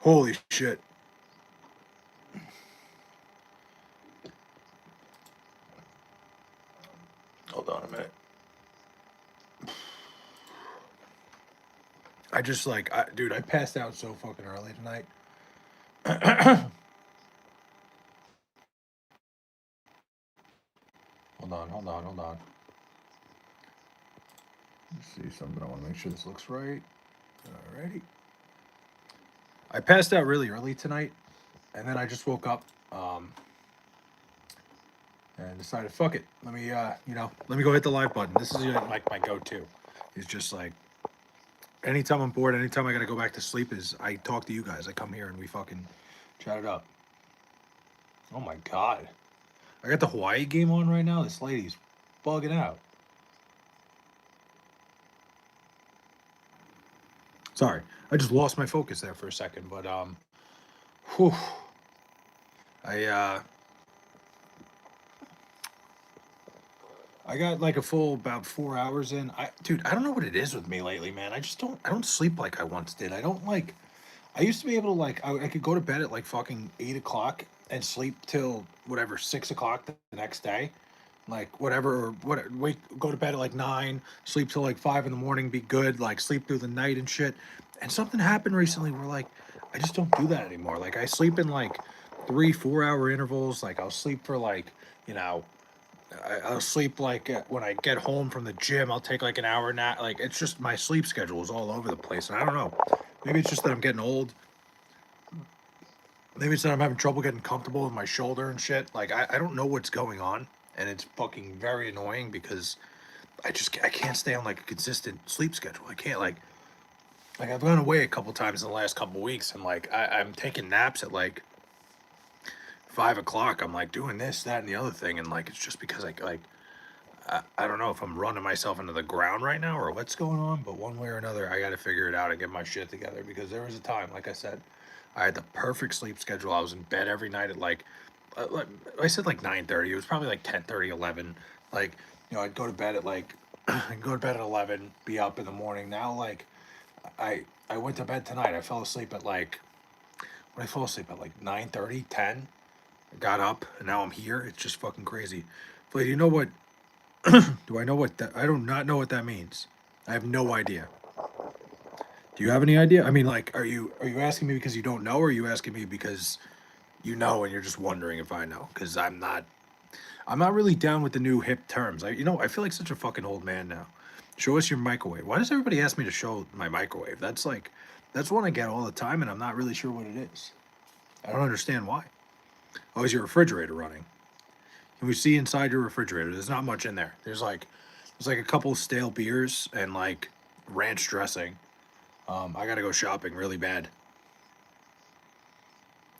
Holy shit. Hold on a minute. I just like, dude, I passed out so fucking early tonight. Hold on. Let's see something. I want to make sure this looks right. Alrighty. I passed out really early tonight, and then I just woke up, and decided, fuck it. Let me, let me go hit the live button. This is like my go-to. It's just like, anytime I'm bored, anytime I gotta go back to sleep, is I talk to you guys. I come here and we fucking chat it up. Oh my god. I got the Hawaii game on right now. This lady's bugging out. Sorry, I just lost my focus there for a second, but whew. I I got like a full about 4 hours in. Dude, I don't know what it is with me lately, man. I don't sleep like I once did. I don't like. I used to be able to like. I could go to bed at like fucking 8 o'clock and sleep till whatever 6 o'clock the next day, like whatever. Or what? Wake, go to bed at like 9, sleep till like 5 in the morning, be good, like sleep through the night and shit. And something happened recently where like I just don't do that anymore. Like I sleep in like 3 4 hour intervals. Like I'll sleep for like you know I'll sleep like when I get home from the gym. I'll take like an hour nap. Like it's just my sleep schedule is all over the place, and I don't know. Maybe it's just that I'm getting old. Maybe it's that I'm having trouble getting comfortable with my shoulder and shit. Like I don't know what's going on, and it's fucking very annoying because I can't stay on like a consistent sleep schedule. I can't like I've gone away a couple times in the last couple weeks, and like I'm taking naps at like 5 o'clock. I'm like doing this, that, and the other thing, and like it's just because I don't know if I'm running myself into the ground right now or what's going on, but one way or another, I got to figure it out and get my shit together because there was a time, like I said, I had the perfect sleep schedule. I was in bed every night at like I said like 9:30. It was probably like 10:30, 11. Like, I'd go to bed at like, I'd go to bed at 11, be up in the morning. Now, like, I went to bed tonight. I fell asleep at like, when I fall asleep at like 9:30, 10. I got up and now I'm here. It's just fucking crazy. But you know what? Do I know what that? I do not know what that means. I have no idea. Do you have any idea? I mean, like, are you asking me because you don't know, or are you asking me because you know and you're just wondering if I know? Because I'm not really down with the new hip terms. I feel like such a fucking old man now. Show us your microwave. Why does everybody ask me to show my microwave? That's one I get all the time, and I'm not really sure what it is. I don't understand why. Oh, is your refrigerator running? Can we see inside your refrigerator? There's not much in there. There's like a couple stale beers and like ranch dressing. I gotta go shopping really bad.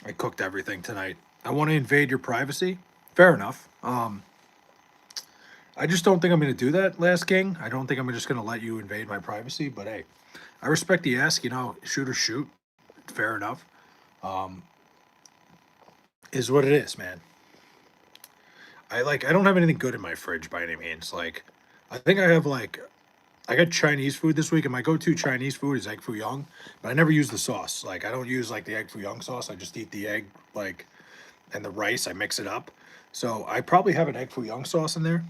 I cooked everything tonight. I want to invade your privacy. Fair enough. I just don't think I'm gonna do that, Last King. I don't think I'm just gonna let you invade my privacy. But hey, I respect the ask. Shoot or shoot. Fair enough. Um, is what it is, man. I don't have anything good in my fridge by any means. Like, I think I got Chinese food this week, and my go-to Chinese food is egg foo young, but I never use the sauce. Like, I don't use like the egg foo young sauce. I just eat the egg like and the rice. I mix it up. So I probably have an egg foo young sauce in there.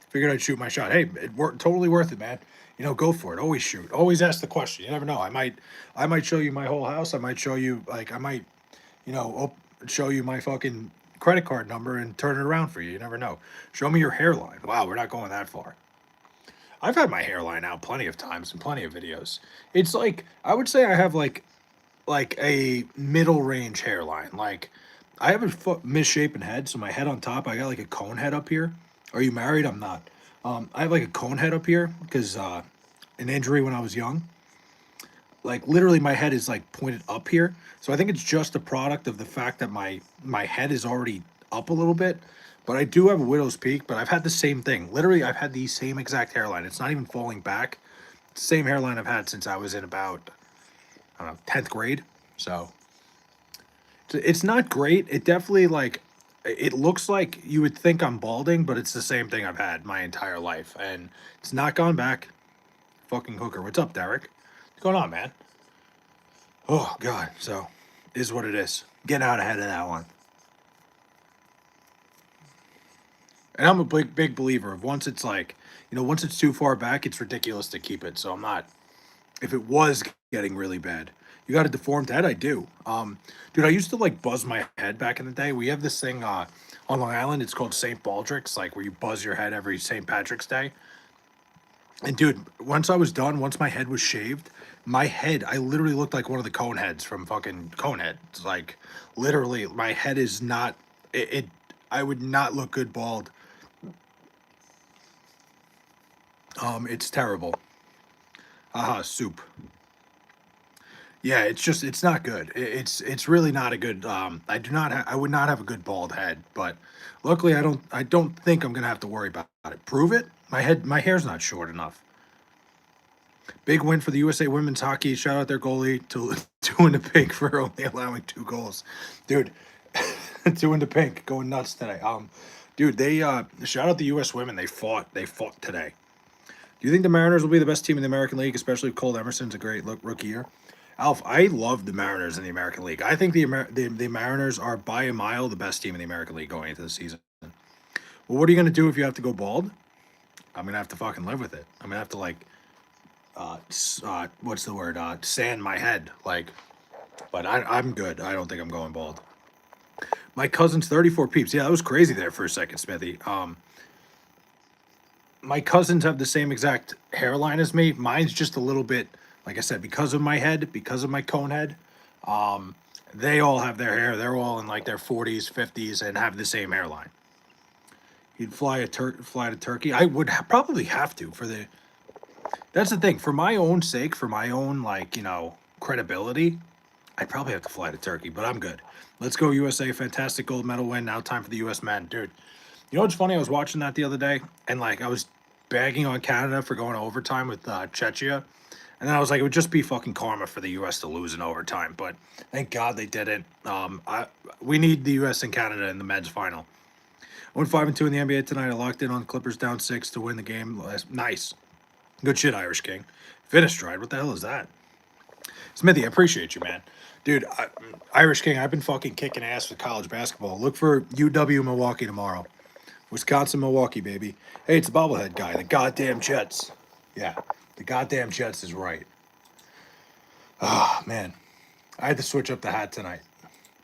Figured I'd shoot my shot. Hey, it worked, totally worth it, man. Go for it. Always shoot. Always ask the question. You never know. I might show you my whole house. I might show you like I might, you know, show you my fucking credit card number and turn it around for you. You never know. Show me your hairline. Wow, we're not going that far. I've had my hairline out plenty of times in plenty of videos. It's like I would say I have like a middle range hairline. Like I have a misshapen head, so my head on top, I got like a cone head up here. Are you married? I'm not. I have like a cone head up here because an injury when I was young. Like literally, my head is like pointed up here. So I think it's just a product of the fact that my head is already up a little bit. But I do have a widow's peak. But I've had the same thing. Literally, I've had the same exact hairline. It's not even falling back. It's the same hairline I've had since I was in about I don't know 10th grade. So it's not great. It definitely like it looks like you would think I'm balding, but it's the same thing I've had my entire life, and it's not gone back. Fucking hooker. What's up, Derek? What's going on, man? Oh God. So Is what it is. Getting out ahead of that one. And I'm a big believer of once it's like, once it's too far back, it's ridiculous to keep it. So I'm not. If it was getting really bad, you got a deformed head. I do. Dude, I used to like buzz my head back in the day. We have this thing on Long Island. It's called St. Baldrick's, like where you buzz your head every St. Patrick's Day. And dude, once I was done, once my head was shaved, my head, I literally looked like one of the cone heads from fucking Conehead. It's like literally, my head is not. It I would not look good bald. It's terrible. Haha, soup. Yeah, it's not good. It's really not a good. I would not have a good bald head, but luckily I don't think I'm gonna have to worry about it. Prove it. My hair's not short enough. Big win for the USA women's hockey. Shout out their goalie to two in the pink for only allowing 2 goals, dude. Two in the pink, going nuts today. Dude, they shout out the U.S. women. They fought today. Do you think the Mariners will be the best team in the American League, especially if Cole Emerson's a great rookie year? Alf, I love the Mariners in the American League. I think the Mariners are by a mile the best team in the American League going into the season. Well, what are you going to do if you have to go bald? I'm going to have to fucking live with it. I'm going to have to, like, what's the word? Sand my head. Like, but I'm good. I don't think I'm going bald. My cousin's 34 peeps. Yeah, that was crazy there for a second, Smithy. My cousins have the same exact hairline as me. Mine's just a little bit, like I said, because of my head, because of my cone head. They all have their hair. They're all in like their 40s, 50s, and have the same hairline. You'd fly to Turkey. I would probably have to for the. That's the thing. For my own sake, for my own like credibility, I'd probably have to fly to Turkey. But I'm good. Let's go USA! Fantastic gold medal win. Now time for the U.S. men, dude. You know what's funny? I was watching that the other day, and like I was bagging on Canada for going to overtime with Czechia, and then I was like, it would just be fucking karma for the U.S. to lose in overtime. But thank God they didn't. We need the U.S. and Canada in the men's final. I went 5-2 in the NBA tonight. I locked in on Clippers down 6 to win the game. Nice, good shit, Irish King. Finish stride. What the hell is that? Smithy, I appreciate you, man. Dude, Irish King, I've been fucking kicking ass with college basketball. Look for UW Milwaukee tomorrow. Wisconsin, Milwaukee, baby. Hey, it's the bobblehead guy. The goddamn Jets. Yeah, the goddamn Jets is right. Ah, man. I had to switch up the hat tonight.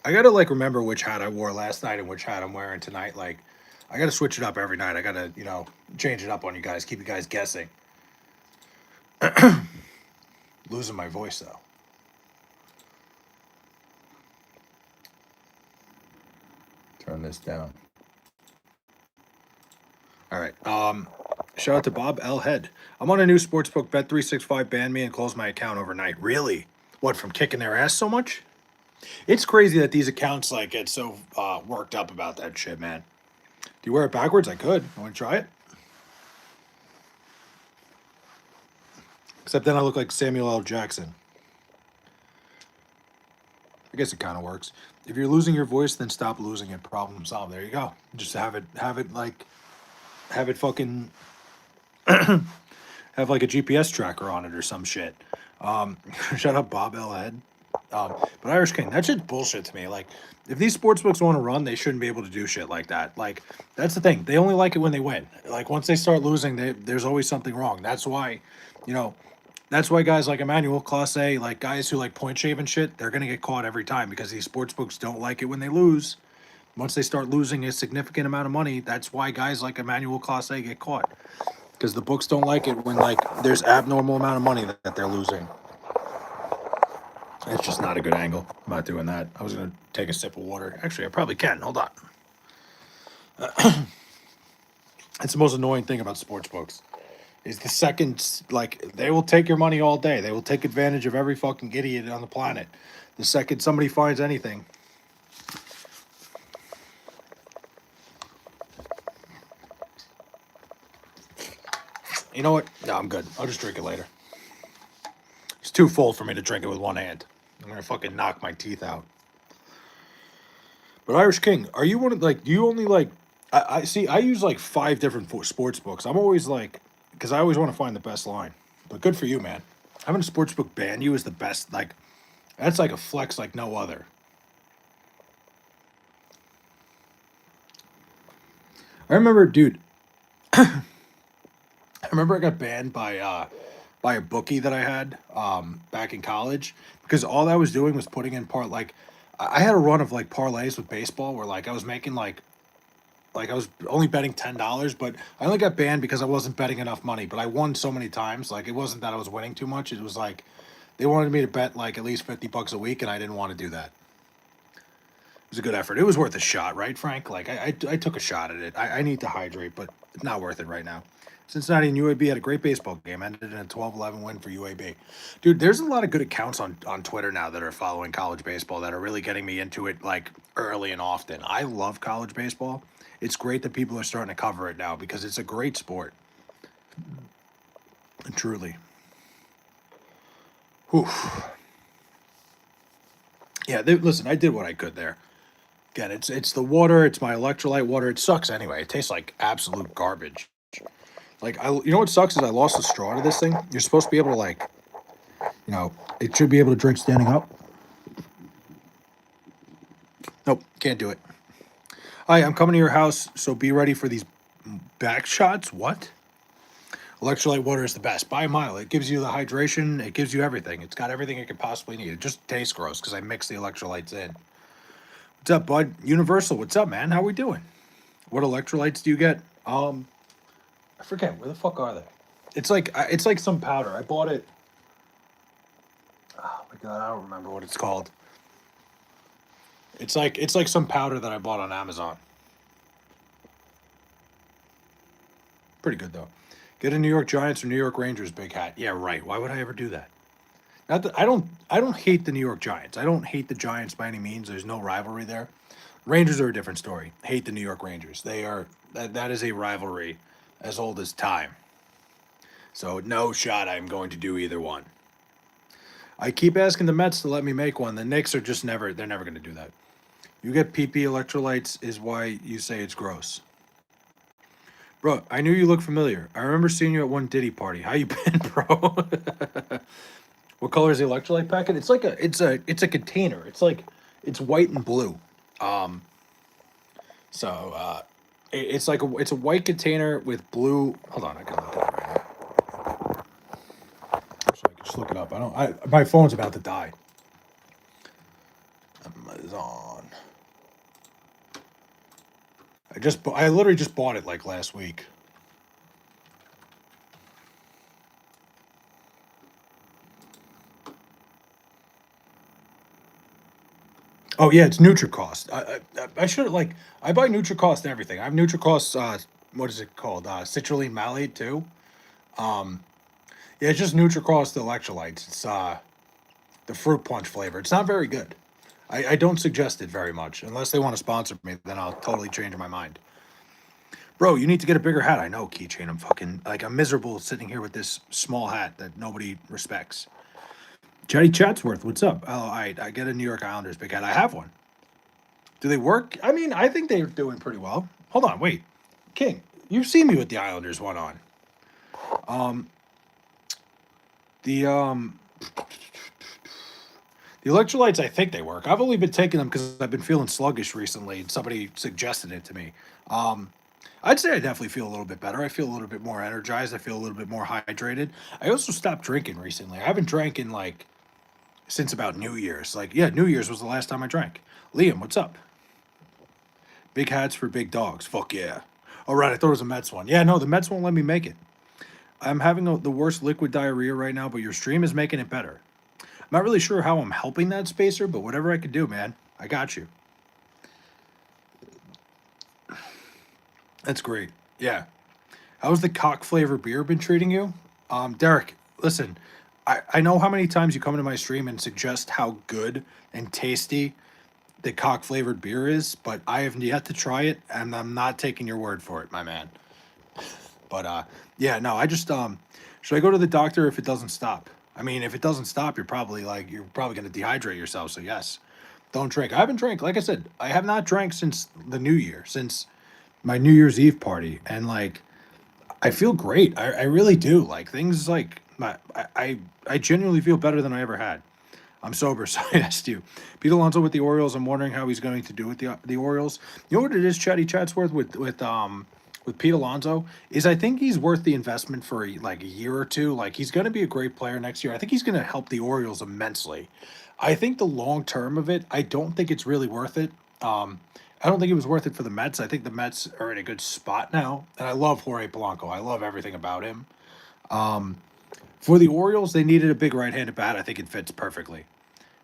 I gotta, like, remember which hat I wore last night and which hat I'm wearing tonight. Like, I gotta switch it up every night. I gotta, change it up on you guys. Keep you guys guessing. Losing my voice, though. Turn this down. All right. Shout out to Bob L. Head. I'm on a new sportsbook. Bet365 banned me and closed my account overnight. Really? What, from kicking their ass so much? It's crazy that these accounts like get so worked up about that shit, man. Do you wear it backwards? I could. Want to try it? Except then I look like Samuel L. Jackson. I guess it kind of works. If you're losing your voice, then stop losing it. Problem solved. There you go. Just have it fucking have like a GPS tracker on it or some shit. Shut up, Bob L. Head. But Irish King, that shit's bullshit to me. Like, if these sportsbooks want to run, they shouldn't be able to do shit like that. Like, that's the thing. They only like it when they win. Like, once they start losing, there's always something wrong. That's why, that's why guys like Emmanuel, Class A, like guys who like point shave and shit, they're gonna get caught every time because these sportsbooks don't like it when they lose. Once they start losing a significant amount of money, that's why guys like Emmanuel Class A get caught. Because the books don't like it when like there's abnormal amount of money that they're losing. It's just not a good angle. I'm not doing that. I was gonna take a sip of water. Actually, I probably can. Hold on. It's the most annoying thing about sports books. Is the second, like, they will take your money all day. They will take advantage of every fucking idiot on the planet. The second somebody finds anything. You know what? No, I'm good. I'll just drink it later. It's too full for me to drink it with one hand. I'm gonna fucking knock my teeth out. But Irish King, are you one of like? Do you only like? I see. I use like 5 different sports books. I'm always like, because I always want to find the best line. But good for you, man. Having a sports book ban you is the best. Like, that's like a flex like no other. I remember, dude. I remember I got banned by a bookie that I had back in college because all I was doing was putting in like I had a run of like parlays with baseball where like I was making like I was only betting $10, but I only got banned because I wasn't betting enough money. But I won so many times, like it wasn't that I was winning too much. It was like they wanted me to bet like at least $50 a week, and I didn't want to do that. It was a good effort. It was worth a shot, right, Frank? Like I took a shot at it. I need to hydrate, but it's not worth it right now. Cincinnati and UAB had a great baseball game. Ended in a 12-11 win for UAB. Dude, there's a lot of good accounts on Twitter now that are following college baseball that are really getting me into it like early and often. I love college baseball. It's great that people are starting to cover it now because it's a great sport. Truly. Whew. Yeah, listen, I did what I could there. Again, it's the water. It's my electrolyte water. It sucks anyway. It tastes like absolute garbage. Like you know what sucks is I lost the straw to this thing. You're supposed to be able to like, you know, it should be able to drink standing up. Nope, can't do it. Hi, I'm coming to your house, so be ready for these back shots. What? Electrolyte water is the best by a mile. It gives you the hydration. It gives you everything. It's got everything it could possibly need. It just tastes gross because I mix the electrolytes in. What's up, bud? Universal. What's up, man? How we doing? What electrolytes do you get? I forget where the fuck are they. It's like some powder. I bought it. Oh my god, I don't remember what it's called. It's like some powder that I bought on Amazon. Pretty good though. Get a New York Giants or New York Rangers big hat. Yeah, right. Why would I ever do that? Not that I don't hate the New York Giants. I don't hate the Giants by any means. There's no rivalry there. Rangers are a different story. Hate the New York Rangers. They are that is a rivalry as old as time. So no shot I'm going to do either one. I keep asking the Mets to let me make one. The Knicks are just never they're never going to do that. You get PP electrolytes is why you say it's gross. Bro, I knew you looked familiar. I remember seeing you at one Diddy party. How you been, bro? What color is the electrolyte packet? It's a container. It's white and blue. Um, it's like it's a white container with blue. Hold on, I can look it up right now. So I can just look it up. I don't. My phone's about to die. Amazon. I literally just bought it like last week. Oh yeah, it's NutriCost. I should like I buy NutriCost everything. I have NutriCost. What is it called? Citrulline malate too. Um, yeah, it's just NutriCost electrolytes. It's the fruit punch flavor. It's not very good. I don't suggest it very much unless they want to sponsor me. Then I'll totally change my mind. Bro, you need to get a bigger hat. I know, keychain. I'm fucking like I'm miserable sitting here with this small hat that nobody respects. Chatty Chatsworth, what's up? Oh, I get a New York Islanders big hat. I have one. Do they work? I mean, I think they're doing pretty well. Hold on, wait. King, you've seen me with the Islanders one on. Um, the um, the electrolytes, I think they work. I've only been taking them because I've been feeling sluggish recently, and somebody suggested it to me. Um, I'd say I definitely feel a little bit better. I feel a little bit more energized. I feel a little bit more hydrated. I also stopped drinking recently. I haven't drank in like since about New Year's. Like, yeah, New Year's was the last time I drank. Liam, what's up? Big hats for big dogs. Fuck yeah. All right, I thought it was a Mets one. Yeah, no, the Mets won't let me make it. I'm having the worst liquid diarrhea right now, but your stream is making it better. I'm not really sure how I'm helping that spacer, but whatever I can do, man, I got you. That's great. Yeah. How's the cock flavor beer been treating you? Derek, listen, I know how many times you come into my stream and suggest how good and tasty the cock flavored beer is, but I have yet to try it, and I'm not taking your word for it, my man. But yeah, no, I just should I go to the doctor if it doesn't stop? I mean, if it doesn't stop, you're probably gonna dehydrate yourself. So yes, don't drink. I haven't drank. Like I said, I have not drank since the New Year, since my New Year's Eve party, and like I feel great. I really do. Like things like I genuinely feel better than I ever had. I'm sober, so I asked you. Pete Alonso with the Orioles. I'm wondering how he's going to do with the Orioles. You know what it is, Chatty Chatsworth, with Pete Alonso is I think he's worth the investment for like a year or two. Like he's going to be a great player next year. I think he's going to help the Orioles immensely. I think the long term of it, I don't think it's really worth it. Um, I don't think it was worth it for the Mets. I think the Mets are in a good spot now, and I love Jorge Polanco. I love everything about him. Um, for the Orioles, they needed a big right-handed bat. I think it fits perfectly.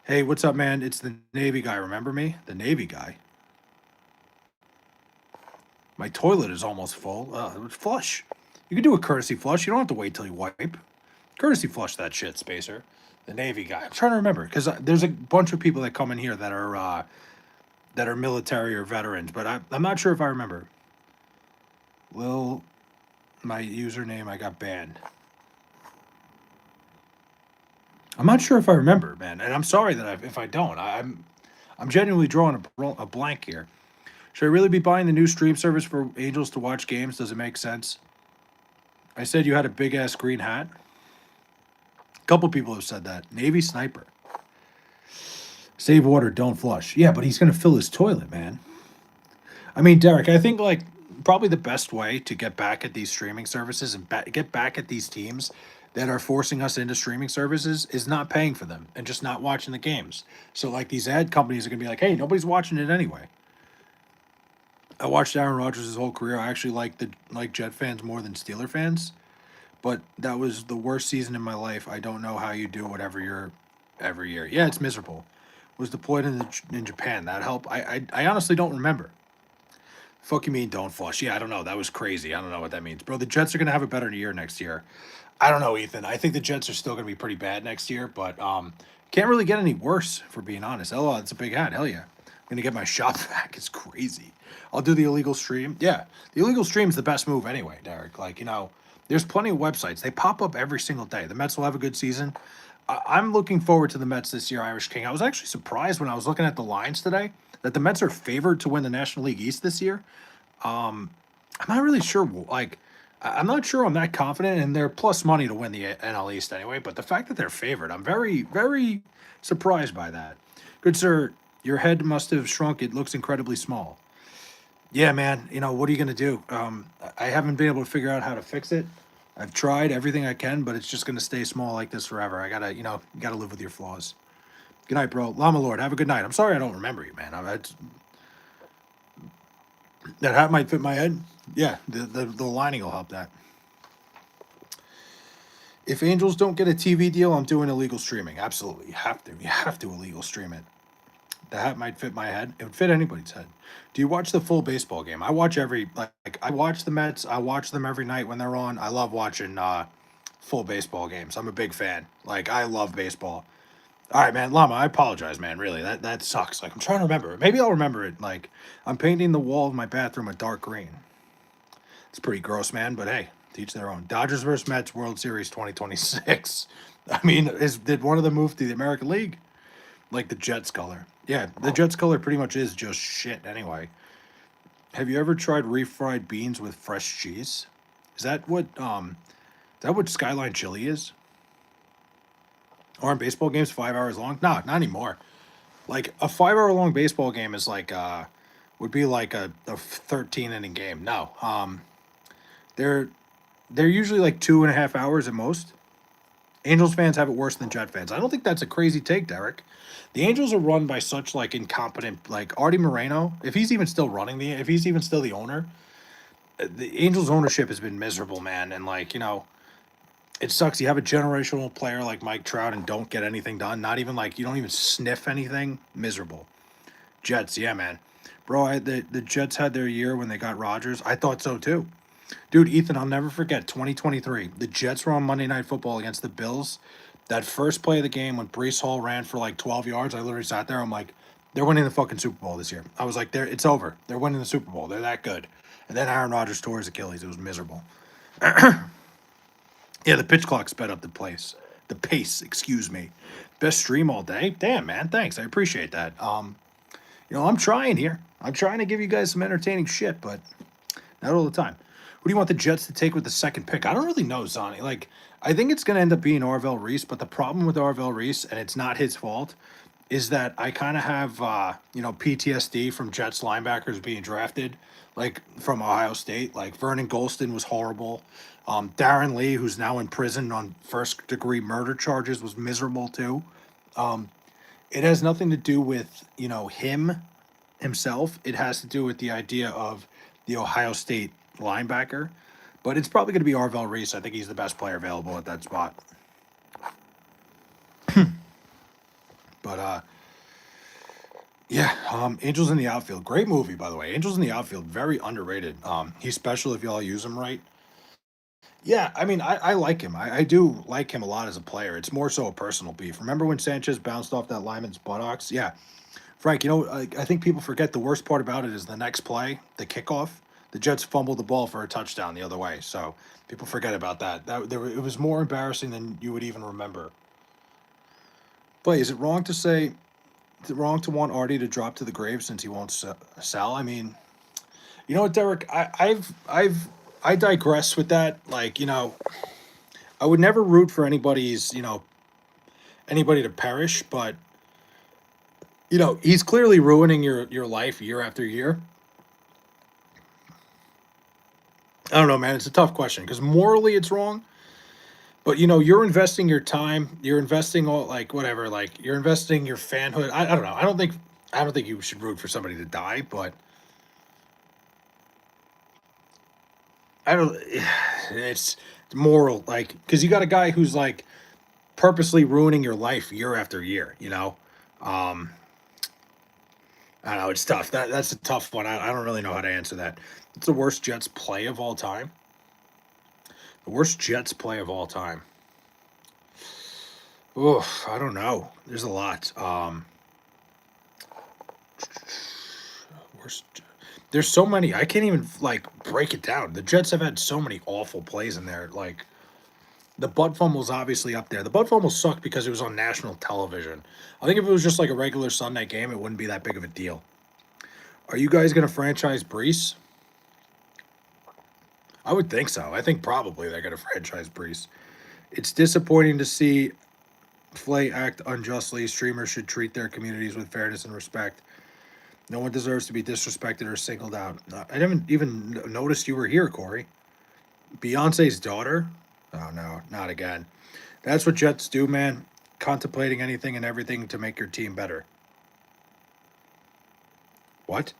Hey, what's up, man? It's the Navy guy. Remember me? The Navy guy. My toilet is almost full. Flush. You can do a courtesy flush. You don't have to wait till you wipe. Courtesy flush that shit, Spacer. The Navy guy. I'm trying to remember because there's a bunch of people that come in here that are military or veterans, but I'm not sure if I remember. Lil, my username, I got banned. I'm not sure if I remember, man, and I'm sorry that if I don't. I'm genuinely drawing a blank here. Should I really be buying the new stream service for Angels to watch games? Does it make sense? I said you had a big ass green hat. A couple people have said that. Navy sniper. Save water, don't flush. Yeah, but he's gonna fill his toilet, man. I mean, Derek, I think like probably the best way to get back at these streaming services and get back at these teams that are forcing us into streaming services is not paying for them and just not watching the games. So like these ad companies are gonna be like, hey, nobody's watching it anyway. I watched Aaron Rodgers his whole career. I actually like Jet fans more than Steeler fans, but that was the worst season in my life. I don't know how you do whatever you're every year. Yeah, it's miserable. Was deployed in Japan. That helped. I honestly don't remember. Fuck you mean don't flush? Yeah, I don't know. That was crazy. I don't know what that means, bro. The Jets are gonna have a better year next year. I don't know, Ethan. I think the Jets are still gonna be pretty bad next year, but can't really get any worse for being honest. Oh, it's a big hat. Hell yeah. I'm gonna get my shop back. It's crazy. I'll do the illegal stream. Yeah, the illegal stream is the best move anyway, Derek. Like there's plenty of websites. They pop up every single day. The Mets will have a good season. I'm looking forward to the Mets this year, Irish King. I was actually surprised when I was looking at the lines today that the Mets are favored to win the National League East this year. Um, I'm not really sure. Like, I'm not sure I'm that confident, and they're plus money to win the NL East anyway. But the fact that they're favored, I'm very, very surprised by that. Good sir, your head must have shrunk. It looks incredibly small. Yeah, man. What are you gonna do? I haven't been able to figure out how to fix it. I've tried everything I can, but it's just gonna stay small like this forever. I gotta, you gotta live with your flaws. Good night, bro. Llama Lord, have a good night. I'm sorry I don't remember you, man. That hat might fit my head. Yeah, the lining will help that. If Angels don't get a TV deal, I'm doing illegal streaming. Absolutely, you have to. You have to illegal stream it. The hat might fit my head. It would fit anybody's head. Do you watch the full baseball game? I watch I watch the Mets. I watch them every night when they're on. I love watching full baseball games. I'm a big fan. Like I love baseball. All right, man, Llama. I apologize, man. Really, that sucks. Like I'm trying to remember. Maybe I'll remember it. Like I'm painting the wall of my bathroom a dark green. It's pretty gross, man. But hey, teach their own. Dodgers versus Mets World Series 2026. I mean, did one of them move to the American League? Like the Jets color. Yeah, the Jets color pretty much is just shit anyway. Have you ever tried refried beans with fresh cheese? Is that what Skyline Chili is? Aren't baseball games 5 hours long? No, not anymore. Like a 5 hour long baseball game is like would be like a 13 inning game. No. They're they're usually like 2.5 hours at most. Angels fans have it worse than Jet fans. I don't think that's a crazy take, Derek. The Angels are run by such like incompetent, like Artie Moreno. If he's even still the owner, the Angels ownership has been miserable, man. And like it sucks. You have a generational player like Mike Trout and don't get anything done. Not even like you don't even sniff anything. Miserable. Jets, yeah, man, bro. The Jets had their year when they got Rodgers. I thought so too. Dude, Ethan, I'll never forget 2023. The Jets were on Monday Night Football against the Bills. That first play of the game when Brees Hall ran for like 12 yards, I literally sat there. I'm like, they're winning the fucking Super Bowl this year. I was like, it's over. They're winning the Super Bowl. They're that good. And then Aaron Rodgers tore his Achilles. It was miserable. Yeah, the pitch clock sped up the place. The pace, excuse me. Best stream all day. Damn, man. Thanks. I appreciate that. I'm trying here. I'm trying to give you guys some entertaining shit, but not all the time. Who do you want the Jets to take with the second pick? I don't really know, Zonnie. Like, I think it's going to end up being Arvell Reese, but the problem with Arvell Reese, and it's not his fault, is that I kind of have, PTSD from Jets linebackers being drafted, like from Ohio State. Like Vernon Golston was horrible. Darren Lee, who's now in prison on first degree murder charges, was miserable too. Um, it has nothing to do with, him himself. It has to do with the idea of the Ohio State linebacker. But it's probably going to be Arvell Reese. I think he's the best player available at that spot. But yeah, Angels in the Outfield. Great movie, by the way. Angels in the Outfield, very underrated. He's special if y'all use him right. Yeah, I mean, I like him. I do like him a lot as a player. It's more so a personal beef. Remember when Sanchez bounced off that lineman's buttocks? Yeah, Frank, I think people forget the worst part about it is the next play, the kickoff. The Jets fumbled the ball for a touchdown the other way. So people forget about that. It was more embarrassing than you would even remember. But is it wrong to say, is it wrong to want Artie to drop to the grave since he won't sell? I mean, you know what, Derek? I digress with that. Like, I would never root for anybody to perish, but he's clearly ruining your life year after year. I don't know, man. It's a tough question because morally it's wrong, but you're investing your time, you're investing all like whatever, like you're investing your fanhood. I don't know. I don't think you should root for somebody to die, but I don't. It's moral, like because you got a guy who's like purposely ruining your life year after year. Um, I don't know. It's tough. That's a tough one. I don't really know how to answer that. It's the worst Jets play of all time. The worst Jets play of all time. Oof, I don't know. There's a lot. Worst. There's so many. I can't even like break it down. The Jets have had so many awful plays in there. Like the butt fumble's obviously up there. The butt fumble sucked because it was on national television. I think if it was just like a regular Sunday game, it wouldn't be that big of a deal. Are you guys gonna franchise Brees? I would think so. I think probably they're gonna franchise Brees. It's disappointing to see Flay act unjustly. Streamers should treat their communities with fairness and respect. No one deserves to be disrespected or singled out. I didn't even notice you were here, Corey. Beyonce's daughter? Oh no, not again. That's what Jets do, man. Contemplating anything and everything to make your team better. What?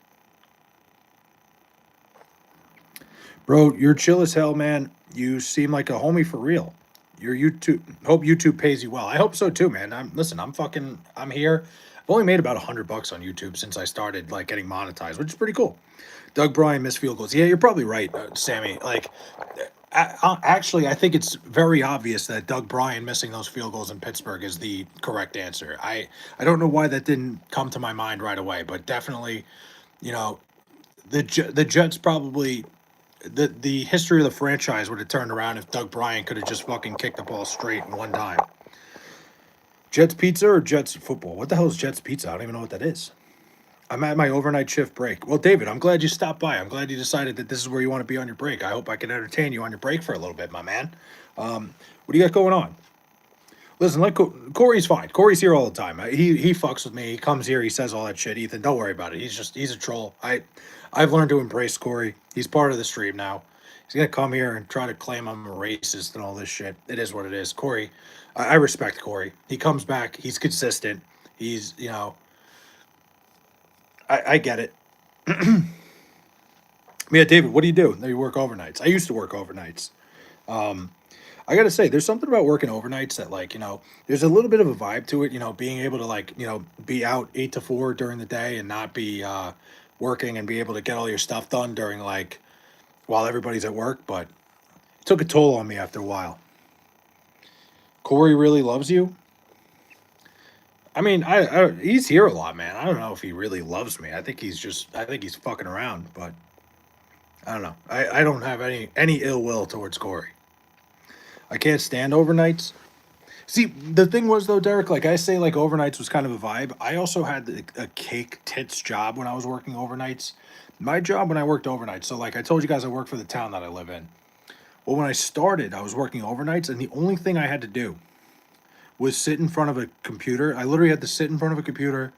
Bro, you're chill as hell, man. You seem like a homie for real. Your YouTube hope YouTube pays you well. I hope so too, man. I'm here. I've only made about $100 on YouTube since I started like getting monetized, which is pretty cool. Doug Bryan missed field goals. Yeah, you're probably right, Sammy. Like, actually, I think it's very obvious that Doug Bryan missing those field goals in Pittsburgh is the correct answer. I don't know why that didn't come to my mind right away, but definitely, you know, the Jets probably the history of the franchise would have turned around if Doug Bryan could have just fucking kicked the ball straight in one time. Jets pizza or Jets football? What the hell is Jets pizza? I don't even know what that is. I'm at my overnight shift break. Well, David, I'm glad you stopped by. I'm glad you decided that this is where you want to be on your break. I hope I can entertain you on your break for a little bit, my man. What do you got going on? Listen, like Corey's fine. Corey's here all the time. He fucks with me. He comes here. He says all that shit. Ethan, don't worry about it. He's a troll. I've learned to embrace Corey. He's part of the stream now. He's gonna come here and try to claim I'm a racist and all this shit. It is what it is. Corey, I respect Corey. He comes back. He's consistent. He's I get it. Yeah, David, what do you do? You work overnights. I used to work overnights. Um, I gotta say, there's something about working overnights that, like, there's a little bit of a vibe to it. Being able to like, be out 8 to 4 during the day and not be working and be able to get all your stuff done during like while everybody's at work. But it took a toll on me after a while. Corey really loves you. I mean, he's here a lot, man. I don't know if he really loves me. I think he's fucking around, but I don't know. I don't have any ill will towards Corey. I can't stand overnights. See, the thing was though, Derek, like I say, like overnights was kind of a vibe. I also had a cake tits job when I was working overnights My job when I worked overnight, so like I told you guys, I work for the town that I live in. Well, when I started, I was working overnights, and the only thing I had to do was sit in front of a computer. I literally had to sit in front of a computer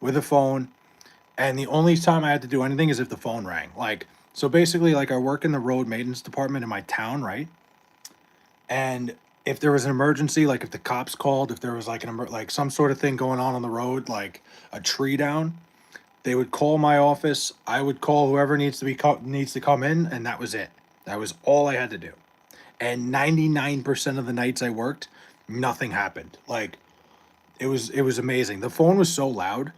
with a phone, and the only time I had to do anything is if the phone rang. Like, so basically, like I work in the road maintenance department in my town, right? And if there was an emergency, like if the cops called, if there was like like some sort of thing going on the road, like a tree down, they would call my office. I would call whoever needs to come in, and that was it. That was all I had to do. And 99% of the nights I worked, nothing happened. Like it was amazing. The phone was so loud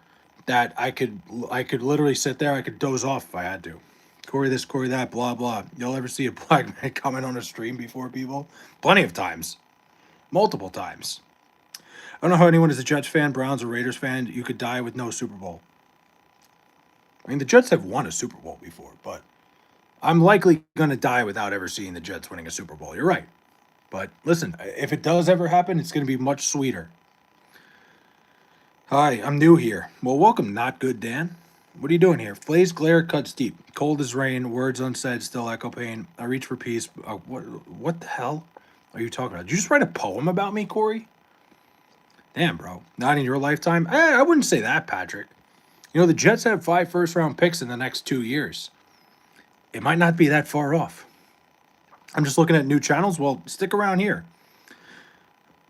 that I could literally sit there. I could doze off if I had to. Corey this, Corey that, blah blah. You'll ever see a black man comment on a stream before people? Plenty of times, multiple times. I don't know how anyone is a Jets fan, Browns, or Raiders fan. You could die with no Super Bowl. I mean, the Jets have won a Super Bowl before, but I'm likely going to die without ever seeing the Jets winning a Super Bowl. You're right. But listen, if it does ever happen, it's going to be much sweeter. Hi, I'm new here. Well, welcome, Not Good Dan. What are you doing here? Flays glare cuts deep. Cold as rain, words unsaid, still echo pain. I reach for peace. What the hell are you talking about? Did you just write a poem about me, Corey? Damn, bro. Not in your lifetime? I wouldn't say that, Patrick. You know, the Jets have 5 first-round picks in the next 2 years. It might not be that far off. I'm just looking at new channels. Well, stick around here.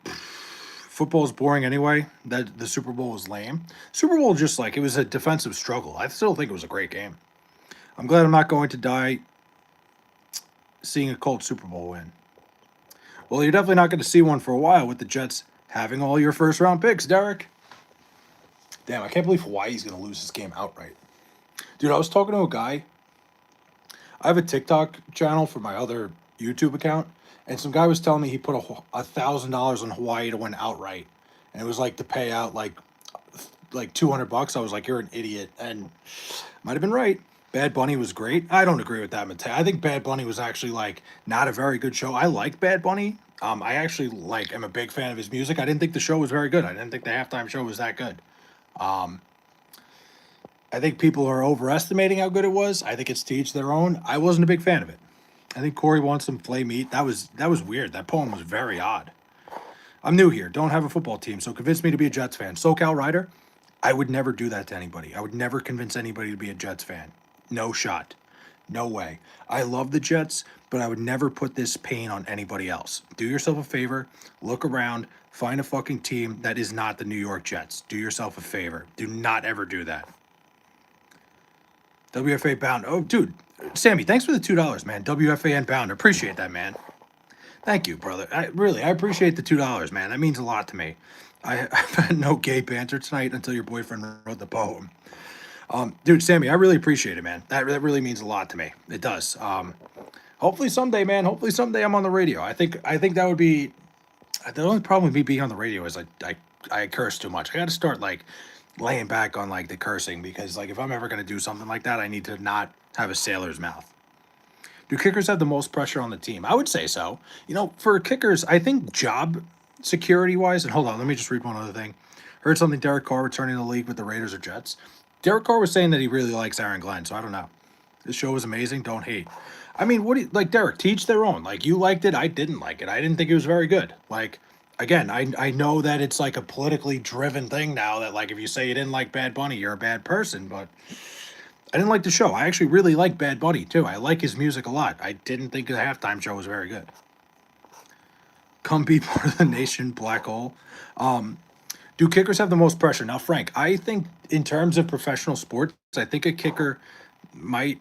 Football's boring anyway. That the Super Bowl was lame. Super Bowl just like it was a defensive struggle. I still think it was a great game. I'm glad I'm not going to die seeing a Colts Super Bowl win. Well, you're definitely not going to see one for a while with the Jets having all your first round picks, Derek. Damn, I can't believe Hawaii's going to lose this game outright. Dude, I was talking to a guy. I have a TikTok channel for my other YouTube account, and some guy was telling me he put $1,000 on Hawaii to win outright, and it was like to pay out like $200. I was like, you're an idiot, and might have been right. Bad Bunny was great. I don't agree with that, Mateo. I think Bad Bunny was actually like not a very good show. I like Bad Bunny. I actually like am a big fan of his music. I didn't think the show was very good. I didn't think the halftime show was that good. Um, I think people are overestimating how good it was. I think it's to each their own. I wasn't a big fan of it. I think Corey wants some flay meat. That was weird. That poem was very odd. I'm new here. Don't have a football team, so convince me to be a Jets fan. SoCal Rider, I would never do that to anybody. I would never convince anybody to be a Jets fan. No shot. No way. I love the Jets, but I would never put this pain on anybody else. Do yourself a favor. Look around. Find a fucking team that is not the New York Jets. Do yourself a favor. Do not ever do that. WFA Bound. Oh, dude. Sammy, thanks for the $2, man. WFA and Bound. Appreciate that, man. Thank you, brother. I appreciate the $2, man. That means a lot to me. I've had no gay banter tonight until your boyfriend wrote the poem. Dude, Sammy, I really appreciate it, man. That really means a lot to me. It does. Hopefully someday, man. Hopefully someday I'm on the radio. I think that would be the only problem with me being on the radio is I curse too much. I got to start like laying back on like the cursing because like if I'm ever gonna do something like that, I need to not have a sailor's mouth. Do kickers have the most pressure on the team? I would say so. You know, for kickers, I think job security wise, and hold on, let me just read one other thing. Heard something Derek Carr returning to the league with the Raiders or Jets. Derek Carr was saying that he really likes Aaron Glenn, so I don't know. This show was amazing. Don't hate. I mean, what do you like, Derek? Teach their own. Like you liked it, I didn't like it. I didn't think it was very good. Like again, I know that it's like a politically driven thing now. That like if you say you didn't like Bad Bunny, you're a bad person. But I didn't like the show. I actually really like Bad Bunny too. I like his music a lot. I didn't think the halftime show was very good. Come be part of the nation, black hole. Do kickers have the most pressure? Now, Frank, I think in terms of professional sports, I think a kicker might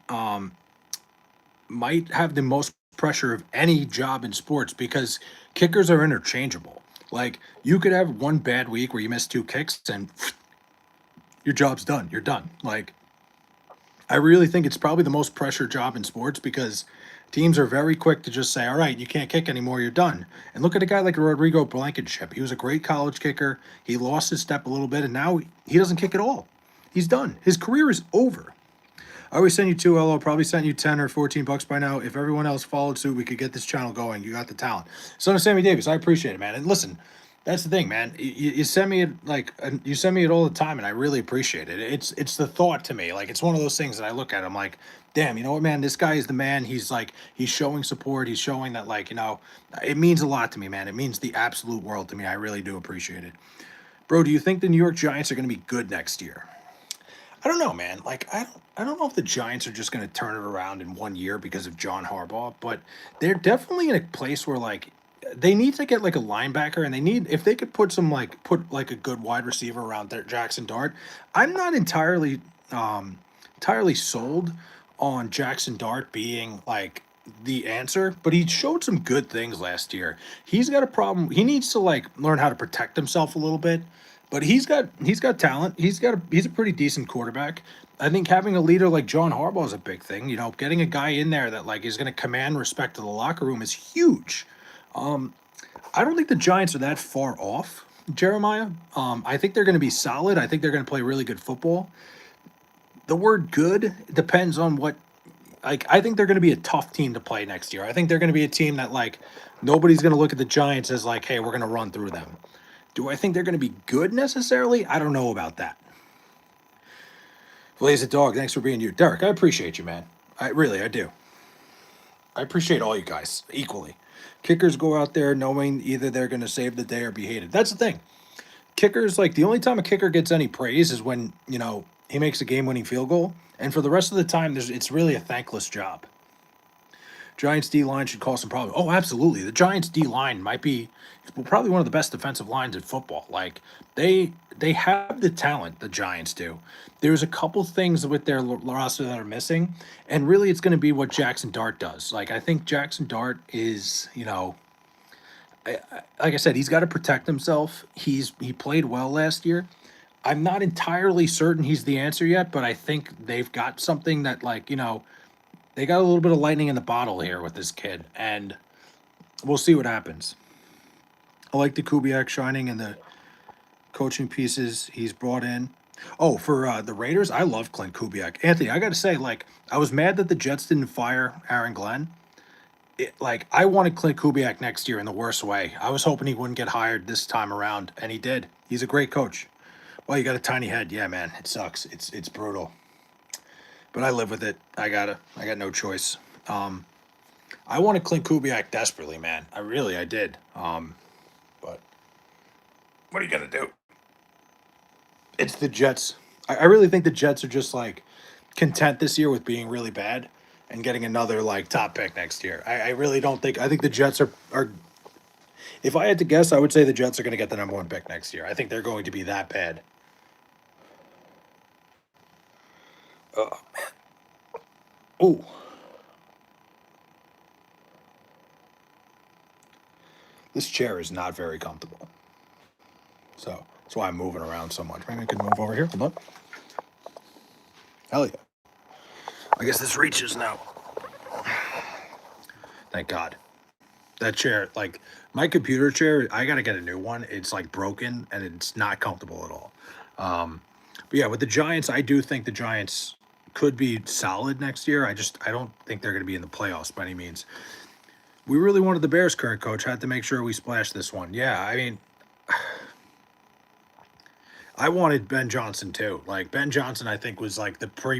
might have the most pressure of any job in sports because kickers are interchangeable. Like you could have one bad week where you miss 2 kicks and your job's done. You're done. Like I really think it's probably the most pressure job in sports because teams are very quick to just say, all right, you can't kick anymore, you're done. And look at a guy like Rodrigo Blankenship. He was a great college kicker. He lost his step a little bit, and now he doesn't kick at all. He's done. His career is over. I always send you 2 LO, probably sent you 10 or 14 bucks by now. If everyone else followed suit, we could get this channel going. You got the talent. Son of Sammy Davis, I appreciate it, man. And listen, That's the thing, man. You send me it like you send me it all the time, and I really appreciate it. It's the thought to me. Like it's one of those things that I look at. I'm like, damn, you know what, man? This guy is the man. He's like he's showing support. He's showing that like it means a lot to me, man. It means the absolute world to me. I really do appreciate it, bro. Do you think the New York Giants are going to be good next year? I don't know, man. Like I don't know if the Giants are just going to turn it around in 1 year because of John Harbaugh, but they're definitely in a place where like they need to get like a linebacker, and they need if they could put like a good wide receiver around their Jackson Dart. I'm not entirely sold on Jackson Dart being like the answer, but he showed some good things last year. He's got a problem. He needs to like learn how to protect himself a little bit, but he's got talent. He's a pretty decent quarterback. I think having a leader like John Harbaugh is a big thing. Getting a guy in there that like is going to command respect to the locker room is huge. I don't think the Giants are that far off, Jeremiah. I think they're going to be solid. I think they're going to play really good football. The word good depends on what like I think they're going to be a tough team to play next year. I think they're going to be a team that like nobody's going to look at the Giants as like, hey, we're going to run through them. Do I think they're going to be good necessarily? I don't know about that. Blaze a dog, thanks for being you, Derek. I appreciate you, man. I do. I appreciate all you guys equally. Kickers go out there knowing either they're going to save the day or be hated. That's the thing. Kickers, like the only time a kicker gets any praise is when he makes a game-winning field goal, and for the rest of the time, it's really a thankless job. Giants D line should cause some problems. Oh, absolutely. The Giants D line might be probably one of the best defensive lines in football. Like they have the talent. The Giants do. There's a couple things with their roster that are missing, and really, it's going to be what Jackson Dart does. Like I think Jackson Dart is, like I said, he's got to protect himself. He played well last year. I'm not entirely certain he's the answer yet, but I think they've got something that they got a little bit of lightning in the bottle here with this kid, and we'll see what happens. I like the Kubiak shining and the coaching pieces he's brought in. Oh, for the Raiders, I love Clint Kubiak. Anthony, I got to say, like, I was mad that the Jets didn't fire Aaron Glenn. I wanted Clint Kubiak next year in the worst way. I was hoping he wouldn't get hired this time around, and he did. He's a great coach. Well, you got a tiny head. Yeah, man, it sucks. It's brutal. But I live with it. I got no choice. I wanted Clint Kubiak desperately, man. I did. But what are you gonna do? It's the Jets. I really think the Jets are just like content this year with being really bad and getting another like top pick next year. I really don't think. I think the Jets are. If I had to guess, I would say the Jets are going to get the number one pick next year. I think they're going to be that bad. Oh man. Oh. This chair is not very comfortable. So that's why I'm moving around so much. Maybe I can move over here. Hold up. Hell yeah. I guess this reaches now. Thank God. That chair, like my computer chair, I gotta get a new one. It's like broken and it's not comfortable at all. But yeah, with the Giants, I do think the Giants could be solid next year. I don't think they're gonna be in the playoffs by any means. We really wanted the Bears current coach. Had to make sure we splashed this one. Yeah, I mean, I wanted Ben Johnson too. Like Ben Johnson, I think was like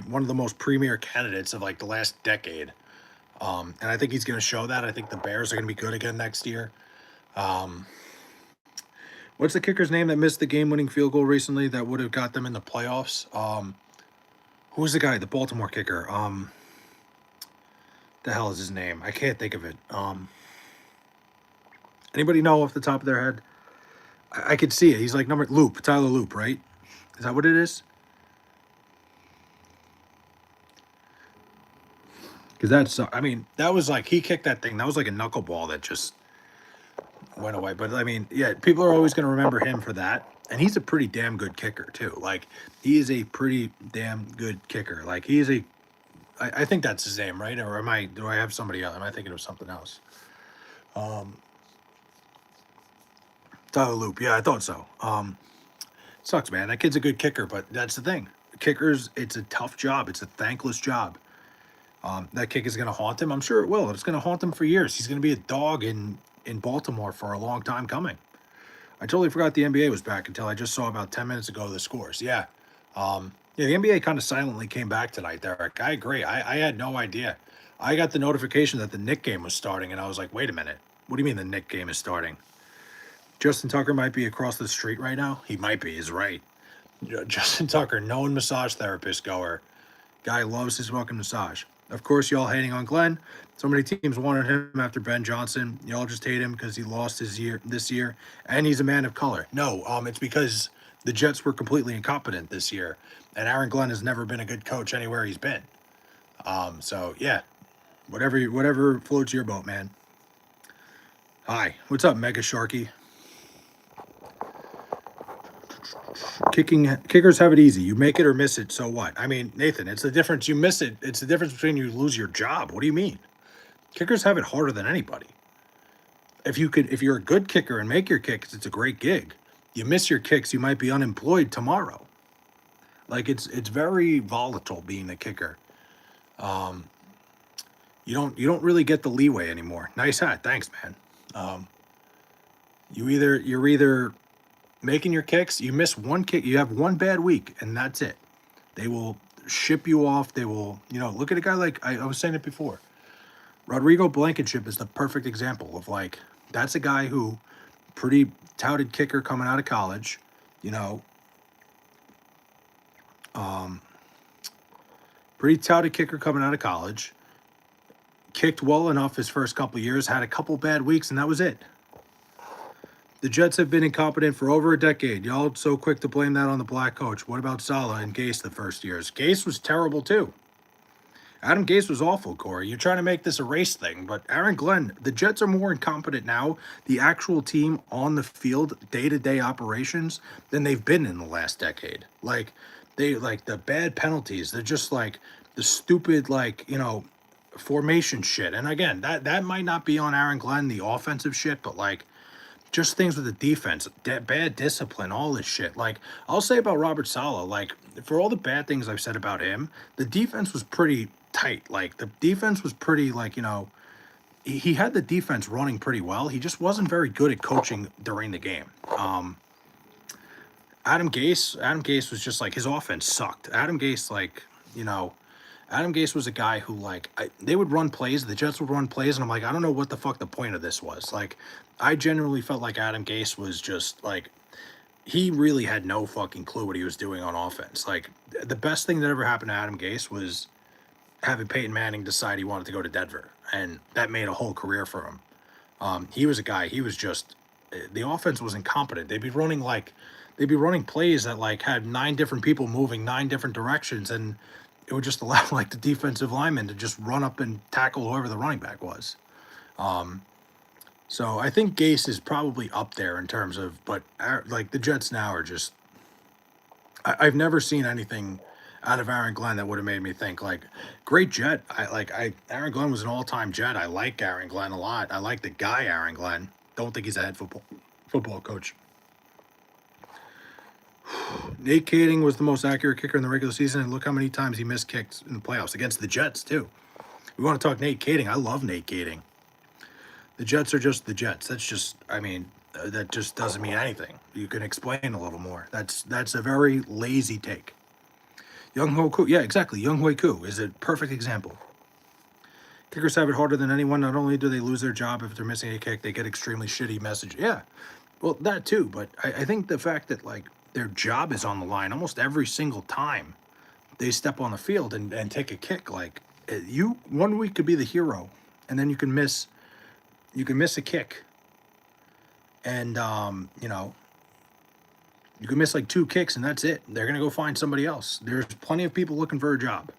one of the most premier candidates of like the last decade. And I think he's going to show that. I think the Bears are going to be good again next year. Um, what's the kicker's name that missed the game-winning field goal recently that would have got them in the playoffs? Who was the guy, the Baltimore kicker? The hell is his name? I can't think of it. Anybody know off the top of their head? I could see it. He's like Tyler Loop, right? Is that what it is? Because that was like he kicked that thing. That was like a knuckleball that just went away. But I mean, yeah, people are always going to remember him for that. And he's a pretty damn good kicker too. Like he is a pretty damn good kicker. Like I think that's his name, right? Or do I have somebody else? Am I thinking of something else? Tyler Loop. Yeah, I thought so. Sucks, man. That kid's a good kicker, but that's the thing. Kickers, it's a tough job. It's a thankless job. That kick is going to haunt him. I'm sure it will. It's going to haunt him for years. He's going to be a dog in Baltimore for a long time coming. I totally forgot the NBA was back until I just saw about 10 minutes ago the scores. Yeah, the NBA kind of silently came back tonight, Derek. I agree. I had no idea. I got the notification that the Knick game was starting, and I was like, wait a minute. What do you mean the Knick game is starting? Justin Tucker might be across the street right now. He might be. He's right. Justin Tucker, known massage therapist goer. Guy loves his fucking massage. Of course, y'all hating on Glenn. So many teams wanted him after Ben Johnson. Y'all just hate him because he lost his year this year, and he's a man of color. No, it's because the Jets were completely incompetent this year, and Aaron Glenn has never been a good coach anywhere he's been. So yeah, whatever floats your boat, man. Hi, what's up, Mega Sharky? Kickers have it easy. You make it or miss it. So what? I mean, Nathan, it's the difference. You miss it. It's the difference between you lose your job. What do you mean? Kickers have it harder than anybody. If you're a good kicker and make your kicks, it's a great gig. You miss your kicks, you might be unemployed tomorrow. Like it's very volatile being a kicker. You don't really get the leeway anymore. Nice hat, thanks, man. You're either making your kicks, you miss one kick, you have one bad week, and that's it. They will ship you off. They will, look at a guy like I was saying it before. Rodrigo Blankenship is the perfect example of like that's a guy who pretty touted kicker coming out of college, you know. Pretty touted kicker coming out of college. Kicked well enough his first couple of years, had a couple bad weeks, and that was it. The Jets have been incompetent for over a decade. Y'all so quick to blame that on the black coach. What about Saleh and Gase the first years? Gase was terrible too. Adam Gase was awful, Corey. You're trying to make this a race thing, but Aaron Glenn, the Jets are more incompetent now, the actual team on the field, day-to-day operations, than they've been in the last decade. Like, the bad penalties, they're just like the stupid, formation shit. And again, that might not be on Aaron Glenn, the offensive shit, but just things with the defense, bad discipline, all this shit. Like, I'll say about Robert Saleh, for all the bad things I've said about him, the defense was pretty tight. Like, the defense was pretty, he had the defense running pretty well. He just wasn't very good at coaching during the game. Adam Gase was just his offense sucked. Adam Gase was a guy who they would run plays, the Jets would run plays, and I'm like, I don't know what the fuck the point of this was. I genuinely felt like Adam Gase was just he really had no fucking clue what he was doing on offense. The best thing that ever happened to Adam Gase was having Peyton Manning decide he wanted to go to Denver, and that made a whole career for him. He was a guy. He was just the offense was incompetent. They'd be running plays that had 9 different people moving 9 different directions, and it would just allow the defensive lineman to just run up and tackle whoever the running back was. So I think Gase is probably up there in terms of, but the Jets now are just. I've never seen anything out of Aaron Glenn that would have made me think great Jet. Aaron Glenn was an all-time Jet. I like Aaron Glenn a lot. I like the guy Aaron Glenn. Don't think he's a head football coach. Nate Kading was the most accurate kicker in the regular season, and look how many times he missed kicks in the playoffs against the Jets too. We want to talk Nate Kading. I love Nate Kading. The Jets are just the Jets. That's just, that just doesn't mean anything. You can explain a little more. That's a very lazy take. Young Ho Koo, yeah, exactly. Young Hoi Koo is a perfect example. Kickers have it harder than anyone. Not only do they lose their job if they're missing a kick, they get extremely shitty message. Yeah, well, that too. But I think the fact that their job is on the line almost every single time they step on the field and take a kick. You 1 week could be the hero, and then you can miss a kick, and you can miss 2 kicks, and that's it. They're gonna go find somebody else. There's plenty of people looking for a job.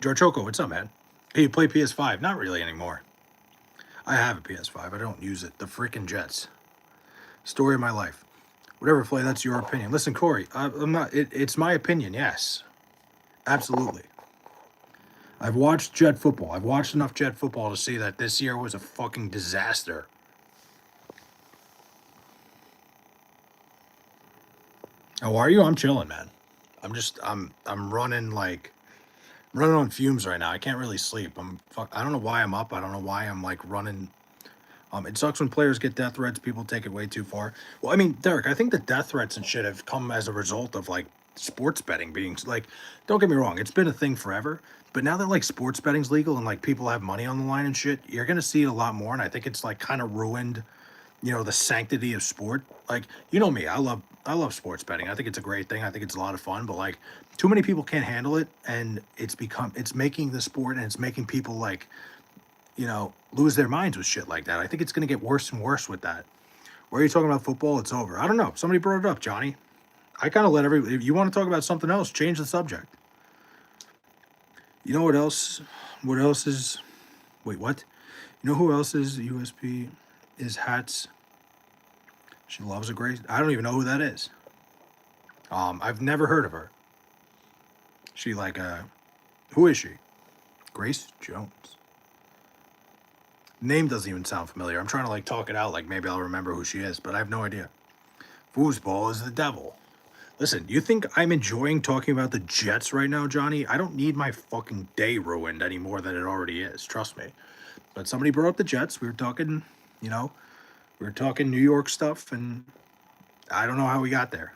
George Oko, what's up, man? Hey, you play PS5? Not really anymore. I have a PS5. I don't use it. The freaking Jets. Story of my life. Whatever, Flay, that's your opinion. Listen, Corey, I'm not. It's my opinion. Yes, absolutely. I've watched Jet football. I've watched enough Jet football to see that this year was a fucking disaster. How are you? I'm chilling, man. I'm running on fumes right now. I can't really sleep. I don't know why I'm up. I don't know why I'm running It sucks when players get death threats. People take it way too far. Well, I mean, Derek, I think the death threats and shit have come as a result of like sports betting being like. Don't get me wrong, it's been a thing forever. But now that like sports betting's legal and like people have money on the line and shit, you're gonna see it a lot more. And I think it's like kind of ruined, the sanctity of sport. Like, you know me, I love sports betting. I think it's a great thing. I think it's a lot of fun. But like, too many people can't handle it, and it's making the sport and it's making people like lose their minds with shit like that. I think it's going to get worse and worse with that. Where are you talking about football? It's over. I don't know. Somebody brought it up, Johnny. I kind of let every. If you want to talk about something else, change the subject. You know what else? What else is? Wait, what? You know who else is USP? Is hats? She loves a Grace. I don't even know who that is. I've never heard of her. She like who is she? Grace Jones. Name doesn't even sound familiar. I'm trying to like talk it out, like maybe I'll remember who she is, but I have no idea. Foosball is the devil. Listen, you think I'm enjoying talking about the Jets right now, Johnny? I don't need my fucking day ruined any more than it already is. Trust me. But somebody brought up the Jets. We were talking, you know, we were talking New York stuff, and I don't know how we got there.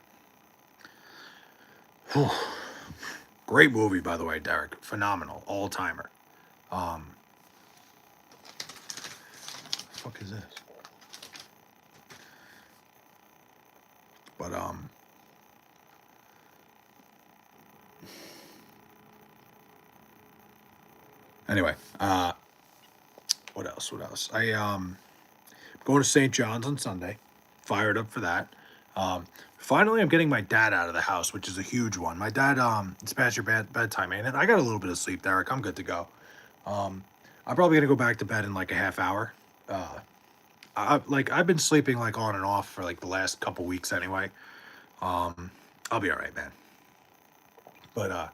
Great movie, by the way, Derek. Phenomenal, all timer. Fuck is this? But anyway, what else? What else? I going to St. John's on Sunday. Fired up for that. Finally, I'm getting my dad out of the house, which is a huge one. My dad, it's past your bedtime, ain't it? I got a little bit of sleep, Derek. I'm good to go. I'm probably gonna go back to bed in like a half hour. I've been sleeping like on and off for like the last couple weeks anyway. I'll be all right, man. But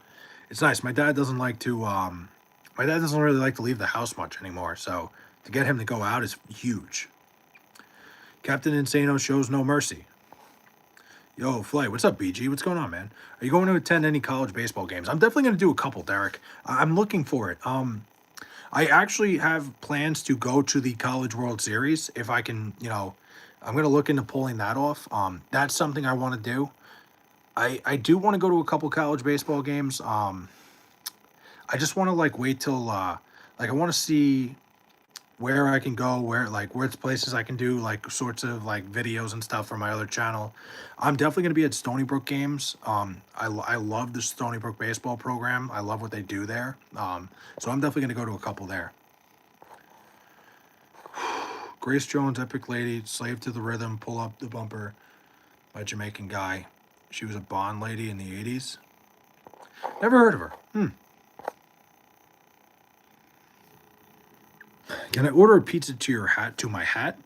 it's nice. My dad doesn't really like to leave the house much anymore. So to get him to go out is huge. Captain Insano shows no mercy. Yo, Flay, what's up, BG? What's going on, man? Are you going to attend any college baseball games? I'm definitely going to do a couple, Derek. I'm looking for it. I actually have plans to go to the College World Series if I can. I'm going to look into pulling that off. That's something I want to do. I do want to go to a couple college baseball games. I just want to like wait till I want to see where I can go, where's places I can do like sorts of like videos and stuff for my other channel. I'm definitely gonna be at Stony Brook games. I love the Stony Brook baseball program. I love what they do there. So I'm definitely gonna go to a couple there. Grace Jones, Epic Lady, Slave to the Rhythm, Pull Up the Bumper by Jamaican Guy. She was a Bond lady in the 80s. Never heard of her. Can I order a pizza to my hat?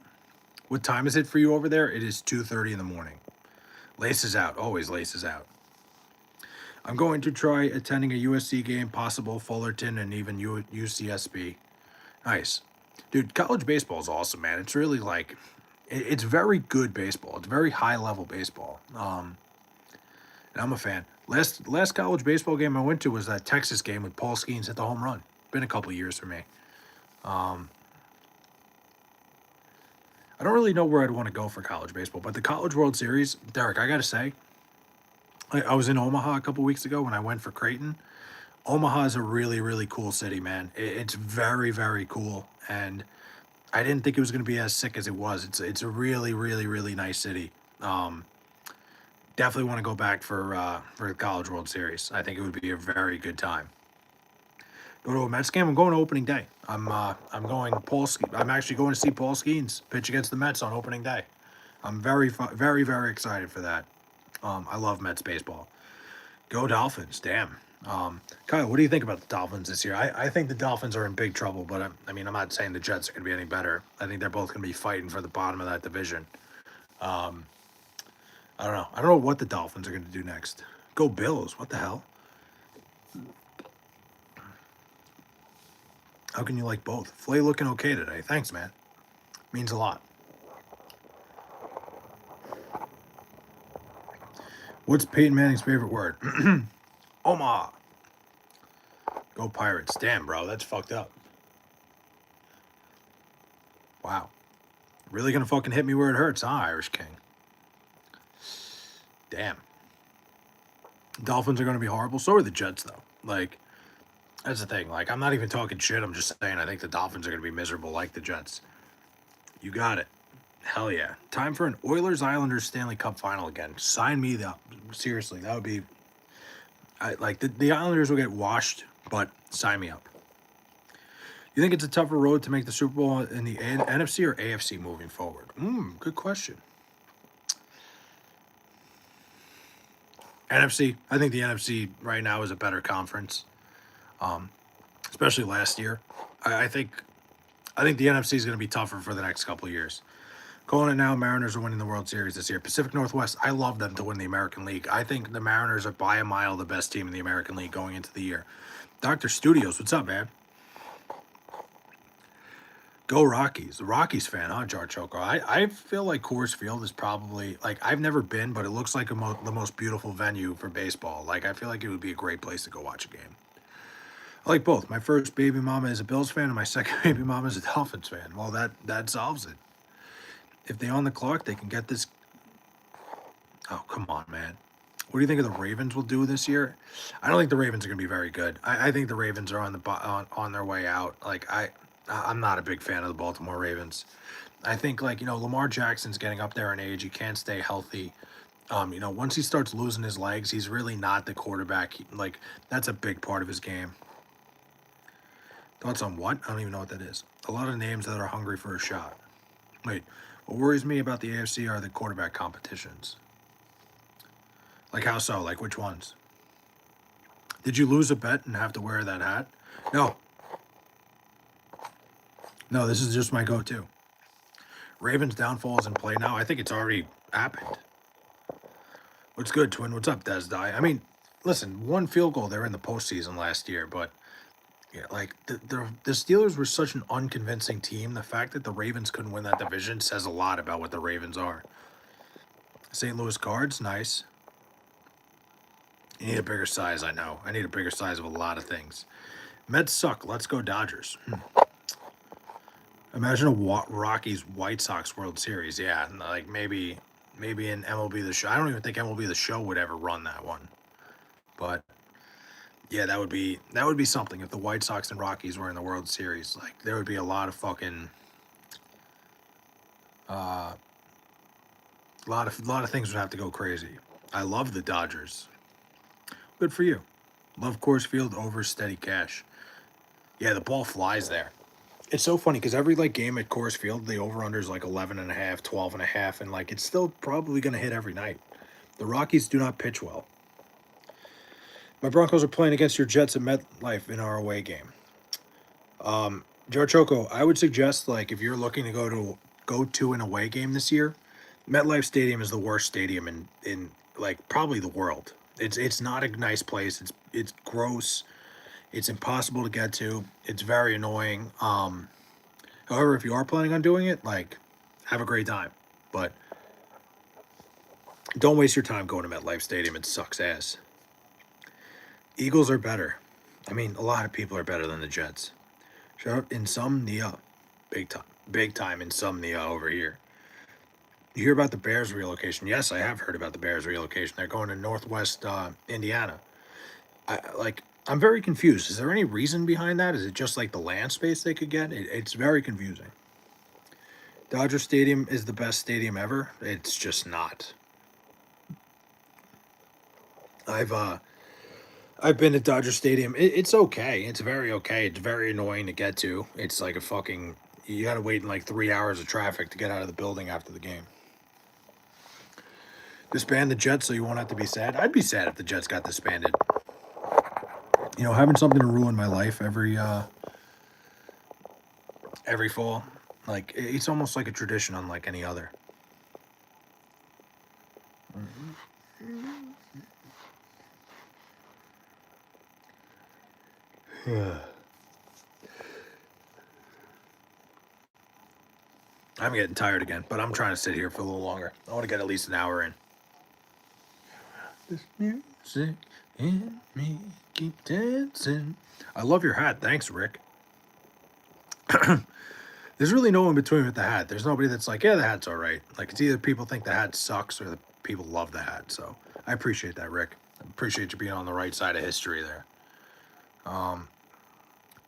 What time is it for you over there? It is 2:30 in the morning. Laces out, always laces out. I'm going to try attending a USC game, possible Fullerton, and even UCSB. Nice. Dude, college baseball is awesome, man. It's really like, it's very good baseball. It's very high level baseball. And I'm a fan. Last college baseball game I went to was that Texas game with Paul Skeens hit the home run. Been a couple years for me. I don't really know where I'd want to go for college baseball, but the College World Series, Derek, I got to say, I was in Omaha a couple weeks ago when I went for Creighton. Omaha is a really, really cool city, man. It's very, very cool. And I didn't think it was going to be as sick as it was. It's a really, really, really nice city. Definitely want to go back for the College World Series. I think it would be a very good time. Go to a Mets game. I'm going to opening day. I'm going I'm actually going to see Paul Skeens pitch against the Mets on opening day. I'm very, very, very excited for that. I love Mets baseball. Go Dolphins! Damn. Kyle, what do you think about the Dolphins this year? I think the Dolphins are in big trouble, but I'm not saying the Jets are going to be any better. I think they're both going to be fighting for the bottom of that division. I don't know. I don't know what the Dolphins are going to do next. Go Bills! What the hell? How can you like both? Flay looking okay today. Thanks, man. Means a lot. What's Peyton Manning's favorite word? Omaha. Go Pirates. Damn, bro. That's fucked up. Wow. Really gonna fucking hit me where it hurts, huh, Irish King? Damn. Dolphins are gonna be horrible. So are the Jets, though. Like, that's the thing. Like, I'm not even talking shit. I'm just saying I think the Dolphins are gonna be miserable like the Jets. You got it. Hell yeah. Time for an Oilers Islanders Stanley Cup final again. Sign me up. Seriously, that would be. Like the Islanders will get washed, but sign me up. You think it's a tougher road to make the Super Bowl in the NFC or AFC moving forward? Good question. NFC. I think the NFC right now is a better conference, especially last year. I think the NFC is going to be tougher for the next couple of years. Calling it now, Mariners are winning the World Series this year. Pacific Northwest, I love them to win the American League. I think the Mariners are by a mile the best team in the American League going into the year. Dr. Studios, what's up, man? Go Rockies. The Rockies fan, huh, Jar Choco? I feel like Coors Field is probably, like, I've never been, but it looks like the most beautiful venue for baseball. Like, I feel like it would be a great place to go watch a game. I like both. My first baby mama is a Bills fan, and my second baby mama is a Dolphins fan. Well, that solves it. If they on the clock, they can get this. Oh, come on, man. What do you think of the Ravens will do this year? I don't think the Ravens are going to be very good. I think the Ravens are on their way out. Like, I'm not a big fan of the Baltimore Ravens. I think, like, Lamar Jackson's getting up there in age. He can't stay healthy. Once he starts losing his legs, he's really not the quarterback. Like, that's a big part of his game. Thoughts on what? I don't even know what that is. A lot of names that are hungry for a shot. Wait, what worries me about the AFC are the quarterback competitions. Like, how so? Like, which ones? Did you lose a bet and have to wear that hat? No. No, this is just my go-to. Ravens downfall is in play now. I think it's already happened. What's good, Twin? What's up, Des Die? I mean, listen, one field goal, they were in the postseason last year, but yeah, like the Steelers were such an unconvincing team. The fact that the Ravens couldn't win that division says a lot about what the Ravens are. St. Louis Cards, nice. You need a bigger size, I know. I need a bigger size of a lot of things. Mets suck. Let's go Dodgers. Imagine a Rockies White Sox World Series. Yeah, like maybe in MLB The Show. I don't even think MLB The Show would ever run that one. But yeah, that would be something if the White Sox and Rockies were in the World Series. Like, there would be a lot of fucking a lot of things would have to go crazy. I love the Dodgers. Good for you. Love Coors Field over Steady Cash. Yeah, the ball flies there. It's so funny because every like game at Coors Field, the over-under is like 11 and a half, 12 and a half, and like it's still probably going to hit every night. The Rockies do not pitch well. My Broncos are playing against your Jets at MetLife in our away game. Joe Choco, I would suggest, like, if you're looking to go to an away game this year, MetLife Stadium is the worst stadium in like probably the world. It's not a nice place. It's gross. It's impossible to get to. It's very annoying. However, if you are planning on doing it, like, have a great time. But don't waste your time going to MetLife Stadium. It sucks ass. Eagles are better. I mean, a lot of people are better than the Jets. Shout out Insomnia. Big time Insomnia over here. You hear about the Bears relocation? Yes, I have heard about the Bears relocation. They're going to Northwest Indiana. I'm very confused. Is there any reason behind that? Is it just like the land space they could get? It's very confusing. Dodger Stadium is the best stadium ever. It's just not. I've been to Dodger Stadium. It's okay. It's very okay. It's very annoying to get to. It's like you got to wait in like 3 hours of traffic to get out of the building after the game. Disband the Jets so you won't have to be sad. I'd be sad if the Jets got disbanded. Having something to ruin my life every fall, like, it's almost like a tradition unlike any other. I'm getting tired again, but I'm trying to sit here for a little longer. I want to get at least an hour in. This music in me keep dancing. I love your hat. Thanks, Rick. There's really no in between with the hat. There's nobody that's like, yeah, the hat's all right. Like it's either people think the hat sucks or the people love the hat. So I appreciate that, Rick. I appreciate you being on the right side of history there. Um,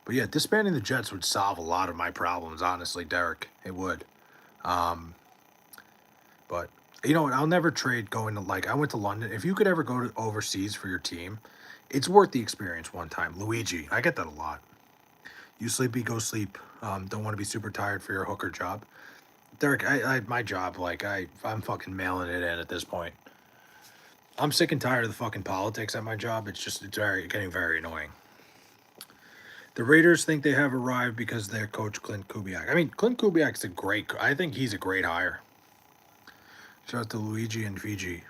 but yeah, disbanding the Jets would solve a lot of my problems, honestly, Derek. It would. Um, but you know what? I'll never trade going to like I went to London. If you could ever go to overseas for your team, it's worth the experience one time. Luigi, I get that a lot. You sleepy, go sleep. Don't want to be super tired for your hooker job. Derek, my job, like I'm fucking mailing it in at this point. I'm sick and tired of the fucking politics at my job. It's getting very annoying. The Raiders think they have arrived because their coach Clint Kubiak. I mean, Clint Kubiak's I think he's a great hire. Shout out to Luigi and Fiji.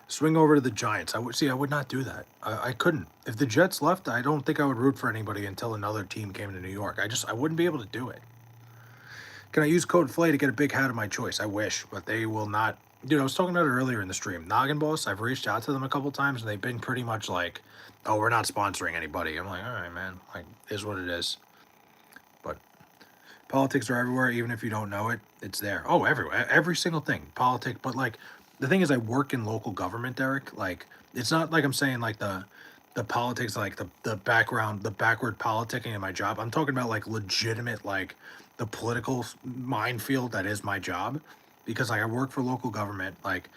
Swing over to the Giants. I would not do that. I couldn't. If the Jets left, I don't think I would root for anybody until another team came to New York. I wouldn't be able to do it. Can I use code FLAY to get a big hat of my choice? I wish, but they will not. Dude, I was talking about it earlier in the stream. Noggin Boss, I've reached out to them a couple times, and they've been pretty much like, oh, we're not sponsoring anybody. I'm like, all right, man. Like, is what it is. But politics are everywhere, even if you don't know it. It's there. Oh, everywhere. Every single thing. Politics. But, like, the thing is, I work in local government, Derek. Like, it's not like I'm saying, like, the politics, like, the background, the backward politicking in my job. I'm talking about, like, legitimate, like, the political minefield that is my job. Because, like, I work for local government. Like,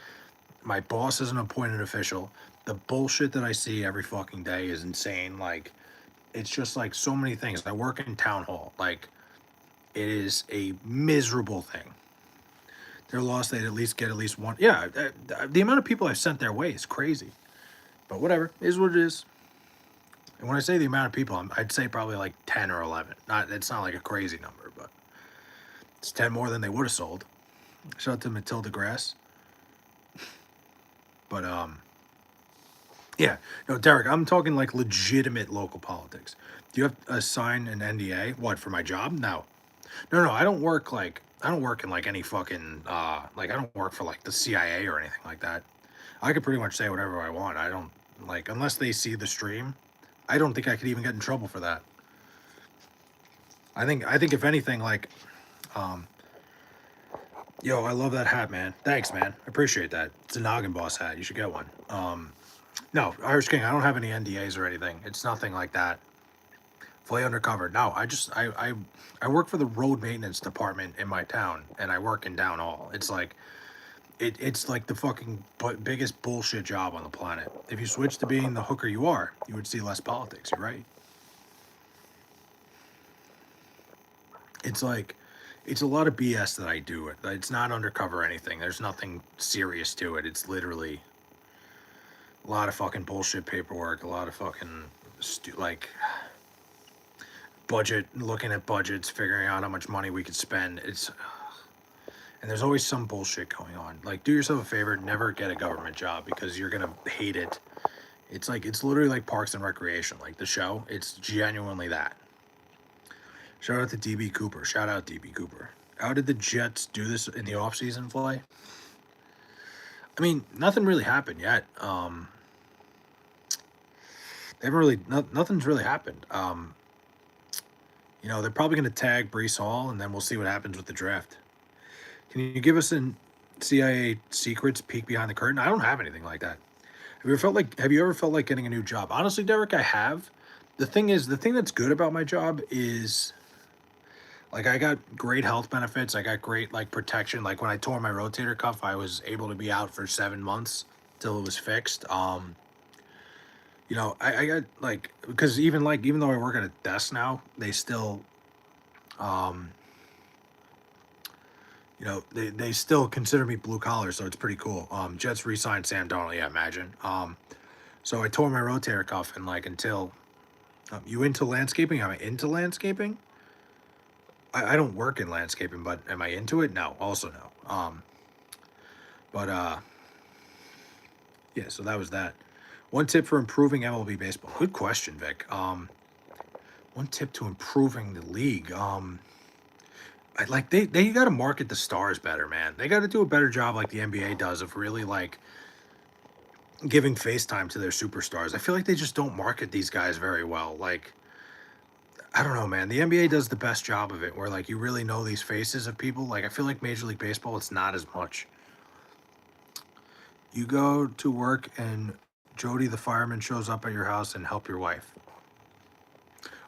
my boss is an appointed official. The bullshit that I see every fucking day is insane. Like, it's just, like, so many things. I work in town hall. Like, it is a miserable thing. They're lost. They'd at least get at least one. Yeah, the amount of people I've sent their way is crazy. But whatever, it is what it is. And when I say the amount of people, I'd say probably like 10 or 11. It's not like a crazy number, but it's 10 more than they would have sold. Shout out to Matilda Grass. But yeah, no, Derek, I'm talking like legitimate local politics. Do you have to sign an NDA? What, for my job? No. No, I don't work in like any fucking like I don't work for like the CIA or anything like that. I could pretty much say whatever I want. I don't like unless they see the stream. I don't think I could even get in trouble for that. I think if anything, like, yo, I love that hat, man. Thanks, man. I appreciate that. It's a Noggin Boss hat. You should get one. No, Irish King. I don't have any NDAs or anything. It's nothing like that. Fully undercover. No, I work for the road maintenance department in my town, and I work in down hall. It's like it's like the fucking biggest bullshit job on the planet. If you switch to being the hooker you are, you would see less politics. You're right. It's like it's a lot of BS that I do. It's not undercover or anything. There's nothing serious to it. It's literally a lot of fucking bullshit paperwork. A lot of fucking like budget, looking at budgets, figuring out how much money we could spend. And there's always some bullshit going on. Like, do yourself a favor, never get a government job because you're gonna hate it. It's literally like Parks and Recreation, like the show. It's genuinely that. Shout out to DB Cooper. Shout out DB Cooper. How did the Jets do this in the offseason play? I mean, nothing really happened yet. They haven't really, nothing's really happened. They're probably going to tag Brees Hall, and then we'll see what happens with the draft. Can you give us an CIA secrets peek behind the curtain? I don't have anything like that. Have you ever felt like getting a new job? Honestly, Derek, I have. The thing that's good about my job is, like, I got great health benefits. I got great, like, protection. Like, when I tore my rotator cuff, I was able to be out for 7 months till it was fixed. I got, like, because even though I work at a desk now, they still, they still consider me blue collar, so it's pretty cool. Jets re-signed Sam Darnold, yeah, imagine. So I tore my rotator cuff, and, like, until, you into landscaping? Am I into landscaping? I don't work in landscaping, but am I into it? No, also no. Yeah, so that was that. One tip for improving MLB baseball. Good question, Vic. One tip to improving the league. They got to market the stars better, man. They got to do a better job, like the NBA does, of really like giving face time to their superstars. I feel like they just don't market these guys very well. Like, I don't know, man. The NBA does the best job of it, where like you really know these faces of people. Like I feel like Major League Baseball, it's not as much. You go to work and Jody the fireman shows up at your house and help your wife.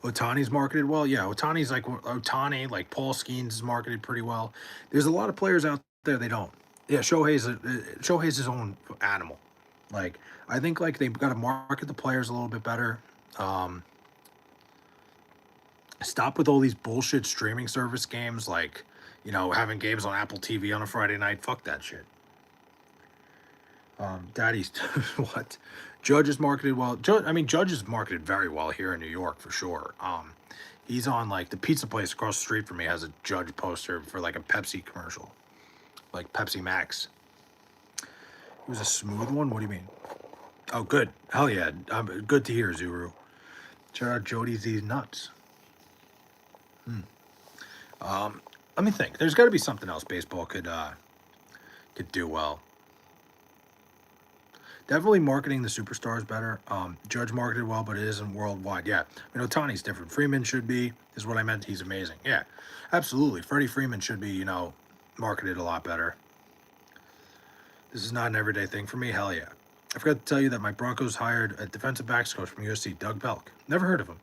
Otani's marketed well. Yeah, Otani's like Otani, like Paul Skeens is marketed pretty well. There's a lot of players out there they don't. Yeah, Shohei's his own animal. Like I think like they've got to market the players a little bit better. Um, Stop with all these bullshit streaming service games, like having games on Apple TV on a Friday night. Fuck that shit. Daddy's what? Judge is marketed well. Judge is marketed very well here in New York for sure. He's on like the pizza place across the street from me has a Judge poster for like a Pepsi commercial, like Pepsi Max. It was a smooth one. What do you mean? Oh, good. Hell yeah. Good to hear, Zuru. Shout out Jody's these nuts. Let me think. There's got to be something else baseball could do well. Definitely marketing the superstars better. Judge marketed well, but it isn't worldwide. Yeah, Otani's different. Freeman should be, is what I meant. He's amazing. Yeah, absolutely. Freddie Freeman should be, marketed a lot better. This is not an everyday thing for me. Hell yeah. I forgot to tell you that my Broncos hired a defensive backs coach from USC, Doug Belk. Never heard of him.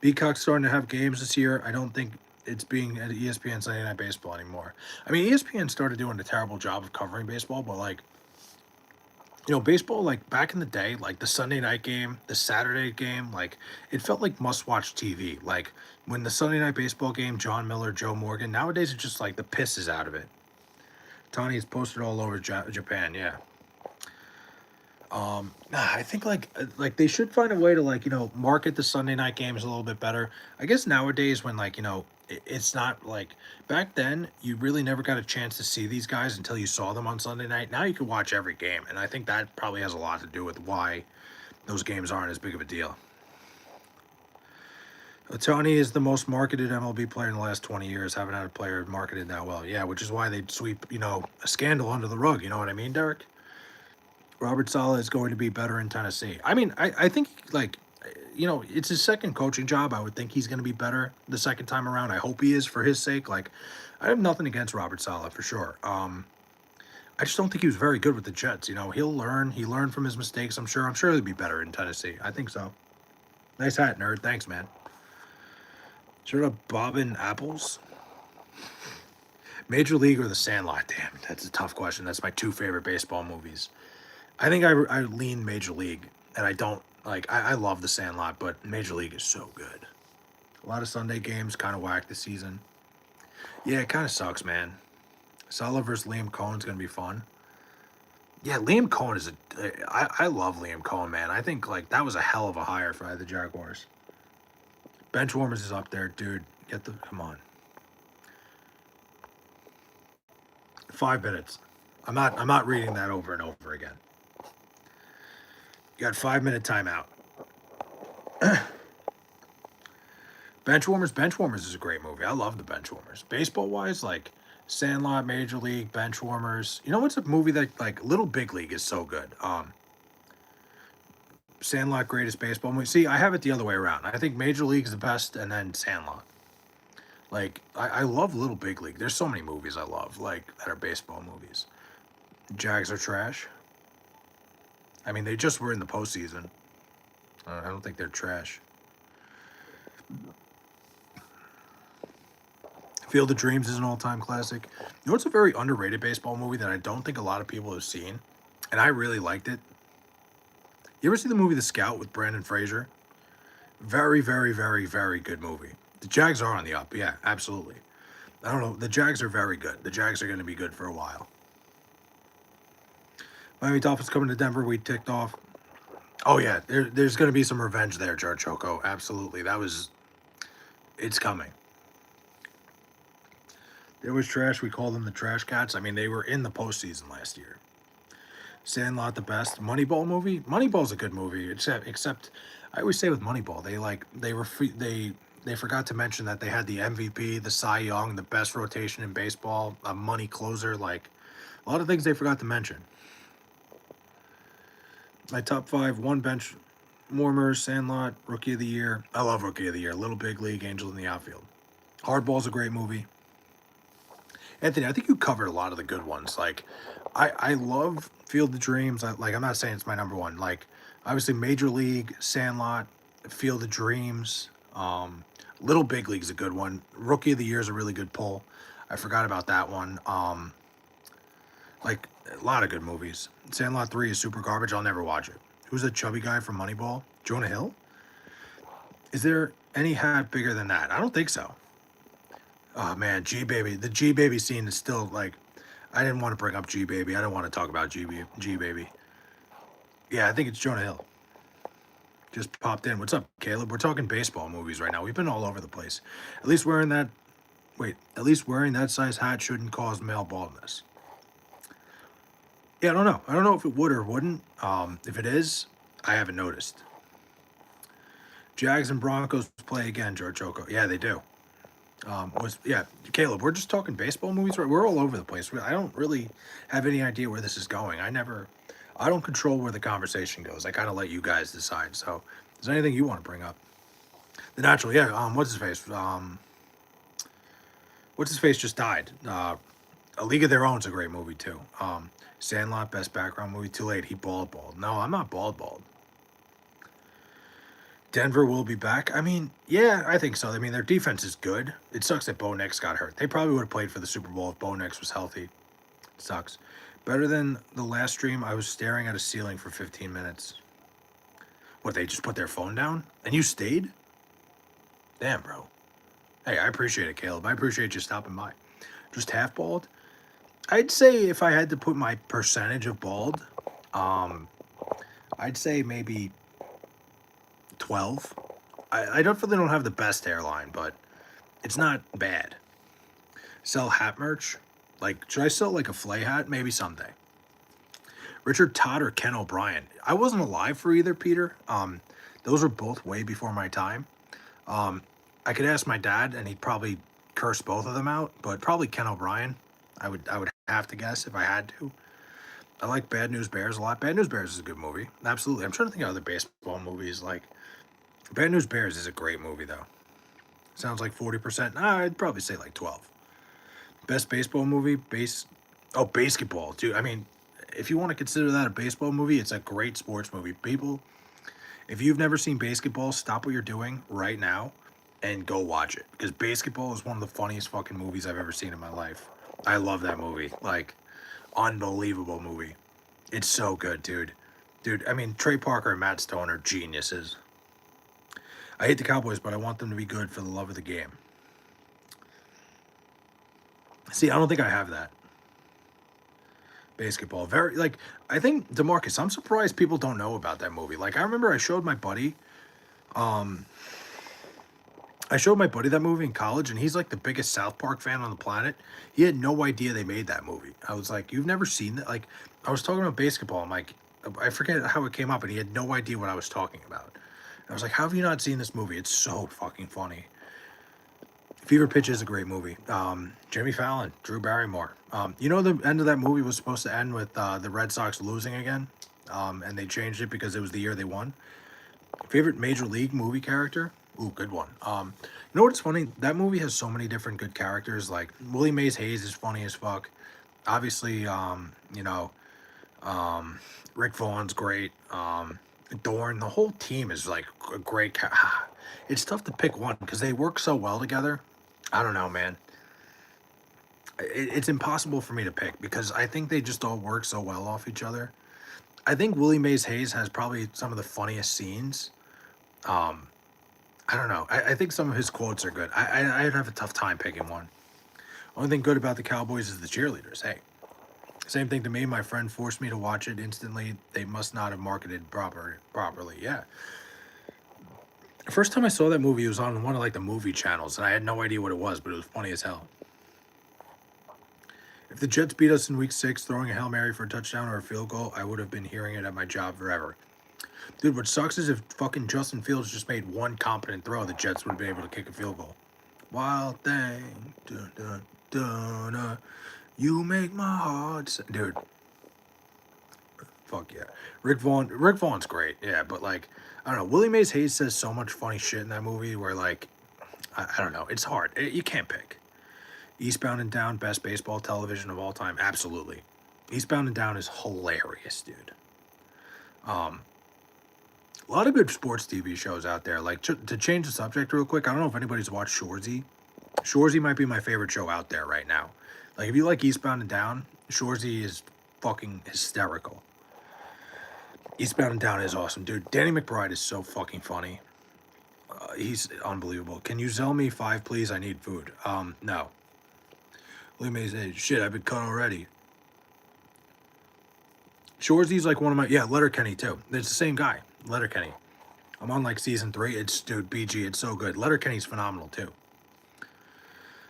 Beacock's starting to have games this year. I don't think it's being at ESPN Sunday Night Baseball anymore. I mean, ESPN started doing a terrible job of covering baseball, but like, baseball, like back in the day, like the Sunday night game, the Saturday game, like it felt like must watch TV. Like when the Sunday night baseball game, John Miller, Joe Morgan, nowadays it's just like the piss is out of it. Tony is posted all over Japan, yeah. I think like they should find a way to like market the Sunday night games a little bit better. I guess nowadays when like it's not like back then you really never got a chance to see these guys until you saw them on Sunday night. Now you can watch every game, and I think that probably has a lot to do with why those games aren't as big of a deal. Tony is the most marketed MLB player in the last 20 years. Haven't had a player marketed that well. Yeah, which is why they sweep a scandal under the rug. You know what I mean, Derek? Robert Saleh is going to be better in Tennessee. I mean, I think like it's his second coaching job. I would think he's going to be better the second time around. I hope he is for his sake. Like, I have nothing against Robert Saleh for sure. I just don't think he was very good with the Jets. He'll learn. He learned from his mistakes. I'm sure. He'll be better in Tennessee. I think so. Nice hat, nerd. Thanks, man. Shout out Bobbin Apples. Major League or The Sandlot? Damn, that's a tough question. That's my two favorite baseball movies. I think I lean Major League, and I don't like. I love The Sandlot, but Major League is so good. A lot of Sunday games kind of whack this season. Yeah, it kind of sucks, man. Salah versus Liam Cohen's gonna be fun. Yeah, Liam Cohen is I love Liam Cohen, man. I think like that was a hell of a hire for the Jaguars. Benchwarmers is up there, dude. Come on. 5 minutes. I'm not reading that over and over again. You got 5 minute timeout. Benchwarmers is a great movie. I love the Benchwarmers. Baseball wise, like Sandlot, Major League, Benchwarmers. You know what's a movie that like Little Big League is so good. Sandlot greatest baseball movie. See, I have it the other way around. I think Major League is the best, and then Sandlot. Like I love Little Big League. There's so many movies I love like that are baseball movies. Jags are trash. I mean, they just were in the postseason. I don't think they're trash. Field of Dreams is an all-time classic. You know what's a very underrated baseball movie that I don't think a lot of people have seen, and I really liked it? You ever see the movie The Scout with Brandon Fraser? Very, very, very, very good movie. The Jags are on the up. Yeah, absolutely. I don't know. The Jags are very good. The Jags are going to be good for a while. Miami Dolphins coming to Denver. We ticked off. Oh, yeah. There's going to be some revenge there, Jar Choco. Absolutely. It's coming. There was trash. We called them the Trash Cats. I mean, they were in the postseason last year. Sandlot the best. Moneyball movie? Moneyball's a good movie, except I always say with Moneyball, they forgot to mention that they had the MVP, the Cy Young, the best rotation in baseball, a money closer, like a lot of things they forgot to mention. My top five, one bench. Warmers, Sandlot, Rookie of the Year. I love Rookie of the Year. Little Big League, Angels in the Outfield. Hardball's a great movie. Anthony, I think you covered a lot of the good ones. Like, I love Field of Dreams. I'm not saying it's my number one. Like, obviously, Major League, Sandlot, Field of Dreams. Little Big League's a good one. Rookie of the Year is a really good pull. I forgot about that one. Like, a lot of good movies. Sandlot 3 is super garbage. I'll never watch it. Who's that chubby guy from Moneyball? Jonah Hill? Is there any hat bigger than that? I don't think so. Oh man, G Baby. The G Baby scene is still like, I didn't want to bring up G Baby. I don't want to talk about G Baby. Yeah, I think it's Jonah Hill. Just popped in. What's up, Caleb? We're talking baseball movies right now. We've been all over the place. At least wearing that. Wait, at least wearing that size hat shouldn't cause male baldness. Yeah, I don't know. I don't know if it would or wouldn't. If it is, I haven't noticed. Jags and Broncos play again, George Oko. Yeah, they do. Caleb, we're just talking baseball movies, right? We're all over the place. I don't really have any idea where this is going. I don't control where the conversation goes. I kind of let you guys decide. So, is there anything you want to bring up? The Natural, yeah. What's his face? What's his face just died. A League of Their Own is a great movie too. Sandlot, best background movie. Too late. He bald. No, I'm not bald. Denver will be back. I mean, yeah, I think so. I mean, their defense is good. It sucks that Bo Nix got hurt. They probably would have played for the Super Bowl if Bo Nix was healthy. It sucks. Better than the last stream, I was staring at a ceiling for 15 minutes. What, they just put their phone down? And you stayed? Damn, bro. Hey, I appreciate it, Caleb. I appreciate you stopping by. Just half bald? I'd say if I had to put my percentage of bald, I'd say maybe 12. I definitely don't have the best hairline, but it's not bad. Sell hat merch? Like, should I sell like a flay hat? Maybe someday. Richard Todd or Ken O'Brien? I wasn't alive for either, Peter. Those were both way before my time. I could ask my dad, and he'd probably curse both of them out, but probably Ken O'Brien. I would have to guess if I had to. I like Bad News Bears a lot. Bad News Bears is a good movie. Absolutely. I'm trying to think of other baseball movies. Like, Bad News Bears is a great movie, though. Sounds like 40%. Nah, I'd probably say like 12. Best baseball movie? Basketball, dude. I mean, if you want to consider that a baseball movie, it's a great sports movie. People, if you've never seen Basketball, stop what you're doing right now and go watch it. Because Basketball is one of the funniest fucking movies I've ever seen in my life. I love that movie. Like, unbelievable movie. It's so good, dude. Dude, I mean, Trey Parker and Matt Stone are geniuses. I hate the Cowboys, but I want them to be good for the love of the game. See, I don't think I have that. Basketball. Very, like, I think, DeMarcus, I'm surprised people don't know about that movie. Like, I remember I showed my buddy that movie in college, and he's like the biggest South Park fan on the planet. He had no idea they made that movie. I was like, you've never seen that? Like, I was talking about basketball. I'm like, I forget how it came up, and he had no idea what I was talking about. I was like, how have you not seen this movie? It's so fucking funny. Fever Pitch is a great movie. Jimmy Fallon, Drew Barrymore. You know, the end of that movie was supposed to end with the Red Sox losing again, and they changed it because it was the year they won. Favorite Major League movie character? Ooh, good one. You know what's funny? That movie has so many different good characters. Like, Willie Mays Hayes is funny as fuck. Obviously, Rick Vaughn's great. Dorn, the whole team is like a great. It's tough to pick one because they work so well together. I don't know, man. It's impossible for me to pick because I think they just all work so well off each other. I think Willie Mays Hayes has probably some of the funniest scenes. I don't know. I think some of his quotes are good. I'd have a tough time picking one. Only thing good about the Cowboys is the cheerleaders. Hey, same thing to me. My friend forced me to watch it instantly. They must not have marketed properly. Yeah. The first time I saw that movie, it was on one of like the movie channels, and I had no idea what it was, but it was funny as hell. If the Jets beat us in week 6, throwing a Hail Mary for a touchdown or a field goal, I would have been hearing it at my job forever. Dude, what sucks is if fucking Justin Fields just made one competent throw, the Jets would have been able to kick a field goal. Wild thing. Dun, dun, dun, you make my heart. Dude. Fuck yeah. Rick Vaughn's great, yeah, but like, I don't know. Willie Mays Hayes says so much funny shit in that movie where like, I don't know. It's hard. You can't pick. Eastbound and Down, best baseball television of all time. Absolutely. Eastbound and Down is hilarious, dude. Um, a lot of good sports TV shows out there. Like to change the subject real quick, I don't know if anybody's watched Shoresy. Shoresy might be my favorite show out there right now. Like if you like Eastbound and Down, Shoresy is fucking hysterical. Eastbound and Down is awesome, dude. Danny McBride is so fucking funny. He's unbelievable. Can you sell me 5, please? I need food. No. Lee Mays, hey, shit, I've been cut already. Shoresy's like one of my, yeah, Letterkenny too. It's the same guy, Letterkenny. I'm on like season 3. It's, dude, BG, it's so good. Letterkenny's phenomenal too.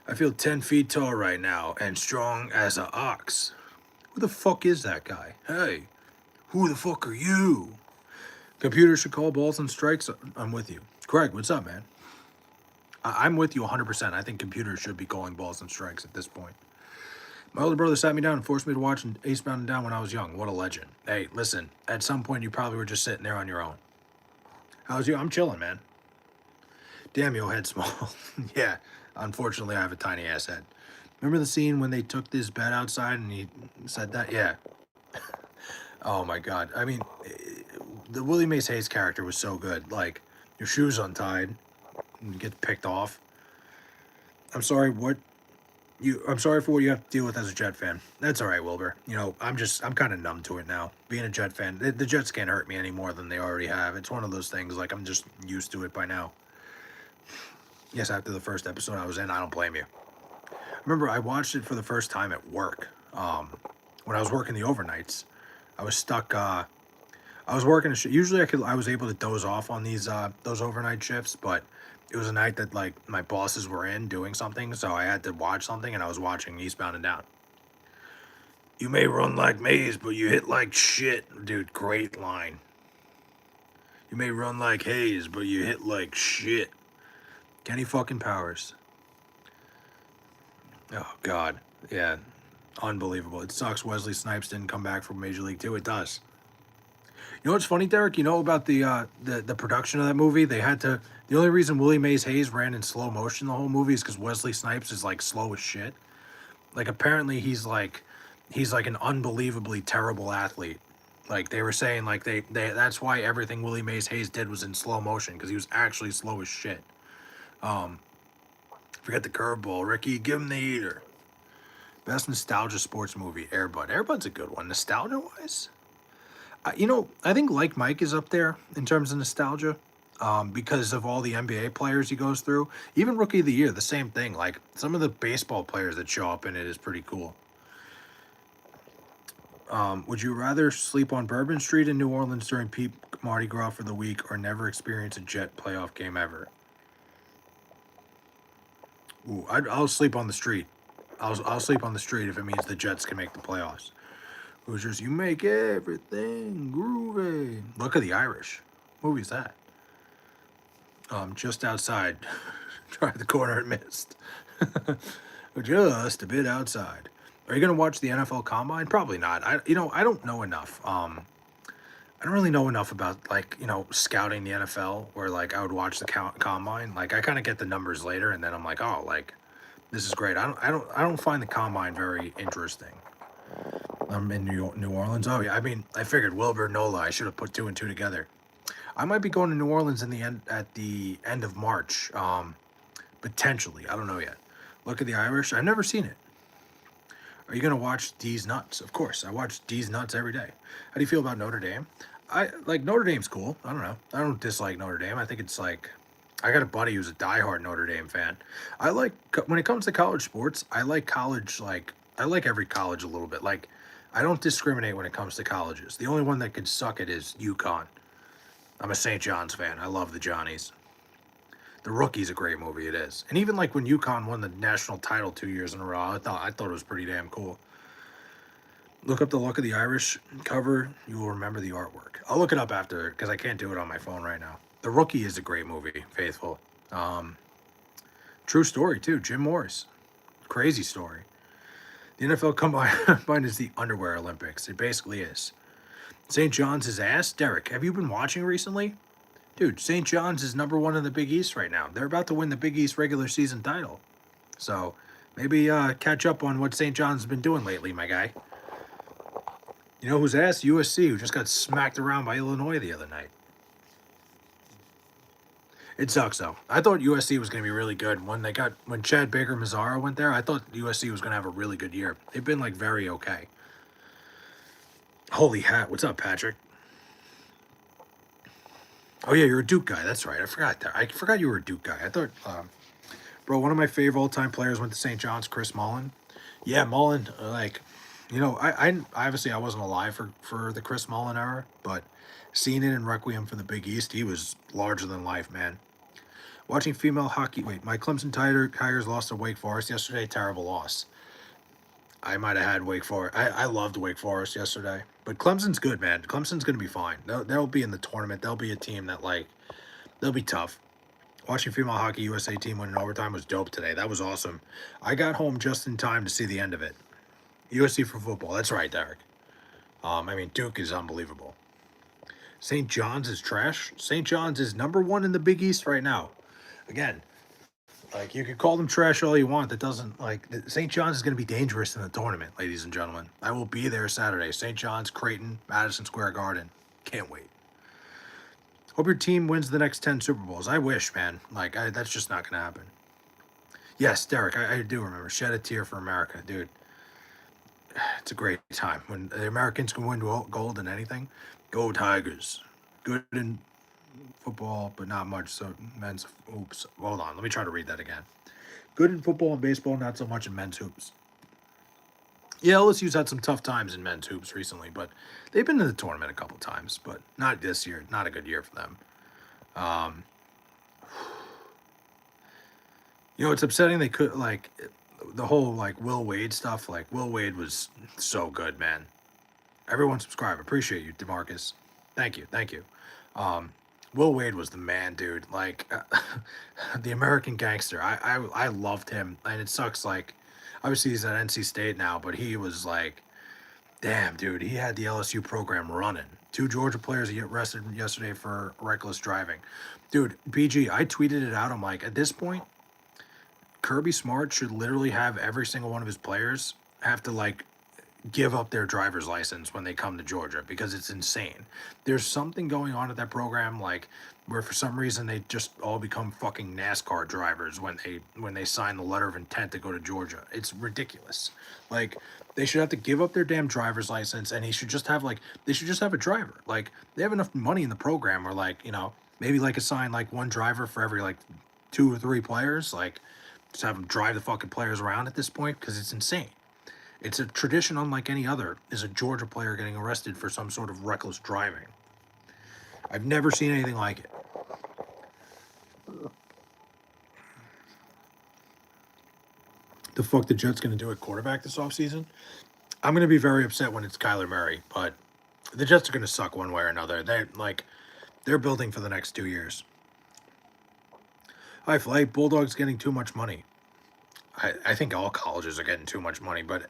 I feel 10 feet tall right now and strong as a ox. Who the fuck is that guy? Hey, who the fuck are you? Computer should call balls and strikes. I'm with you. Craig, what's up, man? I'm with you 100%. I think computers should be calling balls and strikes at this point. My older brother sat me down and forced me to watch Eastbound and Down when I was young. What a legend. Hey, listen, at some point you probably were just sitting there on your own. How's you? I'm chilling, man. Damn, your head small. Yeah, unfortunately I have a tiny ass head. Remember the scene when they took this bed outside and he said that? Yeah. Oh my god. I mean, the Willie Mays Hayes character was so good. Like, your shoes untied, and you get picked off. I'm sorry, I'm sorry for what you have to deal with as a Jet fan. That's all right, Wilbur. You know, I'm kind of numb to it now. Being a Jet fan, the Jets can't hurt me any more than they already have. It's one of those things, like, I'm just used to it by now. Yes, after the first episode I was in, I don't blame you. Remember, I watched it for the first time at work. When I was working the overnights, I was stuck, I was working usually I was able to doze off on those overnight shifts, but it was a night that like my bosses were in doing something, so I had to watch something, and I was watching Eastbound and Down. You may run like Mays, but you hit like shit, dude. Great line. You may run like Hayes, but you hit like shit. Kenny fucking Powers. Oh God, yeah, unbelievable. It sucks Wesley Snipes didn't come back from Major League 2. It does. You know what's funny, Derek? You know about the production of that movie? They had to. The only reason Willie Mays Hayes ran in slow motion the whole movie is because Wesley Snipes is like slow as shit. Like apparently he's like an unbelievably terrible athlete. Like they were saying, like they that's why everything Willie Mays Hayes did was in slow motion because he was actually slow as shit. Forget the curveball, Ricky. Give him the heater. Best nostalgia sports movie, Air Bud. Air Bud's a good one, nostalgia wise. You know, I think Like Mike is up there in terms of nostalgia because of all the NBA players he goes through. Even Rookie of the Year, the same thing. Like, some of the baseball players that show up in it is pretty cool. Would you rather sleep on Bourbon Street in New Orleans during peak Mardi Gras for the week or never experience a Jet playoff game ever? Ooh, I'll sleep on the street. I'll sleep on the street if it means the Jets can make the playoffs. Hoosiers, you make everything groovy. Look at the Irish. What movie is that? Just outside. Tried the corner and missed. Just a bit outside. Are you gonna watch the NFL Combine? Probably not. I don't know enough. I don't really know enough about like scouting the NFL. Where like I would watch the Combine. Like I kind of get the numbers later, and then I'm like, oh, like this is great. I don't find the Combine very interesting. I'm in New Orleans. Oh yeah, I mean, I figured Wilbur Nola. I should have put 2 and 2 together. I might be going to New Orleans at the end of March. Potentially, I don't know yet. Look at the Irish. I've never seen it. Are you gonna watch D's Nuts? Of course, I watch D's Nuts every day. How do you feel about Notre Dame? I like Notre Dame's cool. I don't know. I don't dislike Notre Dame. I think it's like I got a buddy who's a diehard Notre Dame fan. I like when it comes to college sports. I like college I like every college a little bit. Like I don't discriminate when it comes to colleges. The only one that could suck it is UConn. I'm a St. John's fan. I love the Johnnies. The Rookie's a great movie. It is, and even like when UConn won the national title 2 years in a row, I thought it was pretty damn cool. Look up the Luck of the Irish cover. You will remember the artwork. I'll look it up after because I can't do it on my phone right now. The Rookie is a great movie. Faithful. True story too. Jim Morris. Crazy story. The NFL Combine is the underwear Olympics. It basically is. St. John's is ass. Derek, have you been watching recently? Dude, St. John's is #1 in the Big East right now. They're about to win the Big East regular season title. So maybe catch up on what St. John's has been doing lately, my guy. You know who's ass? USC, who just got smacked around by Illinois the other night. It sucks though. I thought USC was going to be really good when Chad Baker Mazzara went there. I thought USC was going to have a really good year. They've been like very okay. Holy hat! What's up, Patrick? Oh yeah, you're a Duke guy. That's right. I forgot that. I forgot you were a Duke guy. I thought, bro, one of my favorite all-time players went to St. John's. Chris Mullen. Yeah, Mullen. I obviously I wasn't alive for the Chris Mullen era, but seeing it in Requiem for the Big East, he was larger than life, man. Watching female hockey. Wait, my Clemson Tigers lost to Wake Forest yesterday. Terrible loss. I might have had Wake Forest. I loved Wake Forest yesterday, but Clemson's good, man. Clemson's gonna be fine. They'll be in the tournament. They'll be a team that they'll be tough. Watching female hockey USA team win in overtime was dope today. That was awesome. I got home just in time to see the end of it. USC for football. That's right, Derek. I mean Duke is unbelievable. St. John's is trash. St. John's is #1 in the Big East right now. Again, like you could call them trash all you want. That doesn't like St. John's is going to be dangerous in the tournament, ladies and gentlemen. I will be there Saturday. St. John's, Creighton, Madison Square Garden. Can't wait. Hope your team wins the next 10 Super Bowls. I wish, man. That's just not going to happen. Yes, Derek, I do remember. Shed a tear for America, dude. It's a great time when the Americans can win gold in anything. Go Tigers. Good in football, but not much. So men's. Oops. Hold on. Let me try to read that again. Good in football and baseball, not so much in men's hoops. Yeah, LSU's had some tough times in men's hoops recently, but they've been to the tournament a couple times, but not this year. Not a good year for them. Um, it's upsetting they could the whole Will Wade stuff. Like Will Wade was so good, man. Everyone subscribe. Appreciate you, DeMarcus. Thank you. Um, Will Wade was the man, dude. The American gangster. I loved him, and it sucks. Obviously he's at NC State now, but he was damn, dude. He had the LSU program running. 2 Georgia players get arrested yesterday for reckless driving, dude. BG, I tweeted it out. I'm like, at this point, Kirby Smart should literally have every single one of his players have to give up their driver's license when they come to Georgia because it's insane. There's something going on at that program where for some reason they just all become fucking NASCAR drivers when they sign the letter of intent to go to Georgia. It's ridiculous. They should have to give up their damn driver's license and they should just have a driver. They have enough money in the program where maybe assign one driver for every 2 or 3 players. Just have them drive the fucking players around at this point because it's insane. It's a tradition unlike any other, is a Georgia player getting arrested for some sort of reckless driving. I've never seen anything like it. The fuck the Jets going to do at quarterback this offseason? I'm going to be very upset when it's Kyler Murray, but the Jets are going to suck one way or another. They're building for the next 2 years. Hi, Flay. Bulldogs getting too much money. I think all colleges are getting too much money, but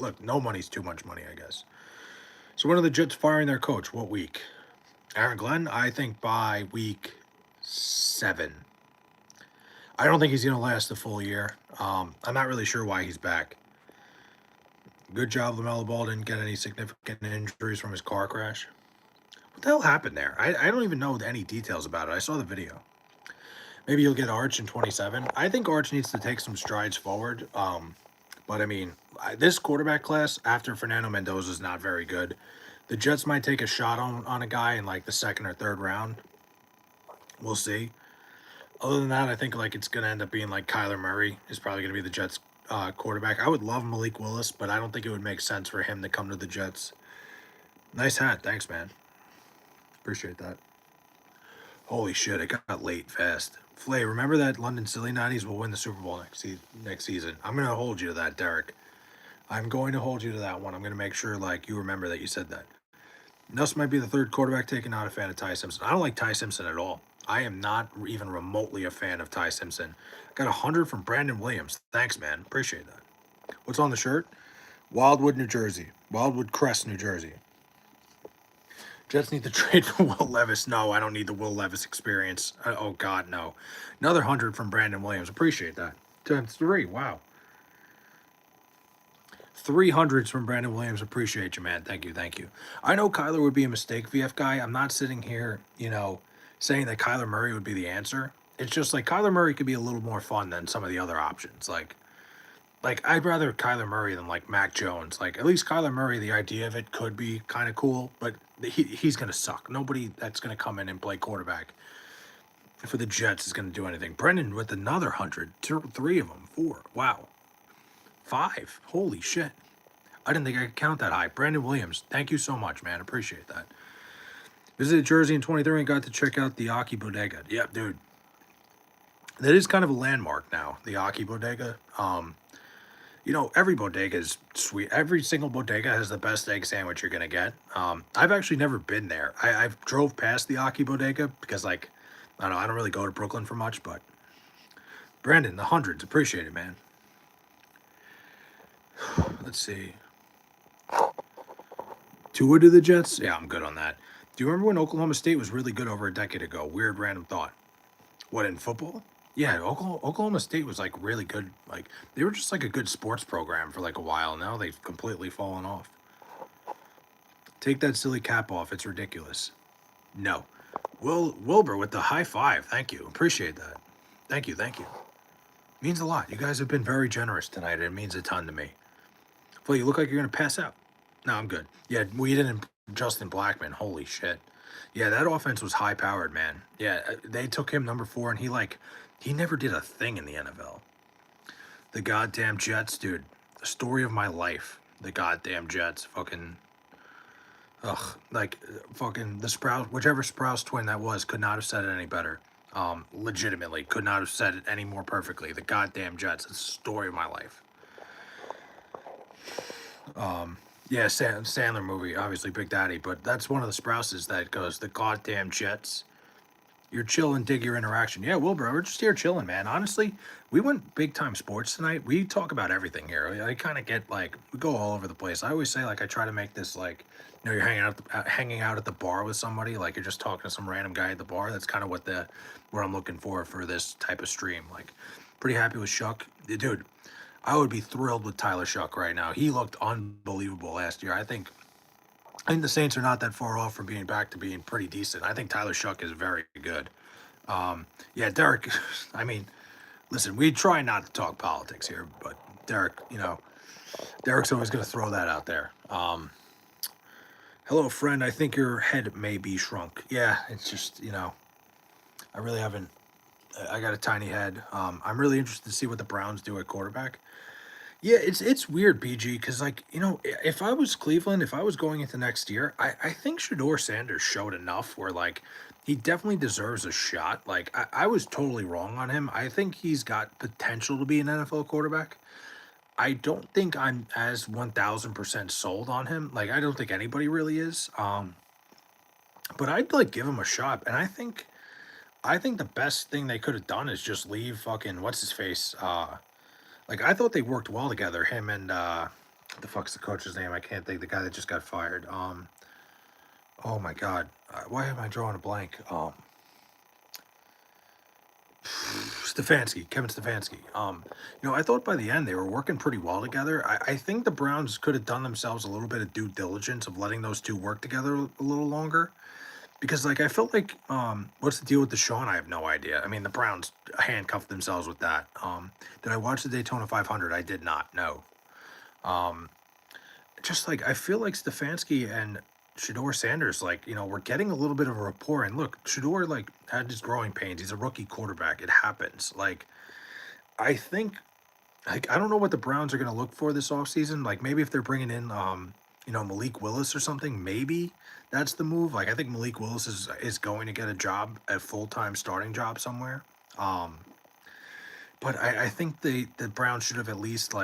look, no money's too much money, I guess. So when are the Jets firing their coach? What week? Aaron Glenn? I think by week 7. I don't think he's going to last the full year. I'm not really sure why he's back. Good job, LaMelo Ball didn't get any significant injuries from his car crash. What the hell happened there? I don't even know any details about it. I saw the video. Maybe you'll get Arch in 27. I think Arch needs to take some strides forward. But I mean, this quarterback class after Fernando Mendoza is not very good. The Jets might take a shot on a guy in the 2nd or 3rd round. We'll see. Other than that, I think it's going to end up being Kyler Murray is probably going to be the Jets quarterback. I would love Malik Willis, but I don't think it would make sense for him to come to the Jets. Nice hat. Thanks, man. Appreciate that. Holy shit, it got late fast. Flay, remember that London Silly 90s will win the Super Bowl next season. I'm going to hold you to that, Derek. I'm going to hold you to that one. I'm going to make sure you remember that you said that. Nuss might be the 3rd quarterback taken. Not a fan of Ty Simpson. I don't like Ty Simpson at all. I am not even remotely a fan of Ty Simpson. Got 100 from Brandon Williams. Thanks, man. Appreciate that. What's on the shirt? Wildwood, New Jersey. Wildwood Crest, New Jersey. Jets need to trade for Will Levis. No, I don't need the Will Levis experience. Oh God, no. Another 100 from Brandon Williams. Appreciate that. Times three. Wow. 300s from Brandon Williams. Appreciate you, man. Thank you. Thank you. I know Kyler would be a mistake, VF guy. I'm not sitting here, saying that Kyler Murray would be the answer. It's just like Kyler Murray could be a little more fun than some of the other options. Like I'd rather Kyler Murray than like Mac Jones. Like at least Kyler Murray, the idea of it could be kind of cool, but he's gonna suck. Nobody that's gonna come in and play quarterback for the Jets is gonna do anything. Brendan with another 100, three of them, four. Wow, five. Holy shit! I didn't think I could count that high. Brandon Williams, thank you so much, man. Appreciate that. Visited Jersey in 23 and got to check out the Aki Bodega. Yep, dude. That is kind of a landmark now, the Aki Bodega. Every bodega is sweet. Every single bodega has the best egg sandwich you're gonna get. I've actually never been there. I've drove past the Aki Bodega because, like, I don't know, I don't really go to Brooklyn for much, but Brandon, the hundreds, appreciate it, man. Let's see. Tua to the Jets? Yeah, I'm good on that. Do you remember when Oklahoma State was really good over a decade ago? Weird random thought. What, in football? Yeah, Oklahoma State was like really good. Like they were just like a good sports program for like a while. Now they've completely fallen off. Take that silly cap off. It's ridiculous. No. Wilbur with the high five. Thank you. Appreciate that. Thank you. Thank you. Means a lot. You guys have been very generous tonight. It means a ton to me. Well, you look like you're gonna pass out. No, I'm good. Yeah, we didn't. Justin Blackman. Holy shit. Yeah, that offense was high powered, man. Yeah, they took him number 4, and he never did a thing in the NFL. The goddamn Jets, dude. The story of my life. The goddamn Jets. Fucking. Ugh. Like, fucking the Sprouse, whichever Sprouse twin that was, could not have said it any better. Legitimately, could not have said it any more perfectly. The goddamn Jets. It's the story of my life. Yeah, Sandler movie, obviously Big Daddy, but that's one of the Sprouses that goes, the goddamn Jets. You're chilling, dig your interaction. Yeah, Wilbur, we're just here chilling, man. Honestly, we went big time sports tonight. We talk about everything here. I kind of get like we go all over the place. I always say like I try to make this like you're hanging out at the bar with somebody, like you're just talking to some random guy at the bar. That's kind of what I'm looking for this type of stream. Like, pretty happy with Shuck, dude. I would be thrilled with Tyler Shuck right now. He looked unbelievable last year. I think the Saints are not that far off from being back to being pretty decent. I think Tyler Shuck is very good. Yeah, Derek. I mean, listen, we try not to talk politics here, but Derek, Derek's always going to throw that out there. Hello, friend. I think your head may be shrunk. Yeah, it's just I really haven't. I got a tiny head. I'm really interested to see what the Browns do at quarterback. Yeah, it's weird, BG, because if I was Cleveland, if I was going into next year, I think Shador Sanders showed enough where he definitely deserves a shot. Like I was totally wrong on him. I think he's got potential to be an NFL quarterback. I don't think I'm as 1000% sold on him. Like I don't think anybody really is. But I'd like give him a shot, and I think the best thing they could have done is just leave fucking what's his face. Like I thought they worked well together. Him and what the fuck's the coach's name? I can't think. The guy that just got fired. Oh my god, why am I drawing a blank? Stefanski, Kevin Stefanski. I thought by the end they were working pretty well together. I think the Browns could have done themselves a little bit of due diligence of letting those two work together a little longer. Because I felt like what's the deal with Deshaun? I have no idea. I mean the Browns handcuffed themselves with that. Did I watch the Daytona 500? I did not. No. Just like I feel like Stefanski and Shador Sanders, we're getting a little bit of a rapport. And look, Shador had his growing pains. He's a rookie quarterback. It happens. I think I don't know what the Browns are going to look for this offseason. Like maybe if they're bringing in Malik Willis or something, maybe that's the move. Like I think Malik Willis is going to get a job, a full-time starting job somewhere. But I think the Browns should have at least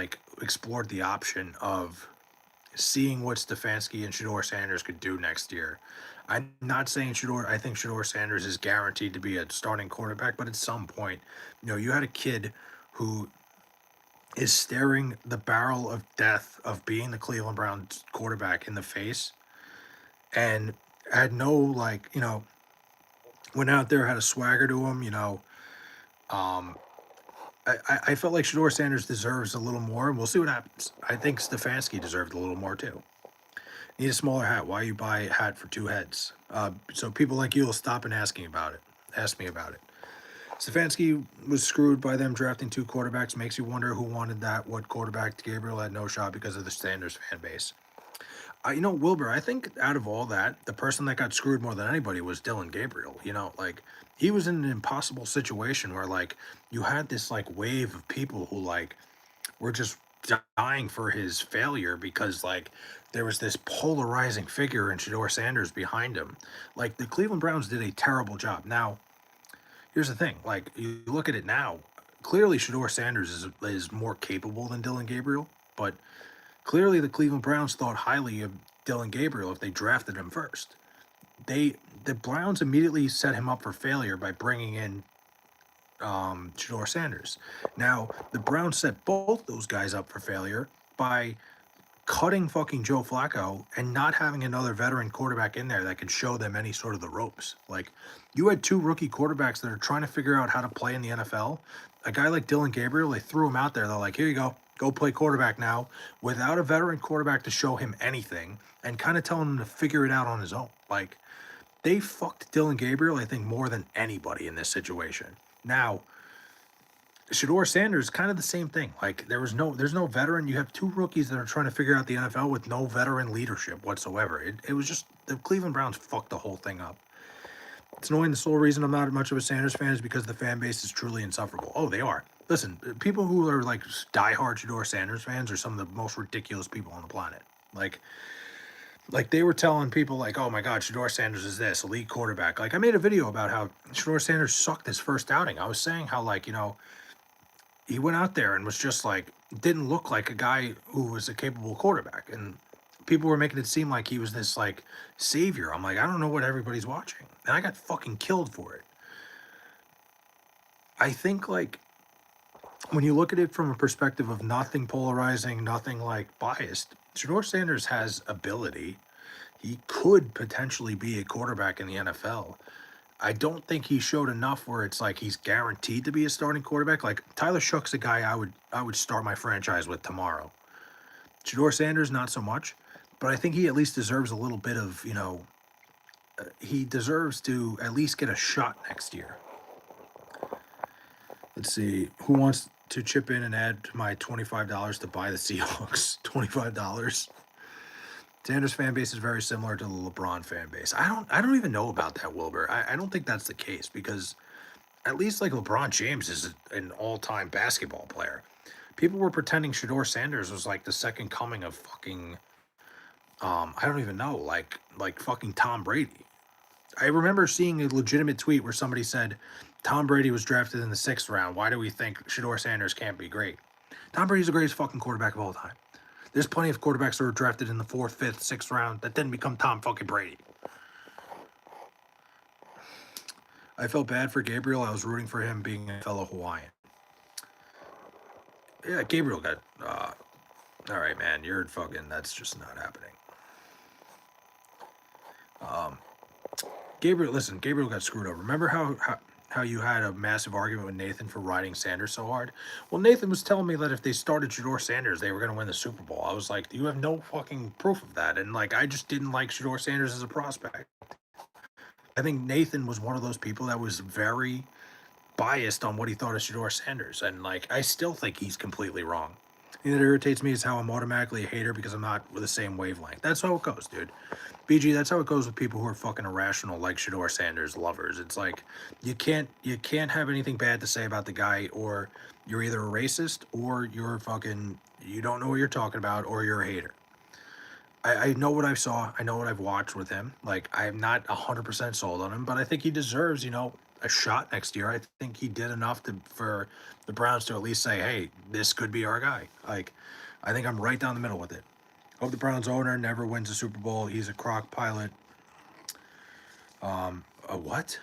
explored the option of seeing what Stefanski and Shador Sanders could do next year. I'm not saying I think Shador Sanders is guaranteed to be a starting quarterback, but at some point, you had a kid who is staring the barrel of death of being the Cleveland Browns quarterback in the face. And had no like, went out there, had a swagger to him, Um, I felt like Shador Sanders deserves a little more, and we'll see what happens. I think Stefanski deserved a little more too. Need a smaller hat. Why you buy a hat for two heads? So people like you will stop and asking about it. Ask me about it. Stefanski was screwed by them drafting two quarterbacks. Makes you wonder who wanted that. What quarterback? Gabriel had no shot because of the Sanders fan base. Wilbur, I think out of all that, the person that got screwed more than anybody was Dylan Gabriel. Like he was in an impossible situation where like you had this like wave of people who like were just dying for his failure because like there was this polarizing figure in Shador Sanders behind him. Like the Cleveland Browns did a terrible job. Now, here's the thing, like you look at it now, clearly Shador Sanders is more capable than Dylan Gabriel, but clearly the Cleveland Browns thought highly of Dylan Gabriel if they drafted him first. They the Browns immediately set him up for failure by bringing in Shador Sanders. Now, the Browns set both those guys up for failure by cutting fucking Joe Flacco and not having another veteran quarterback in there that could show them any sort of the ropes. Like, you had two rookie quarterbacks that are trying to figure out how to play in the NFL. A guy like Dylan Gabriel, they threw him out there. They're like, here you go play quarterback now, without a veteran quarterback to show him anything and kind of telling him to figure it out on his own. Like, they fucked Dylan Gabriel, I think, more than anybody in this situation. Now, Shador Sanders, kind of the same thing. Like there's no veteran. You have two rookies that are trying to figure out the NFL with no veteran leadership whatsoever. It was just the Cleveland Browns fucked the whole thing up. It's annoying. The sole reason I'm not much of a Sanders fan is because the fan base is truly insufferable. Oh, they are. Listen, people who are like diehard Shador Sanders fans are some of the most ridiculous people on the planet. Like they were telling people like, oh my God, Shador Sanders is this elite quarterback. Like I made a video about how Shador Sanders sucked his first outing. I was saying how like he went out there and was just like didn't look like a guy who was a capable quarterback, and people were making it seem like he was this like savior. I'm like, I don't know what everybody's watching, and I got fucking killed for it. I think like when you look at it from a perspective of nothing polarizing, nothing like biased, Shador Sanders has ability. He could potentially be a quarterback in the NFL. I don't think he showed enough where it's like he's guaranteed to be a starting quarterback. Like Tyler Shook's a guy I would start my franchise with tomorrow. Shador Sanders, not so much, but I think he at least deserves a little bit of he deserves to at least get a shot next year. Let's see who wants to chip in and add to my $25 to buy the Seahawks. $25. Sanders fan base is very similar to the LeBron fan base. I don't even know about that, Wilbur. I don't think that's the case because at least like LeBron James is an all-time basketball player. People were pretending Shador Sanders was like the second coming of fucking I don't even know, like fucking Tom Brady. I remember seeing a legitimate tweet where somebody said Tom Brady was drafted in the 6th round. Why do we think Shador Sanders can't be great? Tom Brady's the greatest fucking quarterback of all time. There's plenty of quarterbacks that were drafted in the 4th, 5th, 6th round that didn't become Tom fucking Brady. I felt bad for Gabriel. I was rooting for him being a fellow Hawaiian. Yeah, Gabriel got. All right, man. You're fucking. That's just not happening. Um, Gabriel, listen. Gabriel got screwed over. Remember how you had a massive argument with Nathan for riding Sanders so hard? Well, Nathan was telling me that if they started Shador Sanders, they were going to win the Super Bowl. I was like, you have no fucking proof of that. And like, I just didn't like Shador Sanders as a prospect. I think Nathan was one of those people that was very biased on what he thought of Shador Sanders. And like, I still think he's completely wrong. The thing that irritates me is how I'm automatically a hater because I'm not with the same wavelength. That's how it goes, dude. BG, that's how it goes with people who are fucking irrational like Shador Sanders lovers. It's like you can't have anything bad to say about the guy, or you're either a racist or you're fucking you don't know what you're talking about, or you're a hater. I know what I saw. I know what I've watched with him. Like I'm not 100% sold on him, but I think he deserves, a shot next year. I think he did enough for the Browns to at least say, "Hey, this could be our guy." Like, I think I'm right down the middle with it. Hope the Browns owner never wins a Super Bowl. He's a crock pilot. A what?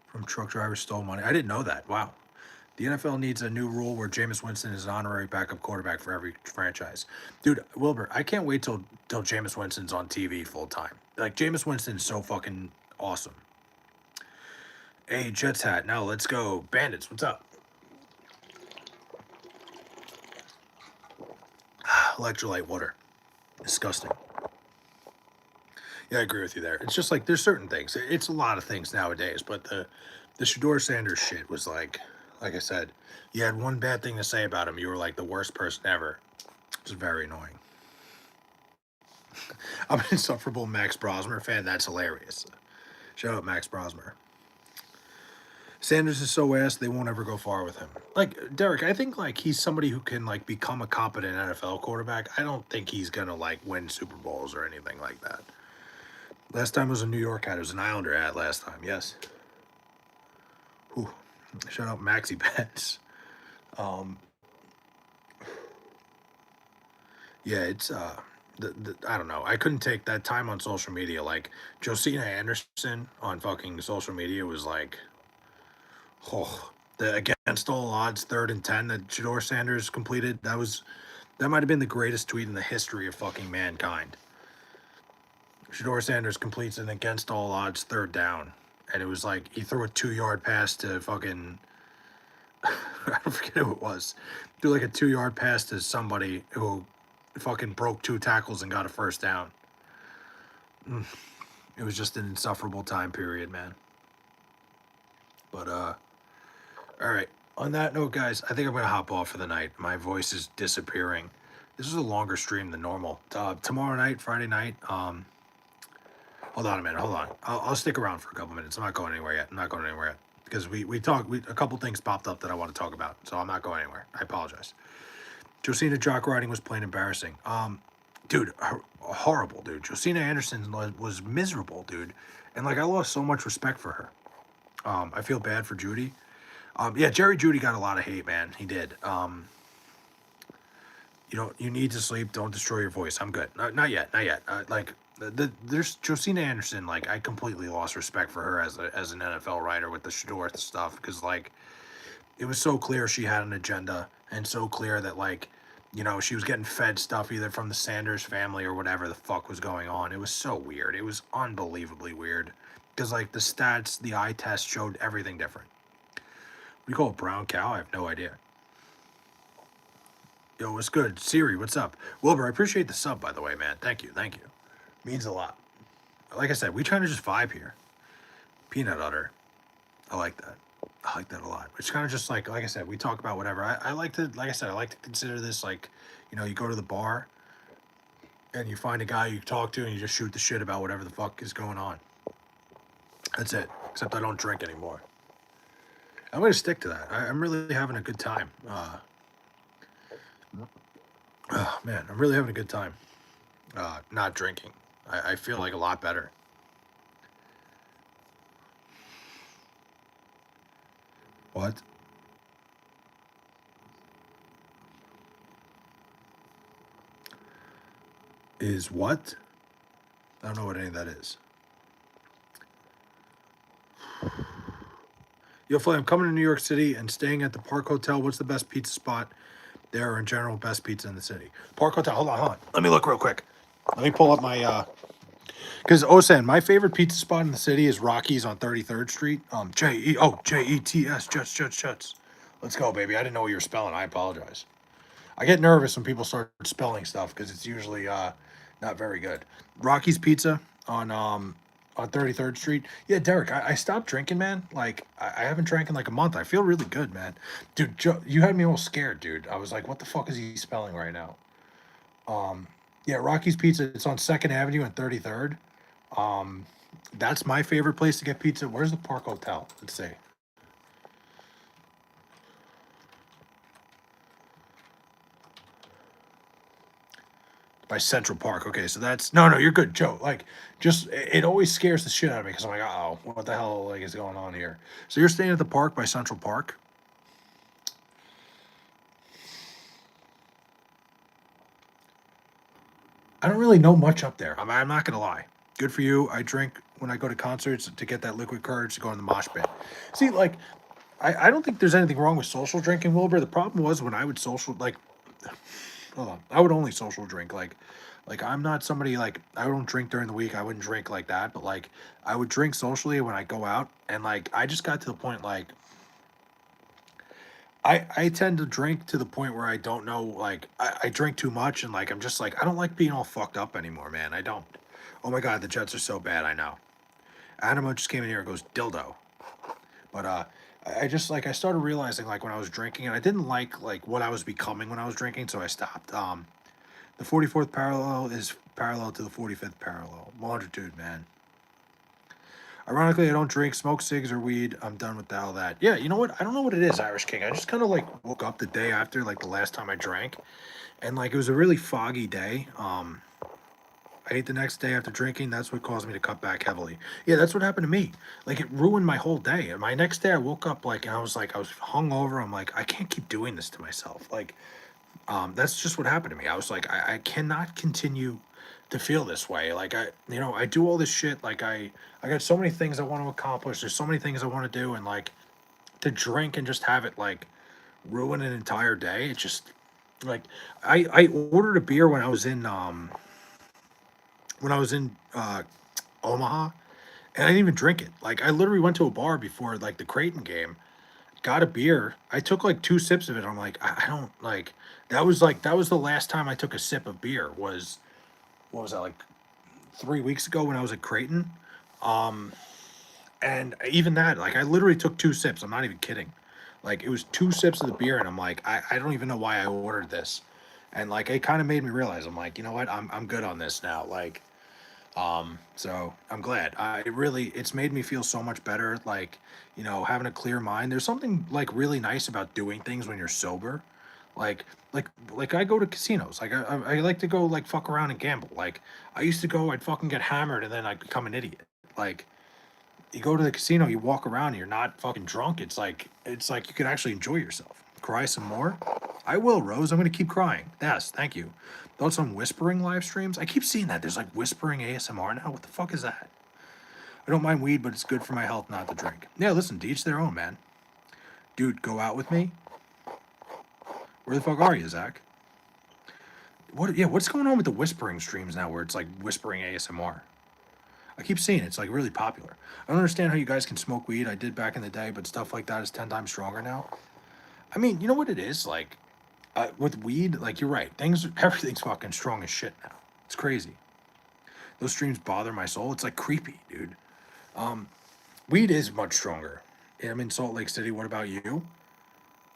From truck driver stole money. I didn't know that. Wow. The NFL needs a new rule where Jameis Winston is an honorary backup quarterback for every franchise. Dude, Wilbur, I can't wait till Jameis Winston's on TV full time. Like Jameis Winston's so fucking awesome. Hey, Jets hat. Now let's go. Bandits, what's up? Electrolyte water. Disgusting. Yeah, I agree with you there. It's just like there's certain things. It's a lot of things nowadays, but the Shador Sanders shit was like I said, you had one bad thing to say about him. You were like the worst person ever. It was very annoying. I'm an insufferable Max Brosmer fan. That's hilarious. Shout out Max Brosmer. Sanders is so ass they won't ever go far with him. Like Derek, I think like he's somebody who can like become a competent NFL quarterback. I don't think he's gonna like win Super Bowls or anything like that. Last time was a New York hat. It was an Islander hat last time. Yes. Whew. Shout out Maxi Pets. Um, yeah, it's I don't know. I couldn't take that time on social media. Like Josina Anderson on fucking social media was like, oh, the against all odds 3rd and 10 that Shador Sanders completed. That might have been the greatest tweet in the history of fucking mankind. Shador Sanders completes an against all odds 3rd down, and it was like he threw a 2-yard pass to fucking I don't forget who it was. Threw like a 2-yard pass to somebody who fucking broke 2 tackles and got a 1st down. It was just an insufferable time period, man. But all right. On that note, guys, I think I'm gonna hop off for the night. My voice is disappearing. This is a longer stream than normal. Tomorrow night, Friday night. Hold on a minute. Hold on. I'll stick around for a couple minutes. I'm not going anywhere yet. I'm not going anywhere yet because we talked. A couple things popped up that I want to talk about, so I'm not going anywhere. I apologize. Josina jock riding was plain embarrassing. Dude, horrible, dude. Josina Anderson was miserable, dude, and like I lost so much respect for her. I feel bad for Judy. Yeah, Jerry Judy got a lot of hate, man. He did. You need to sleep. Don't destroy your voice. I'm good. Not yet. Not yet. There's Josina Anderson. Like, I completely lost respect for her as an NFL writer with the Shador stuff because like it was so clear she had an agenda and so clear that like she was getting fed stuff either from the Sanders family or whatever the fuck was going on. It was so weird. It was unbelievably weird because like the stats, the eye test showed everything different. What do you call a brown cow? I have no idea. Yo, what's good? Siri, what's up? Wilbur, I appreciate the sub, by the way, man. Thank you. Thank you. Means a lot. Like I said, we trying to just vibe here. Peanut butter. I like that. I like that a lot. It's kind of just like I said, we talk about whatever. I like to, like I said, I like to consider this like, you go to the bar and you find a guy you talk to and you just shoot the shit about whatever the fuck is going on. That's it. Except I don't drink anymore. I'm going to stick to that. I'm really having a good time. Oh, man, I'm really having a good time. Not drinking. I feel like a lot better. What? Is what? I don't know what any of that is. Yo, Flay, I'm coming to New York City and staying at the Park Hotel. What's the best pizza spot there, or in general, best pizza in the city? Park Hotel. Hold on. Let me look real quick. Let me pull up my because Osan, my favorite pizza spot in the city is Rocky's on 33rd Street. Jets, Jets. Let's go, baby. I didn't know what you were spelling. I apologize. I get nervous when people start spelling stuff because it's usually not very good. Rocky's Pizza on 33rd Street. Yeah, Derek, I stopped drinking, man. Like I haven't drank in like a month. I feel really good, man. Dude, you had me all scared, dude. I was like, what the fuck is he spelling right now? Yeah, Rocky's Pizza. It's on 2nd Avenue and 33rd. That's my favorite place to get pizza. Where's the Park Hotel? Let's see. By Central Park. Okay, so that's no, you're good, Joe. Like, just it always scares the shit out of me because I'm like, oh, what the hell like is going on here? So you're staying at the park by Central Park? I don't really know much up there. I'm not gonna lie. Good for you. I drink when I go to concerts to get that liquid courage to go in the mosh pit. See, like, I don't think there's anything wrong with social drinking, Wilbur. The problem was when I would social like hold on, I would only social drink like I'm not somebody like I don't drink during the week. I wouldn't drink like that, but like I would drink socially when I go out, and like I just got to the point like I tend to drink to the point where I don't know like I drink too much and like I'm just like I don't like being all fucked up anymore, man. I don't. Oh my god, the Jets are so bad. I know. Animo just came in here and goes dildo. But I just like I started realizing like when I was drinking and I didn't like what I was becoming when I was drinking, so I stopped. The 44th parallel is parallel to the 45th parallel. Longitude, man. Ironically, I don't drink, smoke cigs or weed. I'm done with all that. Yeah, you know what? I don't know what it is, Irish King. I just kind of like woke up the day after like the last time I drank, and like it was a really foggy day. I ate the next day after drinking. That's what caused me to cut back heavily. Yeah, that's what happened to me. Like it ruined my whole day. And my next day, I woke up like, and I was hungover. I'm like, I can't keep doing this to myself. Like, that's just what happened to me. I was like, I cannot continue to feel this way. Like I do all this shit. Like I got so many things I want to accomplish. There's so many things I want to do, and like to drink and just have it like ruin an entire day. It just like I ordered a beer when I was in Omaha, and I didn't even drink it. Like I literally went to a bar before like the Creighton game, got a beer. I took like two sips of it. I'm like, I don't like that was the last time I took a sip of beer was what was that like 3 weeks ago when I was at Creighton. Um and even that, like I literally took two sips. I'm not even kidding. Like it was two sips of the beer and I'm like, I don't even know why I ordered this. And like it kind of made me realize I'm like, you know what, I'm good on this now. Like so I'm glad. It's made me feel so much better. Like, having a clear mind. There's something like really nice about doing things when you're sober. Like, like I go to casinos. Like I like to go like fuck around and gamble. Like I used to go, I'd fucking get hammered and then I'd become an idiot. Like you go to the casino, you walk around, and you're not fucking drunk. It's like you can actually enjoy yourself. Cry some more. I will, Rose. I'm gonna keep crying. Yes, thank you. Thoughts on whispering live streams? I keep seeing that. There's like whispering ASMR now. What the fuck is that? I don't mind weed, but it's good for my health not to drink. Yeah, listen, to each their own, man. Dude, go out with me? Where the fuck are you, Zach? What? Yeah, what's going on with the whispering streams now where it's like whispering ASMR? I keep seeing it. It's like really popular. I don't understand how you guys can smoke weed. I did back in the day, but stuff like that is 10 times stronger now. I mean, you know what it is? Like, with weed, like, you're right. Everything's fucking strong as shit now. It's crazy. Those streams bother my soul. It's like creepy, dude. Weed is much stronger. Yeah, I'm in Salt Lake City. What about you?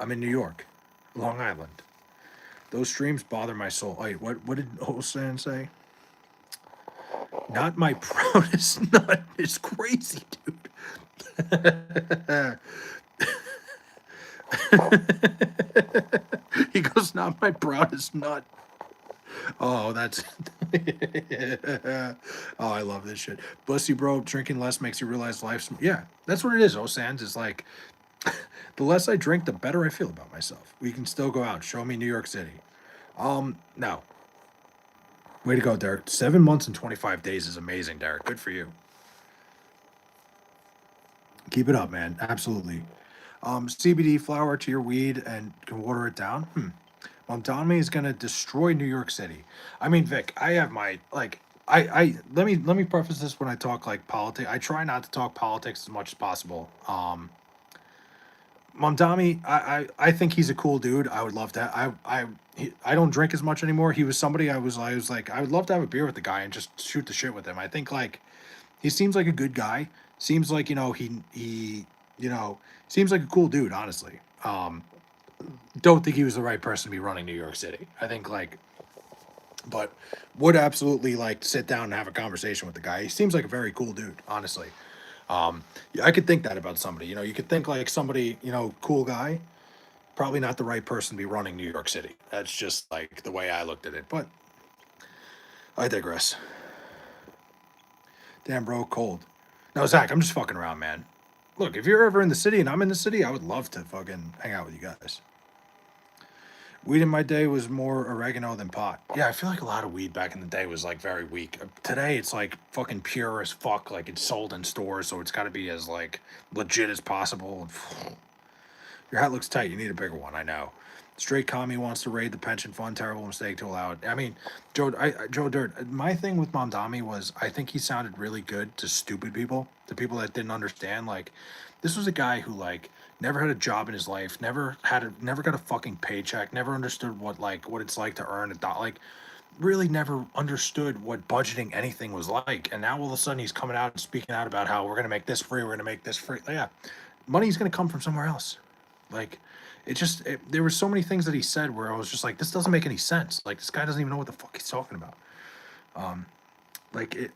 I'm in New York, Long Island. Those streams bother my soul. Wait, what did Olsen say? Not my proudest nut. It's crazy, dude. He goes, not my proudest nut. Oh, that's. Oh, I love this shit. Bless you, bro. Drinking less makes you realize life's. Yeah, that's what it is. Osans is like, the less I drink, the better I feel about myself. We can still go out. Show me New York City. No. Way to go, Derek. 7 months and 25 days is amazing, Derek. Good for you. Keep it up, man. Absolutely. CBD flower to your weed and can water it down. Montami is gonna destroy New York City. I mean, Vic, I have my like. Let me preface this when I talk like politics. I try not to talk politics as much as possible. Mamdami, I think he's a cool dude. I would love to. I don't drink as much anymore. He was somebody I was like I would love to have a beer with the guy and just shoot the shit with him. I think like he seems like a good guy. Seems like he seems like a cool dude. Honestly, don't think he was the right person to be running New York City. I think like, but would absolutely like sit down and have a conversation with the guy. He seems like a very cool dude. Honestly, yeah, I could think that about somebody. You could think like somebody, cool guy, probably not the right person to be running New York City. That's just like the way I looked at it. But I digress. Damn, bro, cold. No, Zach, I'm just fucking around, man. Look, if you're ever in the city and I'm in the city, I would love to fucking hang out with you guys. Weed in my day was more oregano than pot. Yeah, I feel like a lot of weed back in the day was like very weak. Today it's like fucking pure as fuck. Like it's sold in stores, so it's got to be as like legit as possible. Your hat looks tight. You need a bigger one. I know. Straight commie wants to raid the pension fund. Terrible mistake to allow it. I mean, Joe Dirt. My thing with Mamdami was I think he sounded really good to stupid people, to people that didn't understand. Like, this was a guy who like never had a job in his life, never got a fucking paycheck, never understood what it's like to earn a dollar. Like, really never understood what budgeting anything was like. And now all of a sudden he's coming out and speaking out about how we're gonna make this free, we're gonna make this free. Yeah, money's gonna come from somewhere else. Like, there were so many things that he said where I was just like, this doesn't make any sense. Like, this guy doesn't even know what the fuck he's talking about. Like it.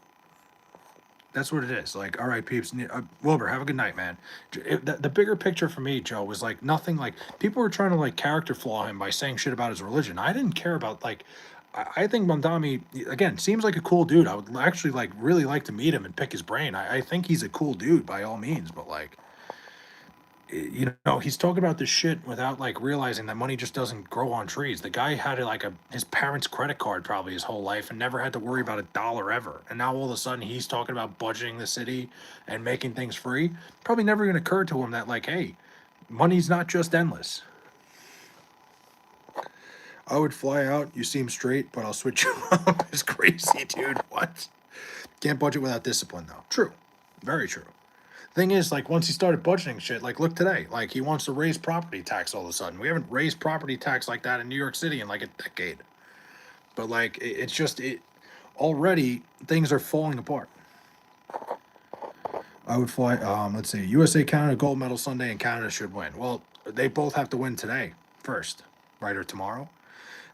That's what it is. Like, all right, peeps. Wilbur, have a good night, man. The bigger picture for me, Joe, was like nothing. Like, people were trying to like character flaw him by saying shit about his religion. I didn't care about like. I think Mondami again seems like a cool dude. I would actually like really like to meet him and pick his brain. I think he's a cool dude by all means, but like, you know, he's talking about this shit without like realizing that money just doesn't grow on trees. The guy had like his parents' credit card probably his whole life and never had to worry about a dollar ever. And now all of a sudden he's talking about budgeting the city and making things free. Probably never even occurred to him that like, hey, money's not just endless. I would fly out. You seem straight, but I'll switch you up. It's crazy, dude. What? Can't budget without discipline, though. True. Very true. Thing is, like, once he started budgeting shit, like, look today, like, he wants to raise property tax all of a sudden. We haven't raised property tax like that in New York City in like a decade. But like, it's just already things are falling apart. I would fly. Let's see, USA Canada gold medal Sunday, and Canada should win. Well, they both have to win today first, right, or tomorrow.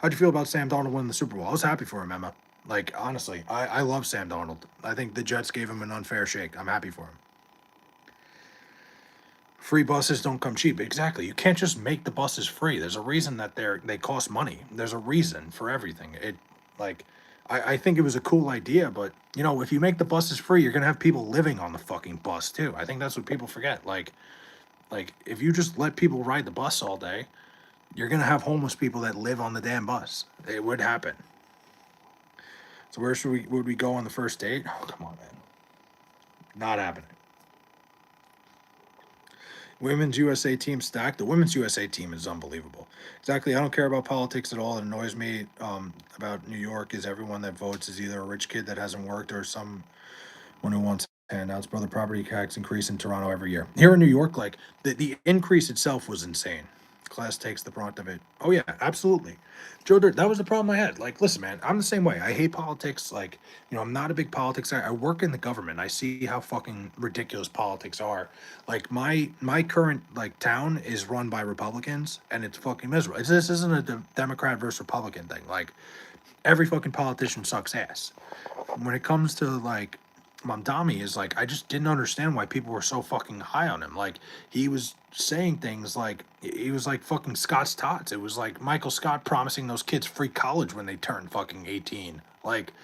How'd you feel about Sam Darnold winning the Super Bowl? I was happy for him, Emma. Like, honestly, I love Sam Darnold. I think the Jets gave him an unfair shake. I'm happy for him. Free buses don't come cheap. Exactly. You can't just make the buses free. There's a reason that they cost money. There's a reason for everything. Like, I think it was a cool idea, but you know, if you make the buses free, you're gonna have people living on the fucking bus too. I think that's what people forget. Like if you just let people ride the bus all day, you're gonna have homeless people that live on the damn bus. It would happen. So where would we go on the first date? Oh, come on, man. Not happening. Women's USA team stacked. The women's USA team is unbelievable. Exactly. I don't care about politics at all. It annoys me about New York is everyone that votes is either a rich kid that hasn't worked or someone who wants handouts. Brother, property tax increase in Toronto every year. Here in New York, like the increase itself was insane. Class takes the brunt of it. Oh yeah, absolutely. Joe Dirt, that was the problem I had. Like, listen, man, I'm the same way. I hate politics. Like, you know, I'm not a big politics guy. I work in the government. I see how fucking ridiculous politics are. Like, my current like town is run by Republicans, and it's fucking miserable. This isn't a Democrat versus Republican thing. Like, every fucking politician sucks ass. When it comes to like Mamdami is like, I just didn't understand why people were so fucking high on him. Like, he was saying things like he was like fucking Scott's tots. It was like Michael Scott promising those kids free college when they turned fucking 18. Like,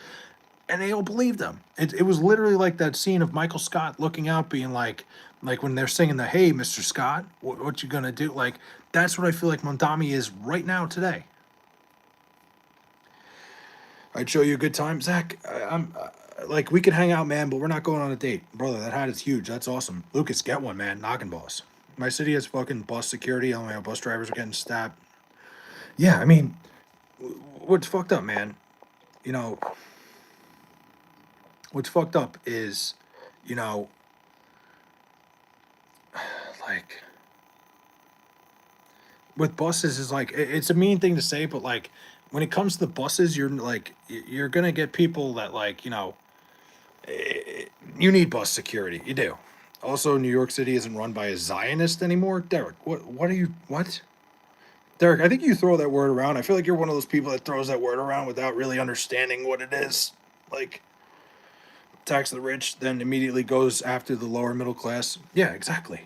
and they all believed him. It was literally like that scene of Michael Scott looking out, being like when they're singing the "Hey, Mr. Scott, what you gonna do?" Like, that's what I feel like Mamdami is right now today. I'd show you a good time, Zach. I'm like, we could hang out, man, but we're not going on a date, brother. That hat is huge. That's awesome. Lucas, get one, man. Knocking boss. My city has fucking bus security. All my bus drivers are getting stabbed. Yeah, I mean, what's fucked up, man? You know, what's fucked up is, you know, like with buses is like it's a mean thing to say, but like when it comes to the buses, you're gonna get people that like, you know, you need bus security. You do. Also, New York City isn't run by a Zionist anymore. Derek, what are you what? Derek, I think you throw that word around. I feel like you're one of those people that throws that word around without really understanding what it is. Like, tax the rich, then immediately goes after the lower middle class. Yeah, exactly.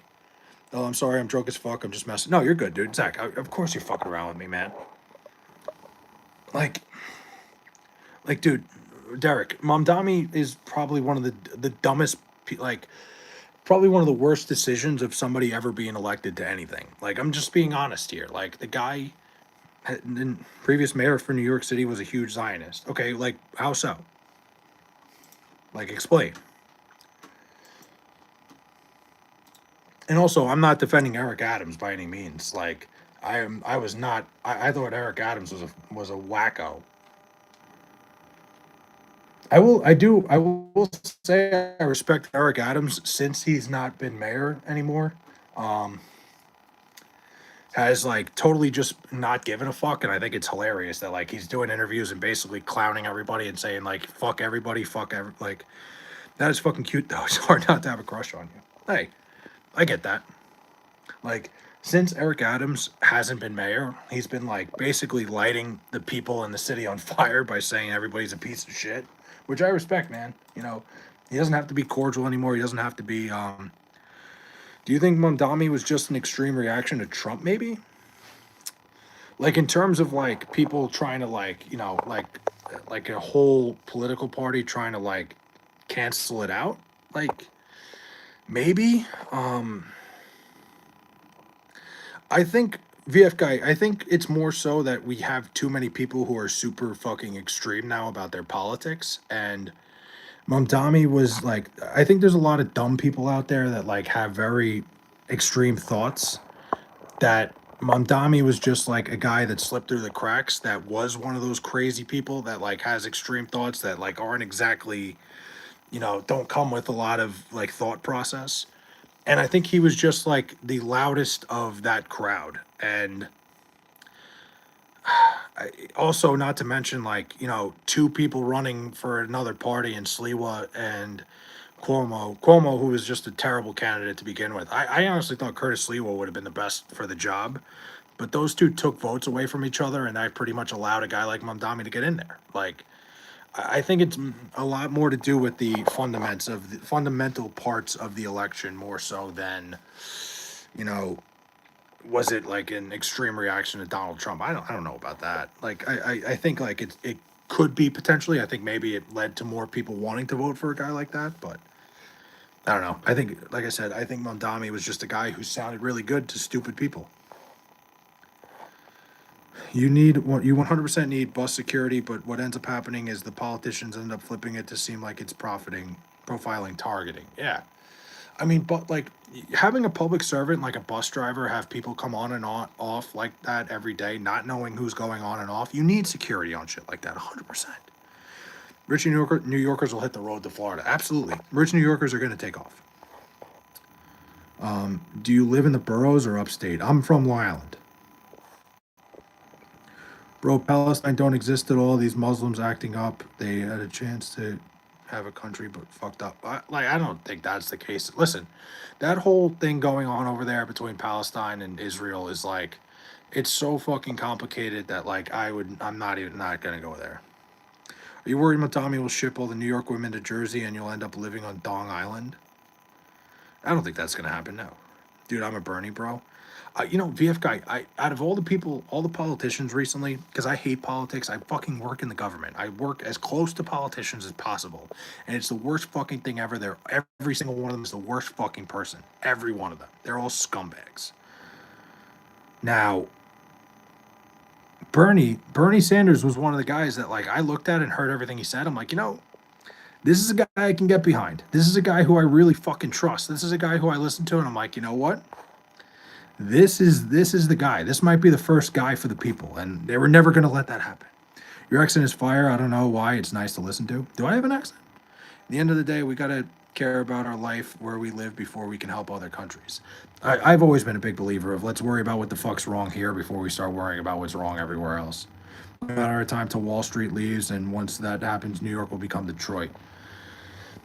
Oh, I'm sorry, I'm drunk as fuck. I'm just messing. No, you're good, dude. Zach, of course you're fucking around with me, man. Like, dude, Derek, Mamdami is probably one of the dumbest, like, probably one of the worst decisions of somebody ever being elected to anything. Like, I'm just being honest here. Like, the guy, the previous mayor for New York City was a huge Zionist. Okay, like, how so? Like, explain. And also, I'm not defending Eric Adams by any means. Like, I was not. I thought Eric Adams was a wacko. I will say I respect Eric Adams since he's not been mayor anymore. Um, has like totally just not given a fuck, and I think it's hilarious that like he's doing interviews and basically clowning everybody and saying like fuck everybody, like that is fucking cute though. It's hard not to have a crush on you. Hey, I get that. Like, since Eric Adams hasn't been mayor, he's been like basically lighting the people in the city on fire by saying everybody's a piece of shit, which I respect, man. You know, he doesn't have to be cordial anymore. He doesn't have to be. Do you think Mondami was just an extreme reaction to Trump? Maybe, like in terms of like people trying to like like a whole political party trying to like cancel it out. Like maybe. I think VF guy. I think it's more so that we have too many people who are super fucking extreme now about their politics. And Mamdami was like, I think there's a lot of dumb people out there that like have very extreme thoughts. That Mamdami was just like a guy that slipped through the cracks. That was one of those crazy people that like has extreme thoughts that like aren't exactly don't come with a lot of like thought process. And I think he was just like the loudest of that crowd. And also, not to mention, like, two people running for another party in Sliwa and Cuomo, who was just a terrible candidate to begin with. I honestly thought Curtis Sliwa would have been the best for the job. But those two took votes away from each other, and that pretty much allowed a guy like Mamdami to get in there. Like, I think it's a lot more to do with the fundamental parts of the election more so than you know was it like an extreme reaction to Donald Trump. I don't know about that. Like I think like it could be potentially. I think maybe it led to more people wanting to vote for a guy like that, but I don't know. I think like I said, I think Mondami was just a guy who sounded really good to stupid people. You 100% need bus security, but what ends up happening is the politicians end up flipping it to seem like it's profiling, targeting. Yeah. I mean, but like having a public servant like a bus driver have people come on and off like that every day, not knowing who's going on and off. You need security on shit like that, 100%. Rich New Yorkers will hit the road to Florida. Absolutely. Rich New Yorkers are going to take off. Do you live in the boroughs or upstate? I'm from Long Island. Bro, Palestine don't exist at all. These Muslims acting up. They had a chance to have a country, but fucked up. I don't think that's the case. Listen, that whole thing going on over there between Palestine and Israel is like, it's so fucking complicated that like I'm not gonna go there. Are you worried Matami will ship all the New York women to Jersey and you'll end up living on Dong Island? I don't think that's gonna happen. No, dude, I'm a Bernie bro. VF guy, out of all the people, all the politicians recently, because I hate politics, I fucking work in the government. I work as close to politicians as possible. And it's the worst fucking thing ever. Every single one of them is the worst fucking person. Every one of them. They're all scumbags. Now, Bernie Sanders was one of the guys that like I looked at and heard everything he said. I'm like, this is a guy I can get behind. This is a guy who I really fucking trust. This is a guy who I listen to and I'm like, you know what? This is the guy. This might be the first guy for the people, and they were never going to let that happen. Your accent is fire. I don't know why. It's nice to listen to. Do I have an accent? At the end of the day, we got to care about our life where we live before we can help other countries. I've always been a big believer of let's worry about what the fuck's wrong here before we start worrying about what's wrong everywhere else. No matter of time till Wall Street leaves, and once that happens, New York will become Detroit.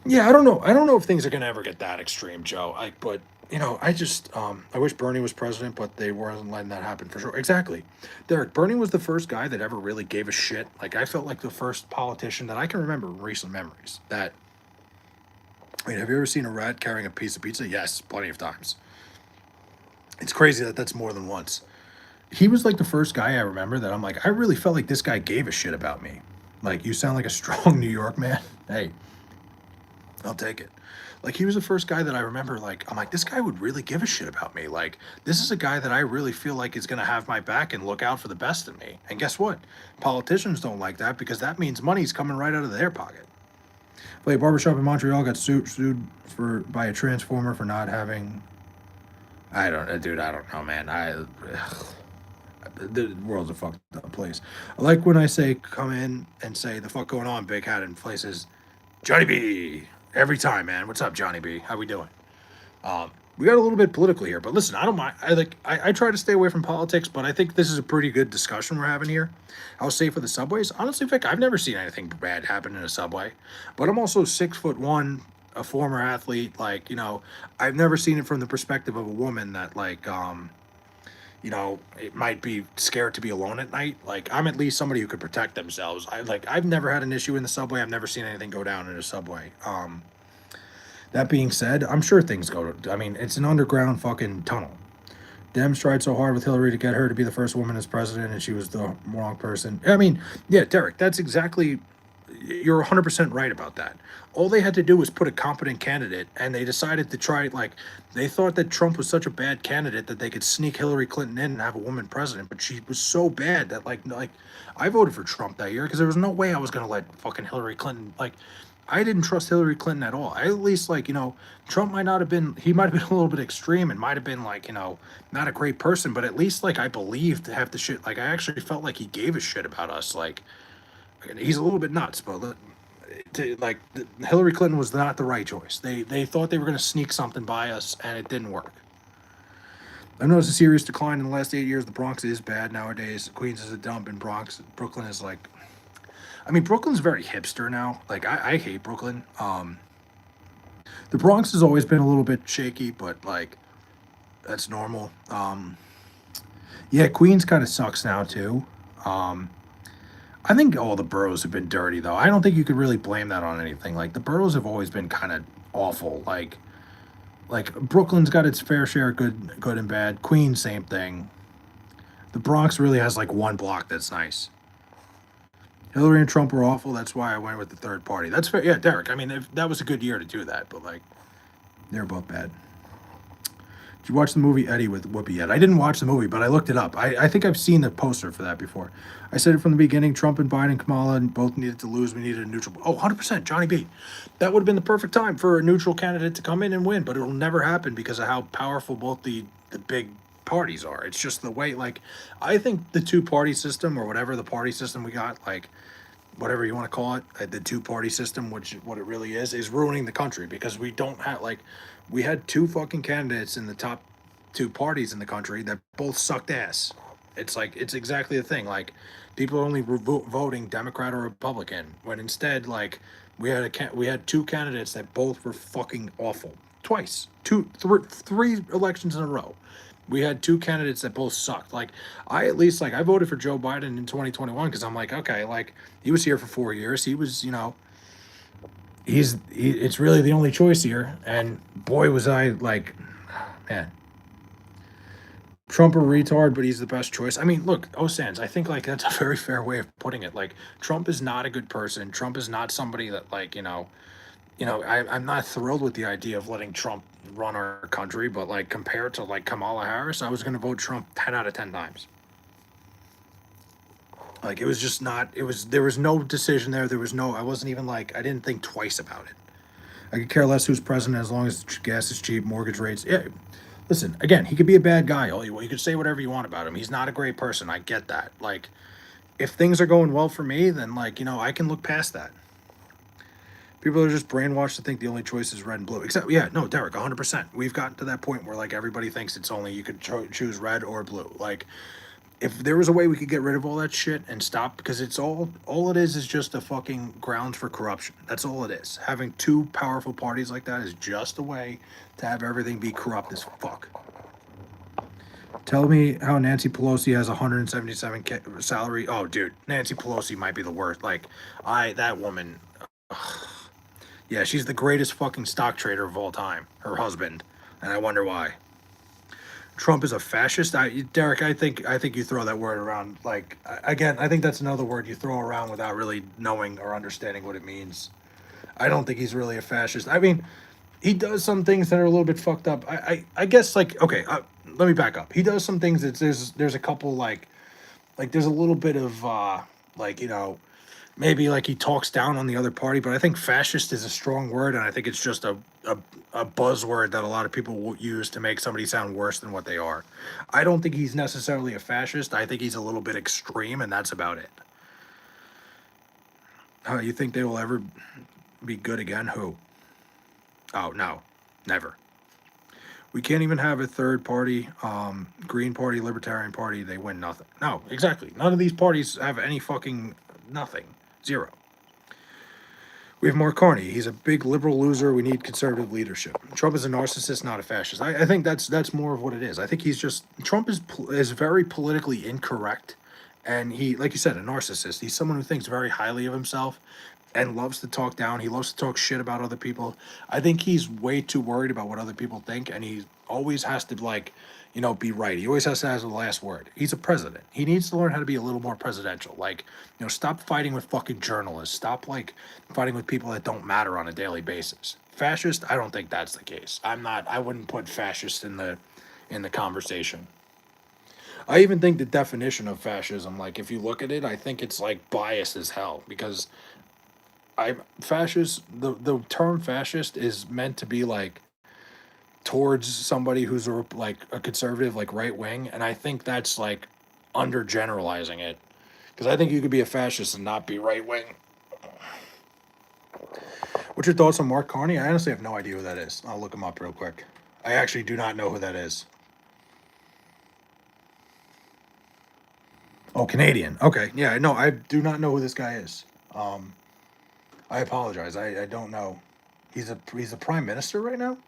Yeah, I don't know. I don't know if things are gonna ever get that extreme, Joe. But I just I wish Bernie was president, but they weren't letting that happen for sure. Exactly, Derek. Bernie was the first guy that ever really gave a shit. Like I felt like the first politician that I can remember in recent memories. That I mean, have you ever seen a rat carrying a piece of pizza? Yes, plenty of times. It's crazy that that's more than once. He was like the first guy I remember that I'm like, I really felt like this guy gave a shit about me. Like, you sound like a strong New York man. Hey, I'll take it. Like he was the first guy that I remember. Like I'm like, this guy would really give a shit about me. Like this is a guy that I really feel like is gonna have my back and look out for the best in me. And guess what? Politicians don't like that because that means money's coming right out of their pocket. Like a barbershop in Montreal got sued for by a transformer for not having I don't, dude. I don't know, man. The world's a fucked up place. I like when I say come in and say the fuck going on, big hat in places. Johnny B. Every time, man. What's up, Johnny B? How we doing? We got a little bit political here, but listen, I don't mind. I try to stay away from politics, but I think this is a pretty good discussion we're having here. How safe are the subways? Honestly, Vic, I've never seen anything bad happen in a subway. But I'm also 6'1", a former athlete. Like, I've never seen it from the perspective of a woman that it might be scared to be alone at night. Like, I'm at least somebody who could protect themselves. I've never had an issue in the subway. I've never seen anything go down in a subway. That being said, I'm sure things go to, I mean, it's an underground fucking tunnel. Dems tried so hard with Hillary to get her to be the first woman as president, and she was the wrong person. I mean, yeah, Derek, that's exactly, you're 100% right about that. All they had to do was put a competent candidate, and they decided to try, they thought that Trump was such a bad candidate that they could sneak Hillary Clinton in and have a woman president, but she was so bad that, I voted for Trump that year because there was no way I was going to let fucking Hillary Clinton, I didn't trust Hillary Clinton at all. I at least Trump might not have been, he might have been a little bit extreme and might have been not a great person, but at least I believed half the shit. I actually felt like he gave a shit about us. He's a little bit nuts, but Hillary Clinton was not the right choice. They thought they were going to sneak something by us, and it didn't work. I've noticed a serious decline in the last 8 years. The Bronx is bad nowadays. Queens is a dump, and Brooklyn is I mean, Brooklyn's very hipster now. I hate Brooklyn. The Bronx has always been a little bit shaky, but that's normal. Yeah, Queens kind of sucks now too. Um, I think all the boroughs have been dirty though. I don't think you could really blame that on anything. The boroughs have always been kind of awful. Brooklyn's got its fair share of good and bad. Queens, same thing. The Bronx really has one block that's nice. Hillary and Trump were awful. That's why I went with the third party. That's fair. Yeah, Derek. I mean, that was a good year to do that, but they're both bad. Did you watch the movie Eddie with Whoopi yet? I didn't watch the movie, but I looked it up. I think I've seen the poster for that before. I said it from the beginning. Trump and Biden, Kamala, and both needed to lose. We needed a neutral. Oh, 100%, Johnny B. That would have been the perfect time for a neutral candidate to come in and win, but it'll never happen because of how powerful both the big parties are. It's just the way, I think the two-party system or whatever the party system we got, whatever you want to call it, the two-party system, which what it really is ruining the country because we don't have, we had two fucking candidates in the top two parties in the country that both sucked ass. It's exactly the thing. People are only voting Democrat or Republican when instead, we had two candidates that both were fucking awful. Twice. Three elections in a row. We had two candidates that both sucked. I at least I voted for Joe Biden in 2021 because I'm okay, he was here for 4 years. He was, it's really the only choice here. And boy was I man, Trump a retard, but he's the best choice. I mean, look, Osans, I think that's a very fair way of putting it. Trump is not a good person. Trump is not somebody that I'm not thrilled with the idea of letting Trump run our country, but compared to Kamala Harris, I was going to vote Trump 10 out of 10 times. It was just not, there was no decision there. I wasn't even I didn't think twice about it. I could care less who's president as long as gas is cheap, mortgage rates. Yeah. Listen, again, he could be a bad guy. You could say whatever you want about him. He's not a great person. I get that. If things are going well for me, then I can look past that. People are just brainwashed to think the only choice is red and blue. Except, yeah, no, Derek, 100%. We've gotten to that point where everybody thinks it's only you could choose red or blue. If there was a way we could get rid of all that shit and stop, because it's all it is just a fucking grounds for corruption. That's all it is. Having two powerful parties like that is just a way to have everything be corrupt as fuck. Tell me how Nancy Pelosi has 177K salary. Oh, dude, Nancy Pelosi might be the worst. That woman. Yeah, she's the greatest fucking stock trader of all time. Her husband, and I wonder why. Trump is a fascist. Derek, I think you throw that word around. Again, I think that's another word you throw around without really knowing or understanding what it means. I don't think he's really a fascist. I mean, he does some things that are a little bit fucked up. I guess okay. Let me back up. He does some things that there's a couple there's a little bit of maybe he talks down on the other party, but I think fascist is a strong word, and I think it's just a, a buzzword that a lot of people will use to make somebody sound worse than what they are. I don't think he's necessarily a fascist. I think he's a little bit extreme, and that's about it. You think they will ever be good again? Who? Oh, no, never. We can't even have a third party, Green Party, Libertarian Party. They win nothing. No, exactly. None of these parties have any fucking nothing. Zero. We have Mark Carney. He's a big liberal loser. We need conservative leadership. Trump is a narcissist, not a fascist. I think that's more of what it is. I think he's just Trump is very politically incorrect, and he, like you said, a narcissist. He's someone who thinks very highly of himself, and loves to talk down. He loves to talk shit about other people. I think he's way too worried about what other people think, and he always has to be right. He always has to have the last word. He's a president. He needs to learn how to be a little more presidential. Stop fighting with fucking journalists. Stop fighting with people that don't matter on a daily basis. Fascist, I don't think that's the case. I wouldn't put fascist in the conversation. I even think the definition of fascism, if you look at it, I think it's biased as hell because the term fascist is meant to be towards somebody who's a conservative, right wing, and I think that's under generalizing it, because I think you could be a fascist and not be right wing. What's your thoughts on Mark Carney? I honestly have no idea who that is. I'll look him up real quick. I actually do not know who that is. Oh, Canadian. Okay, yeah, no, I do not know who this guy is. I apologize. I don't know. He's a prime minister right now.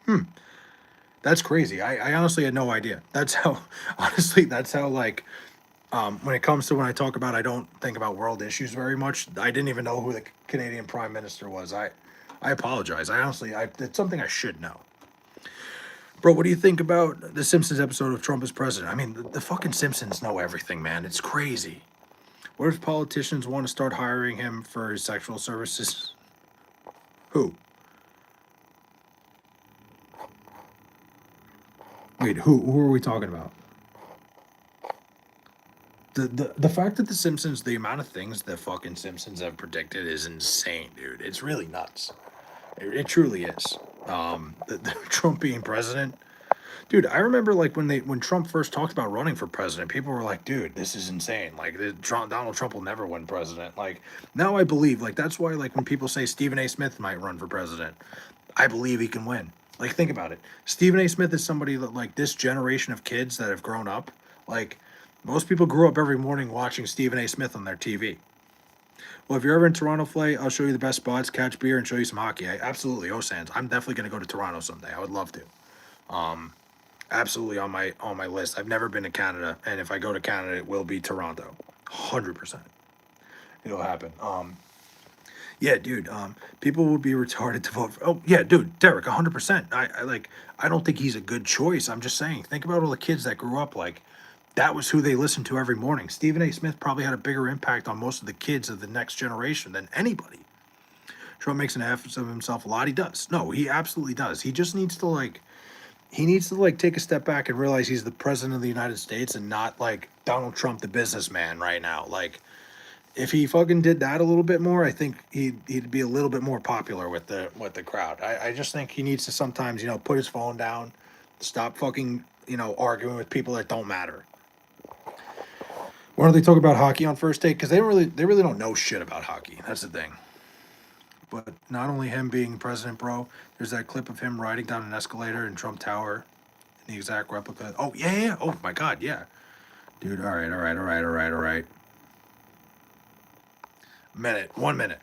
That's crazy. I honestly had no idea. That's how honestly that's how when it comes to when I talk about I don't think about world issues very much. I didn't even know who the Canadian prime minister was. I apologize. It's something I should know. Bro, what do you think about the Simpsons episode of Trump as president? I mean, the fucking Simpsons know everything, man. It's crazy. What if politicians want to start hiring him for his sexual services? Who? Wait, who are we talking about? The fact that the Simpsons, the amount of things that fucking Simpsons have predicted is insane, dude. It's really nuts. It truly is. The Trump being president, dude. I remember when Trump first talked about running for president, people were like, "Dude, this is insane. Donald Trump will never win president." Now I believe that's why when people say Stephen A. Smith might run for president, I believe he can win. Think about it. Stephen A. Smith is somebody that this generation of kids that have grown up, most people grew up every morning watching Stephen A. Smith on their TV. Well, if you're ever in Toronto, Flay, I'll show you the best spots, catch beer, and show you some hockey. Absolutely, Sands. I'm definitely going to go to Toronto someday. I would love to. Absolutely on my list. I've never been to Canada, and if I go to Canada, it will be Toronto. 100%. It'll happen. Yeah, dude. People would be retarded to vote for. Oh, yeah, dude. Derek, 100%. I don't think he's a good choice. I'm just saying. Think about all the kids that grew up that was who they listened to every morning. Stephen A. Smith probably had a bigger impact on most of the kids of the next generation than anybody. Trump makes an ass of himself a lot. He does. No, he absolutely does. He just needs to take a step back and realize he's the president of the United States and not Donald Trump, the businessman right now. If he fucking did that a little bit more, I think he'd be a little bit more popular with the crowd. I just think he needs to sometimes, put his phone down, stop fucking, arguing with people that don't matter. Why don't they talk about hockey on first take? Because they really don't know shit about hockey. That's the thing. But not only him being president, bro, there's that clip of him riding down an escalator in Trump Tower, the exact replica. Oh, yeah. Oh, my God, yeah. Dude, all right. 1 minute.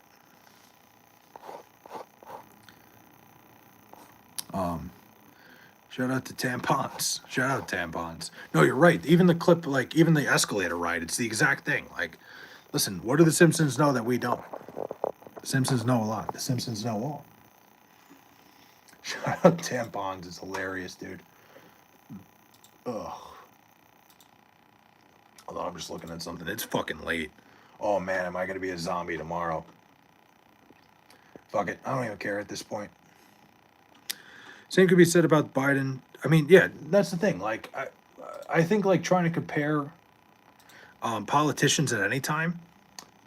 Shout out to tampons. No, you're right. Even the clip, even the escalator ride, it's the exact thing. Listen, what do the Simpsons know that we don't? The Simpsons know a lot. The Simpsons know all. Shout out tampons. It's hilarious, dude. Ugh. Although I'm just looking at something. It's fucking late. Oh, man, am I going to be a zombie tomorrow? Fuck it. I don't even care at this point. Same could be said about Biden. I mean, yeah, that's the thing. I think trying to compare politicians at any time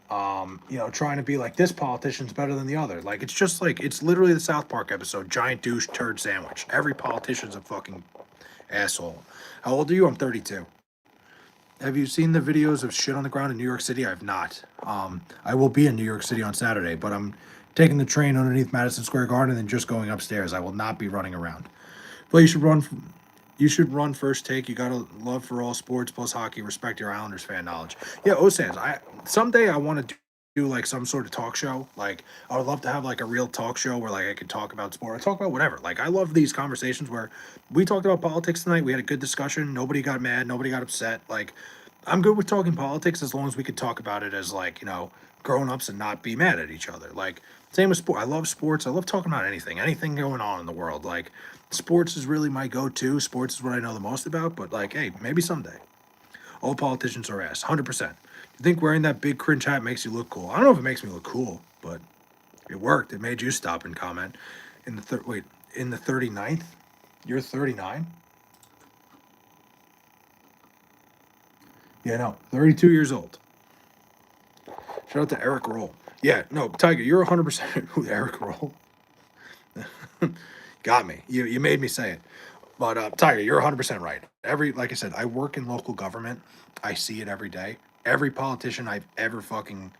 Trying to be like this politician's better than the other. Like it's just like it's literally the South Park episode, giant douche turd sandwich. Every politician's a fucking asshole. How old are you? I'm 32. Have you seen the videos of shit on the ground in New York City? I've not. I will be in New York City on Saturday, but I'm taking the train underneath Madison Square Garden and just going upstairs. I will not be running around. Well, you should run. You should run first take. You got a love for all sports plus hockey. Respect your Islanders fan knowledge. Yeah, Osans. I someday I want to do like some sort of talk show. Like I would love to have like a real talk show where like I could talk about sport. I talk about whatever. Like I love these conversations where we talked about politics tonight. We had a good discussion. Nobody got mad. Nobody got upset. Like I'm good with talking politics as long as we could talk about it as like grown ups and not be mad at each other. Like same with sport. I love sports. I love talking about anything going on in the world. Like sports is really my go-to. Sports is what I know the most about. But like, hey, maybe someday. All politicians are ass. 100%. You think wearing that big cringe hat makes you look cool? I don't know if it makes me look cool, but it worked. It made you stop and comment. In the 39th? You're 39? Yeah, no, 32 years old. Shout out to Eric Roll. Yeah, no, Tiger, you're 100% who Eric Roll. Got me. You made me say it. But Tiger, you're 100% right. Like I said, I work in local government. I see it every day. Every politician I've ever fucking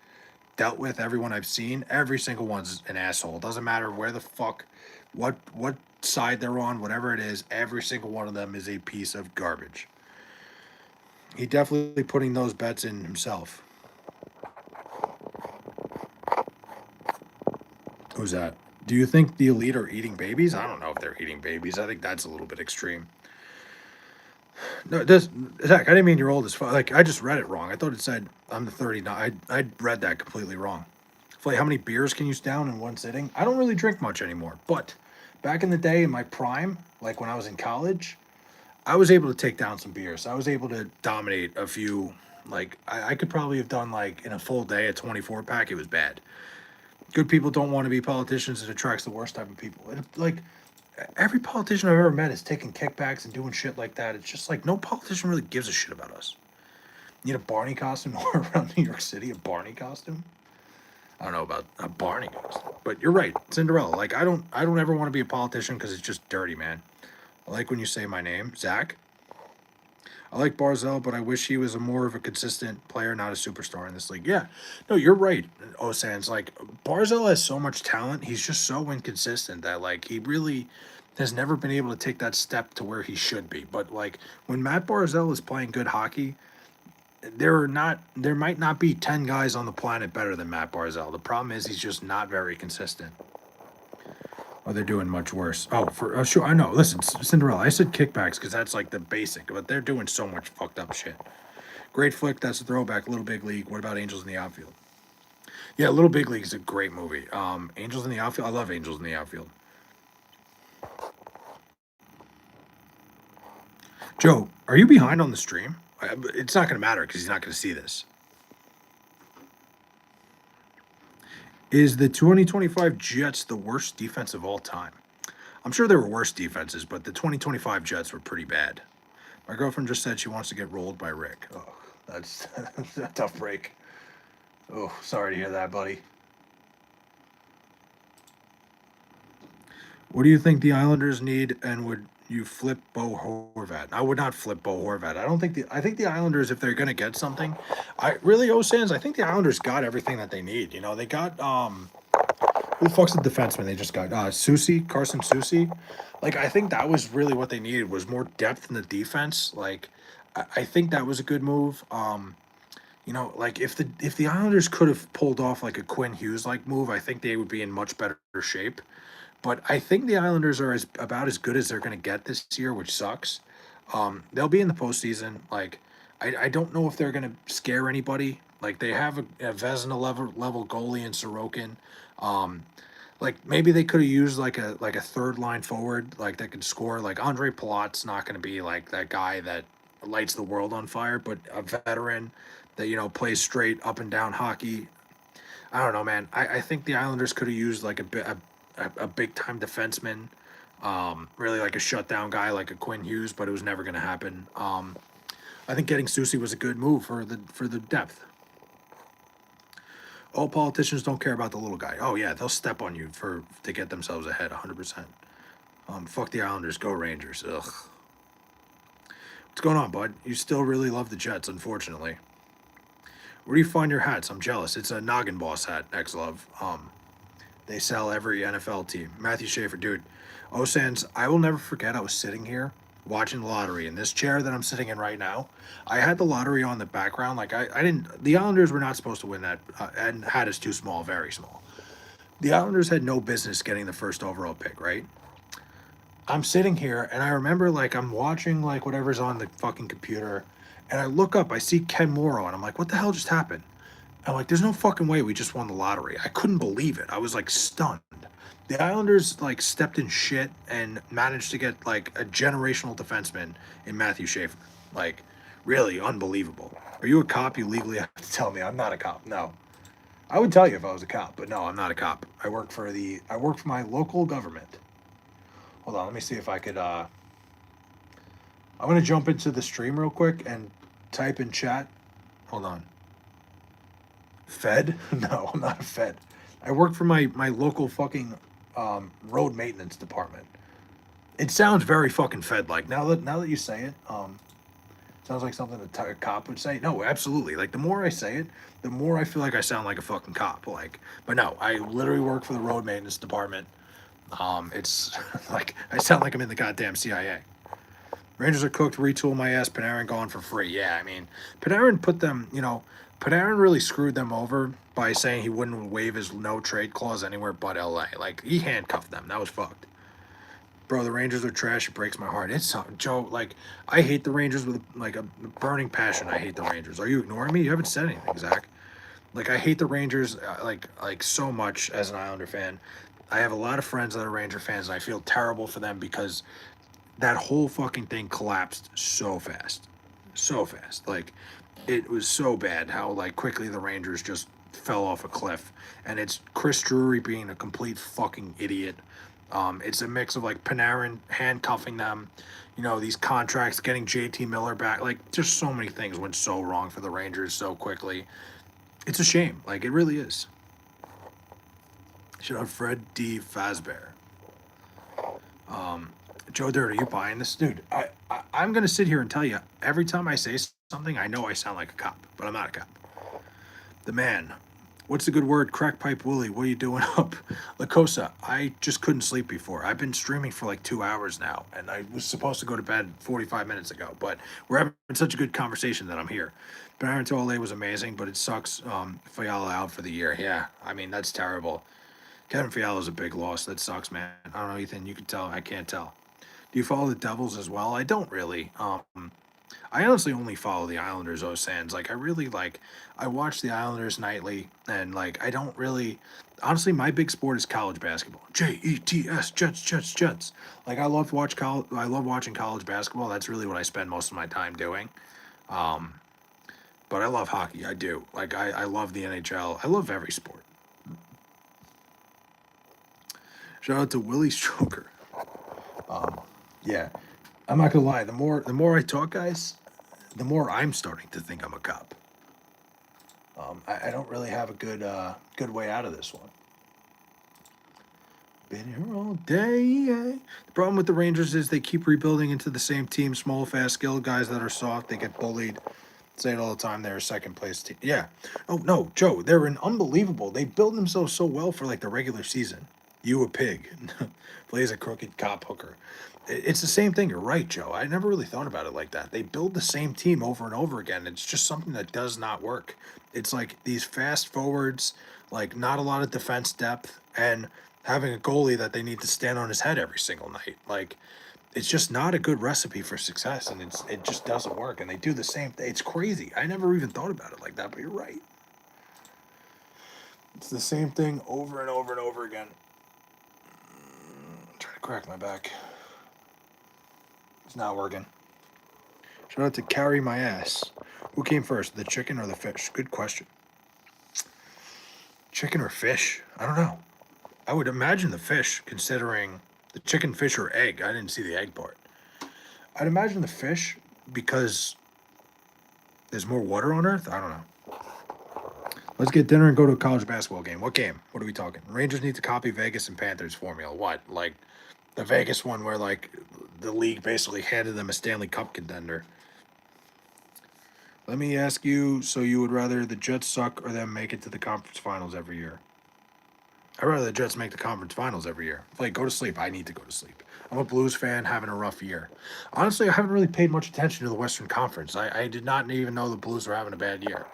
dealt with, everyone I've seen, every single one's an asshole. Doesn't matter where the fuck, what side they're on, whatever it is. Every single one of them is a piece of garbage. He definitely putting those bets in himself. Who's that? Do you think the elite are eating babies? I don't know if they're eating babies. I think that's a little bit extreme. No, this Zach, I didn't mean you're old as fuck. Like I just read it wrong. I thought it said I'm the 39. I read that completely wrong. Like how many beers can you down in one sitting? I don't really drink much anymore. But back in the day in my prime, like when I was in college, I was able to take down some beers. I was able to dominate a few. Like I could probably have done like in a full day a 24 pack. It was bad. Good people don't want to be politicians. It attracts the worst type of people. Like every politician I've ever met is taking kickbacks and doing shit like that. It's just like no politician really gives a shit about us. You need a Barney costume around New York City, a Barney costume. I don't know about a Barney costume, but you're right, Cinderella. Like I don't ever want to be a politician because it's just dirty, man. I like when you say my name, Zach. I like Barzell, but I wish he was a more of a consistent player, not a superstar in this league. Yeah, no, you're right, Osan's. Like Barzell has so much talent, he's just so inconsistent that like he really has never been able to take that step to where he should be. But like when Matt Barzell is playing good hockey, there might not be 10 guys on the planet better than Matt Barzell. The problem is he's just not very consistent. Oh, they're doing much worse. Oh, for sure. I know. Listen, Cinderella. I said kickbacks because that's like the basic, but they're doing so much fucked up shit. Great flick. That's a throwback. Little Big League. What about Angels in the Outfield? Yeah, Little Big League is a great movie. Angels in the Outfield. I love Angels in the Outfield. Joe, are you behind on the stream? It's not going to matter because he's not going to see this. Is the 2025 Jets the worst defense of all time? I'm sure there were worse defenses, but the 2025 Jets were pretty bad. My girlfriend just said she wants to get rolled by Rick. Oh, that's a tough break. Oh, sorry to hear that, buddy. What do you think the Islanders need, and would you flip Bo Horvat? I would not flip Bo Horvat. I think the Islanders, if they're gonna get something, I really Osans. I think the Islanders got everything that they need. They got who the fuck's the defenseman they just got? Carson Susie. Like I think that was really what they needed was more depth in the defense. Like I think that was a good move. Like if the Islanders could have pulled off like a Quinn Hughes like move, I think they would be in much better shape. But I think the Islanders are about as good as they're going to get this year, which sucks. They'll be in the postseason. Like, I don't know if they're going to scare anybody. Like, they have a Vezina level goalie in Sorokin. Like maybe they could have used like a third line forward like that could score. Like Andre Palat's not going to be like that guy that lights the world on fire, but a veteran that plays straight up and down hockey. I don't know, man. I think the Islanders could have used like a big time defenseman, really like a shutdown guy like a Quinn Hughes, but it was never going to happen. I think getting Susie was a good move for the depth. All politicians don't care about the little guy. Oh yeah, they'll step on you to get themselves ahead, 100%. Fuck the Islanders, go Rangers. Ugh. What's going on, bud? You still really love the Jets, unfortunately. Where do you find your hats? I'm jealous. It's a Noggin Boss hat, X Love. They sell every NFL team. Matthew Schaefer, dude. Osans, I will never forget. I was sitting here watching the lottery in this chair that I'm sitting in right now. I had the lottery on the background. Like I didn't. The Islanders were not supposed to win that, and hat is too small, very small. The Islanders had no business getting the first overall pick, right? I'm sitting here and I remember like I'm watching like whatever's on the fucking computer, and I look up, I see Ken Morrow, and I'm like, what the hell just happened? I'm like, there's no fucking way we just won the lottery. I couldn't believe it. I was like stunned. The Islanders like stepped in shit and managed to get like a generational defenseman in Matthew Schaefer. Like, really unbelievable. Are you a cop? You legally have to tell me. I'm not a cop. No. I would tell you if I was a cop, but no, I'm not a cop. I work for my local government. Hold on, let me see if I could I'm gonna jump into the stream real quick and type in chat. Hold on. Fed? No, I'm not a Fed. I work for my local fucking road maintenance department. It sounds very fucking Fed like. Now that you say it, sounds like something a cop would say. No, absolutely. Like the more I say it, the more I feel like I sound like a fucking cop. Like, but no, I literally work for the road maintenance department. It's like I sound like I'm in the goddamn CIA. Rangers are cooked, retool my ass, Panarin gone for free. Yeah, I mean, Panarin put them, Panarin really screwed them over by saying he wouldn't waive his no trade clause anywhere but LA. Like, he handcuffed them. That was fucked. Bro, the Rangers are trash. It breaks my heart. It's Joe, like, I hate the Rangers with like a burning passion. I hate the Rangers. Are you ignoring me? You haven't said anything, Zach. Like, I hate the Rangers like so much as an Islander fan. I have a lot of friends that are Ranger fans, and I feel terrible for them because that whole fucking thing collapsed so fast. So fast. Like, it was so bad how, like, quickly the Rangers just fell off a cliff. And it's Chris Drury being a complete fucking idiot. It's a mix of, like, Panarin handcuffing them, these contracts, getting JT Miller back. Like, just so many things went so wrong for the Rangers so quickly. It's a shame. Like, it really is. Shout out Fred D. Fazbear. Joe Dirt, are you buying this? Dude, I'm going to sit here and tell you, every time I say something, I know I sound like a cop, but I'm not a cop. The man. What's the good word? Crack pipe Willie, what are you doing up? La Cosa, I just couldn't sleep before. I've been streaming for like 2 hours now, and I was supposed to go to bed 45 minutes ago, but we're having such a good conversation that I'm here. Panarin to LA was amazing, but it sucks Fiala out for the year. Yeah, I mean, that's terrible. Kevin Fiala's a big loss. That sucks, man. I don't know, Ethan. You can tell. I can't tell. Do you follow the Devils as well? I don't really. I honestly only follow the Islanders, Osans. Like, I watch the Islanders nightly, and, like, I don't really. Honestly, my big sport is college basketball. Jets, Jets, Jets, Jets. Like, I love watching college basketball. That's really what I spend most of my time doing. But I love hockey. I do. Like, I love the NHL. I love every sport. Shout out to Willie Stroker. Yeah, I'm not gonna lie. The more I talk, guys, the more I'm starting to think I'm a cop. I don't really have a good way out of this one. Been here all day. Yeah. The problem with the Rangers is they keep rebuilding into the same team. Small, fast, skilled guys that are soft. They get bullied. Say it all the time. They're a second place team. Yeah. Oh no, Joe. They're an unbelievable. They build themselves so well for like the regular season. You a pig. Plays a crooked cop hooker. It's the same thing. You're right, Joe. I never really thought about it like that. They build the same team over and over again. It's just something that does not work. It's like these fast forwards, like not a lot of defense depth, and having a goalie that they need to stand on his head every single night. Like, it's just not a good recipe for success, and it just doesn't work. And they do the same thing. It's crazy. I never even thought about it like that, but you're right. It's the same thing over and over and over again. I'm trying to crack my back. It's not working. Shout out to Carry My Ass. Who came first, the chicken or the fish? Good question. Chicken or fish? I don't know. I would imagine the fish, considering the chicken, fish, or egg. I didn't see the egg part. I'd imagine the fish because there's more water on Earth. I don't know. Let's get dinner and go to a college basketball game. What game? What are we talking? Rangers need to copy Vegas and Panthers formula. What? Like the Vegas one where like the league basically handed them a Stanley Cup contender. Let me ask you, so you would rather the Jets suck or them make it to the conference finals every year? I'd rather the Jets make the conference finals every year. Like, go to sleep. I need to go to sleep. I'm a Blues fan having a rough year. Honestly, I haven't really paid much attention to the Western Conference. I did not even know the Blues were having a bad year.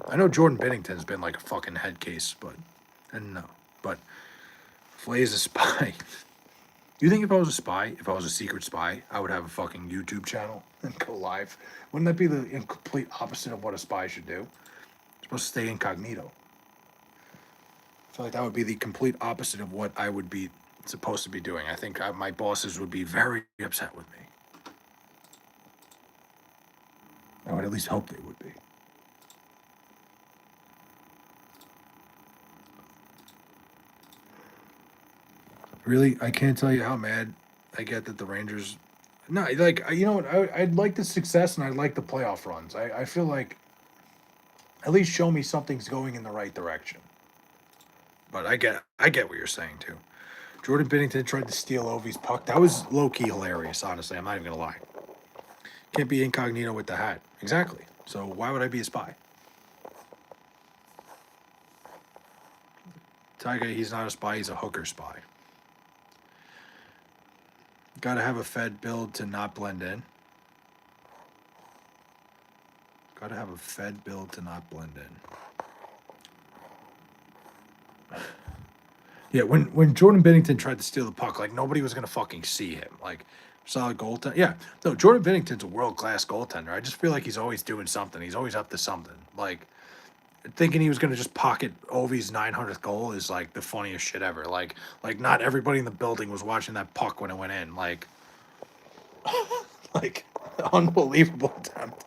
I know Jordan Binnington's been like a fucking head case, but and no. But Flay's a spy. Do you think if I was a spy, if I was a secret spy, I would have a fucking YouTube channel and go live? Wouldn't that be the complete opposite of what a spy should do? You're supposed to stay incognito. I feel like that would be the complete opposite of what I would be supposed to be doing. I think my bosses would be very upset with me. I would at least hope they would be. Really, I can't tell you how mad I get that the Rangers. No, like you know what? I'd like the success and I'd like the playoff runs. I feel like at least show me something's going in the right direction. But I get what you're saying too. Jordan Binnington tried to steal Ovi's puck. That was low key hilarious. Honestly, I'm not even gonna lie. Can't be incognito with the hat. Exactly. So why would I be a spy? Tiger, he's not a spy. He's a hooker spy. Got to have a Fed build to not blend in. Got to have a Fed build to not blend in. Yeah, when Jordan Binnington tried to steal the puck, like nobody was gonna fucking see him. Like solid goaltender. Yeah, no, Jordan Binnington's a world class goaltender. I just feel like he's always doing something. He's always up to something. Like thinking he was gonna just pocket Ovi's 900th goal is like the funniest shit ever. Like not everybody in the building was watching that puck when it went in. Like unbelievable attempt.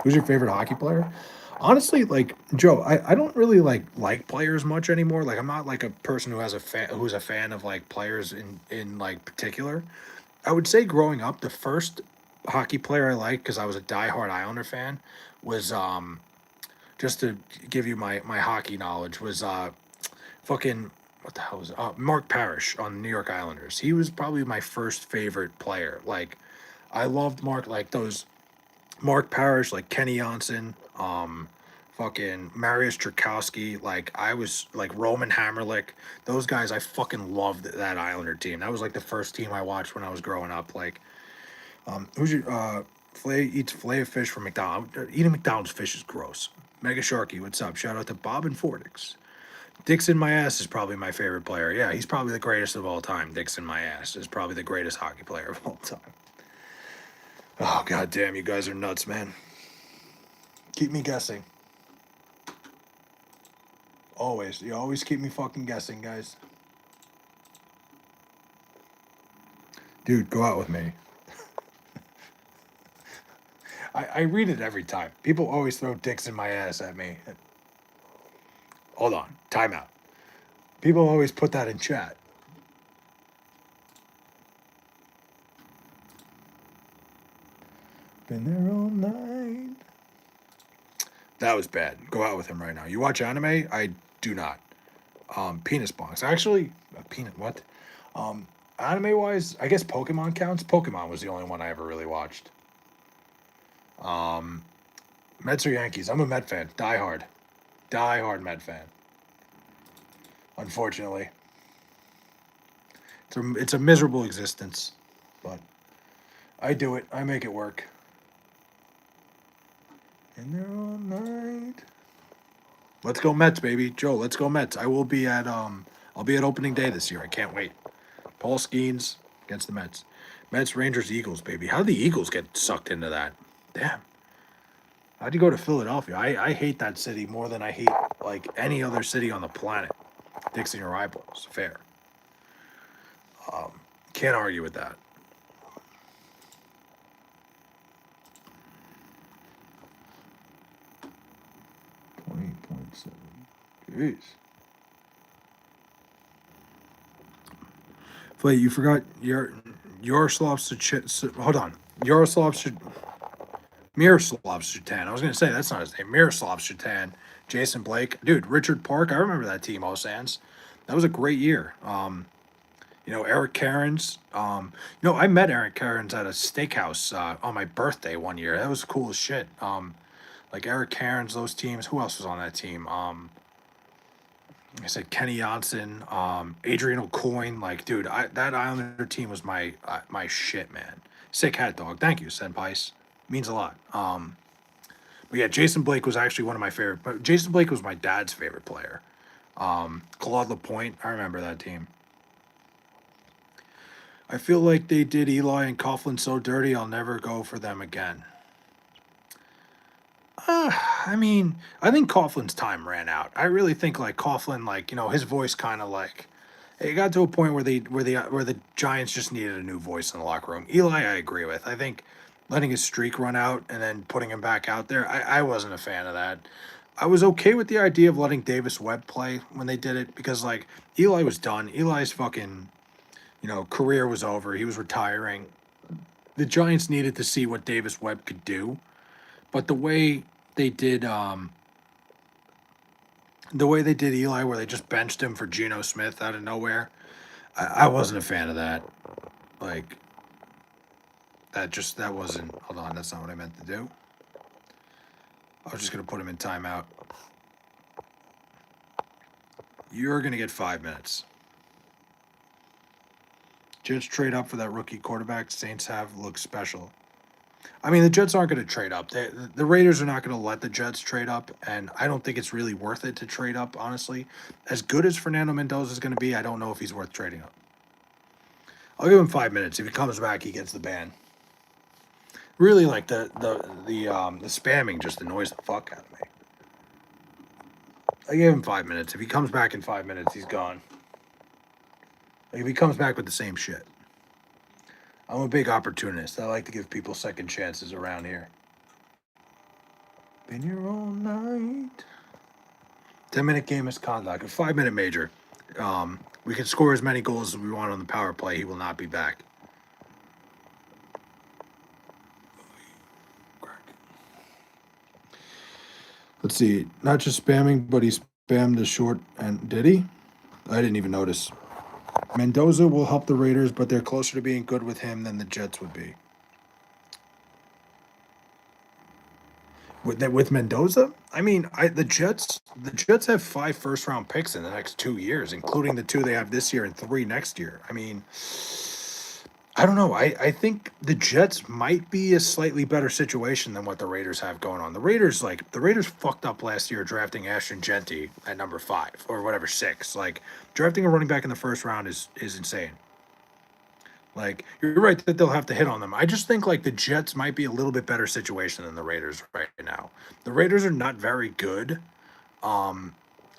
Who's your favorite hockey player? Honestly, like Joe, I don't really like players much anymore. Like I'm not like a person who has a fan who's a fan of like players in like particular. I would say growing up, the first hockey player I liked because I was a diehard Islander fan was just to give you my hockey knowledge was fucking what the hell was it? Mark Parrish on the New York Islanders. He was probably my first favorite player. Like I loved Mark like those Mark Parrish, like Kenny Johnson, fucking Mariusz Czerkowski, like I was like Roman Hammerlick, those guys I fucking loved that Islander team. That was like the first team I watched when I was growing up. Like, who's your Flay eats fillet of fish from McDonald's. Eating McDonald's fish is gross. Mega Sharky, what's up? Shout out to Bob and Fordix. Dixon My Ass is probably my favorite player. Yeah, he's probably the greatest of all time. Dixon My Ass is probably the greatest hockey player of all time. Oh god damn, you guys are nuts, man. Keep me guessing. Always. You always keep me fucking guessing, guys. Dude, go out with me. I read it every time. People always throw dicks in my ass at me. Hold on. Time out. People always put that in chat. Been there all night. That was bad. Go out with him right now. You watch anime? I do not. Penis bonks. Actually, peanut what? Anime wise, I guess Pokemon counts. Pokemon was the only one I ever really watched. Mets or Yankees? I'm a Met fan. Die hard. Die hard Met fan. Unfortunately. It's a miserable existence. But I do it. I make it work. And they're all night. Let's go Mets, baby. Joe, let's go Mets. I'll be at opening day this year. I can't wait. Paul Skeens against the Mets. Mets, Rangers, Eagles, baby. How did the Eagles get sucked into that? Damn. How'd you go to Philadelphia? I hate that city more than I hate like any other city on the planet. Dicks in your eyeballs. Fair. Can't argue with that. Jeez. Wait, you forgot Yaroslav hold on. Miroslav Shatan. I was gonna say that's not his name. Miroslav Shatan Jason Blake, dude, Richard Park. I remember that team, All Sands. That was a great year. Eric Cairns. I met Eric Cairns at a steakhouse on my birthday one year. That was cool as shit. Like Eric Cairns, those teams. Who else was on that team? I said Kenny Johnson, Adrian O'Coin. Like, dude, that Islander team was my shit, man. Sick hat, dog. Thank you, Senpais. Means a lot. But yeah, Jason Blake was actually one of my favorite. But Jason Blake was my dad's favorite player. Claude Lapointe. I remember that team. I feel like they did Eli and Coughlin so dirty. I'll never go for them again. I mean, I think Coughlin's time ran out. I really think like Coughlin, like his voice kind of like it got to a point where the Giants just needed a new voice in the locker room. Eli, I agree with. I think letting his streak run out and then putting him back out there, I wasn't a fan of that. I was okay with the idea of letting Davis Webb play when they did it because like Eli was done. Eli's fucking career was over. He was retiring. The Giants needed to see what Davis Webb could do, but the way they did Eli, where they just benched him for Geno Smith out of nowhere, I wasn't a fan of that. Like, that wasn't. Hold on, that's not what I meant to do. I was just gonna put him in timeout. You're gonna get 5 minutes. Jets trade up for that rookie quarterback. Saints have looked special. I mean, the Jets aren't going to trade up. The Raiders are not going to let the Jets trade up, and I don't think it's really worth it to trade up, honestly. As good as Fernando Mendoza is going to be, I don't know if he's worth trading up. I'll give him 5 minutes. If he comes back, he gets the ban. Really, like the spamming just annoys the fuck out of me. I gave him 5 minutes. If he comes back in 5 minutes, he's gone. Like if he comes back with the same shit. I'm a big opportunist. I like to give people second chances around here. Been here all night. 10-minute game misconduct. A 5-minute major. We can score as many goals as we want on the power play. He will not be back. Let's see. Not just spamming, but he spammed the short. And did he? I didn't even notice. Mendoza will help the Raiders, but they're closer to being good with him than the Jets would be. With Mendoza, I mean, the Jets have 5 first-round picks in the next 2 years, including the 2 they have this year and 3 next year. I mean, I don't know. I think the Jets might be a slightly better situation than what the Raiders have going on. The Raiders fucked up last year drafting Ashton Genty at number 5 or whatever 6. Like drafting a running back in the first round is insane. Like you're right that they'll have to hit on them. I just think like the Jets might be a little bit better situation than the Raiders right now. The Raiders are not very good.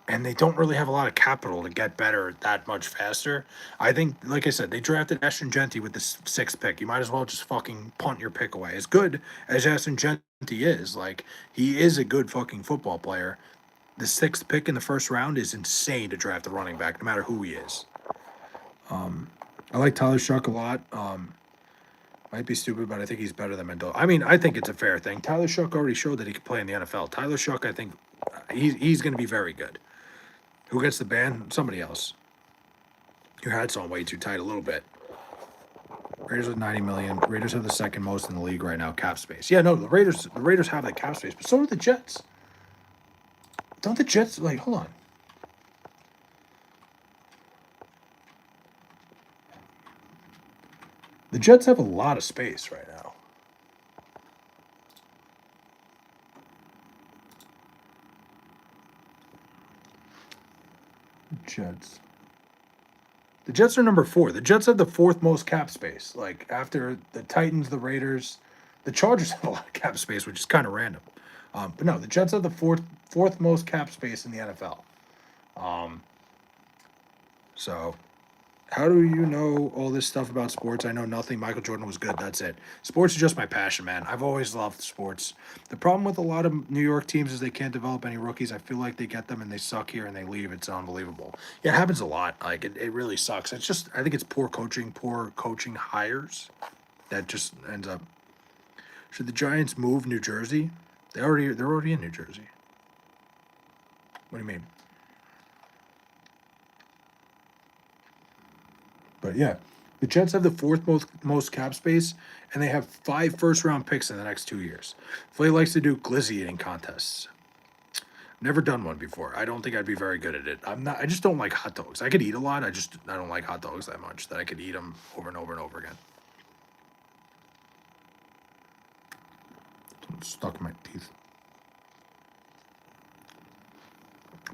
And they don't really have a lot of capital to get better that much faster. I think, like I said, they drafted Ashton Genty with the 6th pick. You might as well just fucking punt your pick away. As good as Ashton Genty is, like, he is a good fucking football player. The 6th pick in the first round is insane to draft a running back, no matter who he is. I like Tyler Shuck a lot. Might be stupid, but I think he's better than Mendoza. I mean, I think it's a fair thing. Tyler Shuck already showed that he could play in the NFL. Tyler Shuck, I think, he's going to be very good. Who gets the ban? Somebody else. Your hat's on way too tight a little bit. Raiders with 90 million. Raiders have the second most in the league right now, cap space. Yeah, no, the Raiders have that cap space, but so do the Jets. Don't the Jets hold on. The Jets have a lot of space right now. Jets. The Jets are number 4. The Jets have the 4th most cap space. Like after the Titans, the Raiders, the Chargers have a lot of cap space, which is kind of random. But no, the Jets have the fourth most cap space in the NFL. So how do you know all this stuff about sports? I know nothing. Michael Jordan was good. That's it. Sports is just my passion, man. I've always loved sports. The problem with a lot of New York teams is they can't develop any rookies. I feel like they get them and they suck here and they leave. It's unbelievable. Yeah, it happens a lot. Like it really sucks. It's just I think it's poor coaching hires that just ends up. Should the Giants move New Jersey? They're already in New Jersey. What do you mean? But yeah, the Jets have the fourth most cap space, and they have 5 first-round picks in the next 2 years. Flay likes to do glizzy eating contests. Never done one before. I don't think I'd be very good at it. I'm not. I just don't like hot dogs. I could eat a lot. I don't like hot dogs that much that I could eat them over and over and over again. It's stuck in my teeth.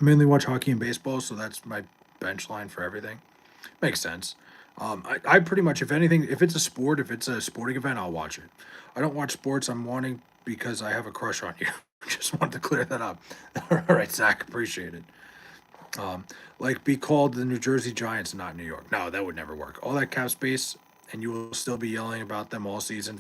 Mainly watch hockey and baseball, so that's my bench line for everything. Makes sense. I pretty much, if anything, if it's a sport, if it's a sporting event, I'll watch it. I don't watch sports. I'm wanting because I have a crush on you. Just wanted to clear that up. All right, Zach, appreciate it. Um, like be called the New Jersey Giants, not New York. No, that would never work. All that cap space, and you will still be yelling about them all season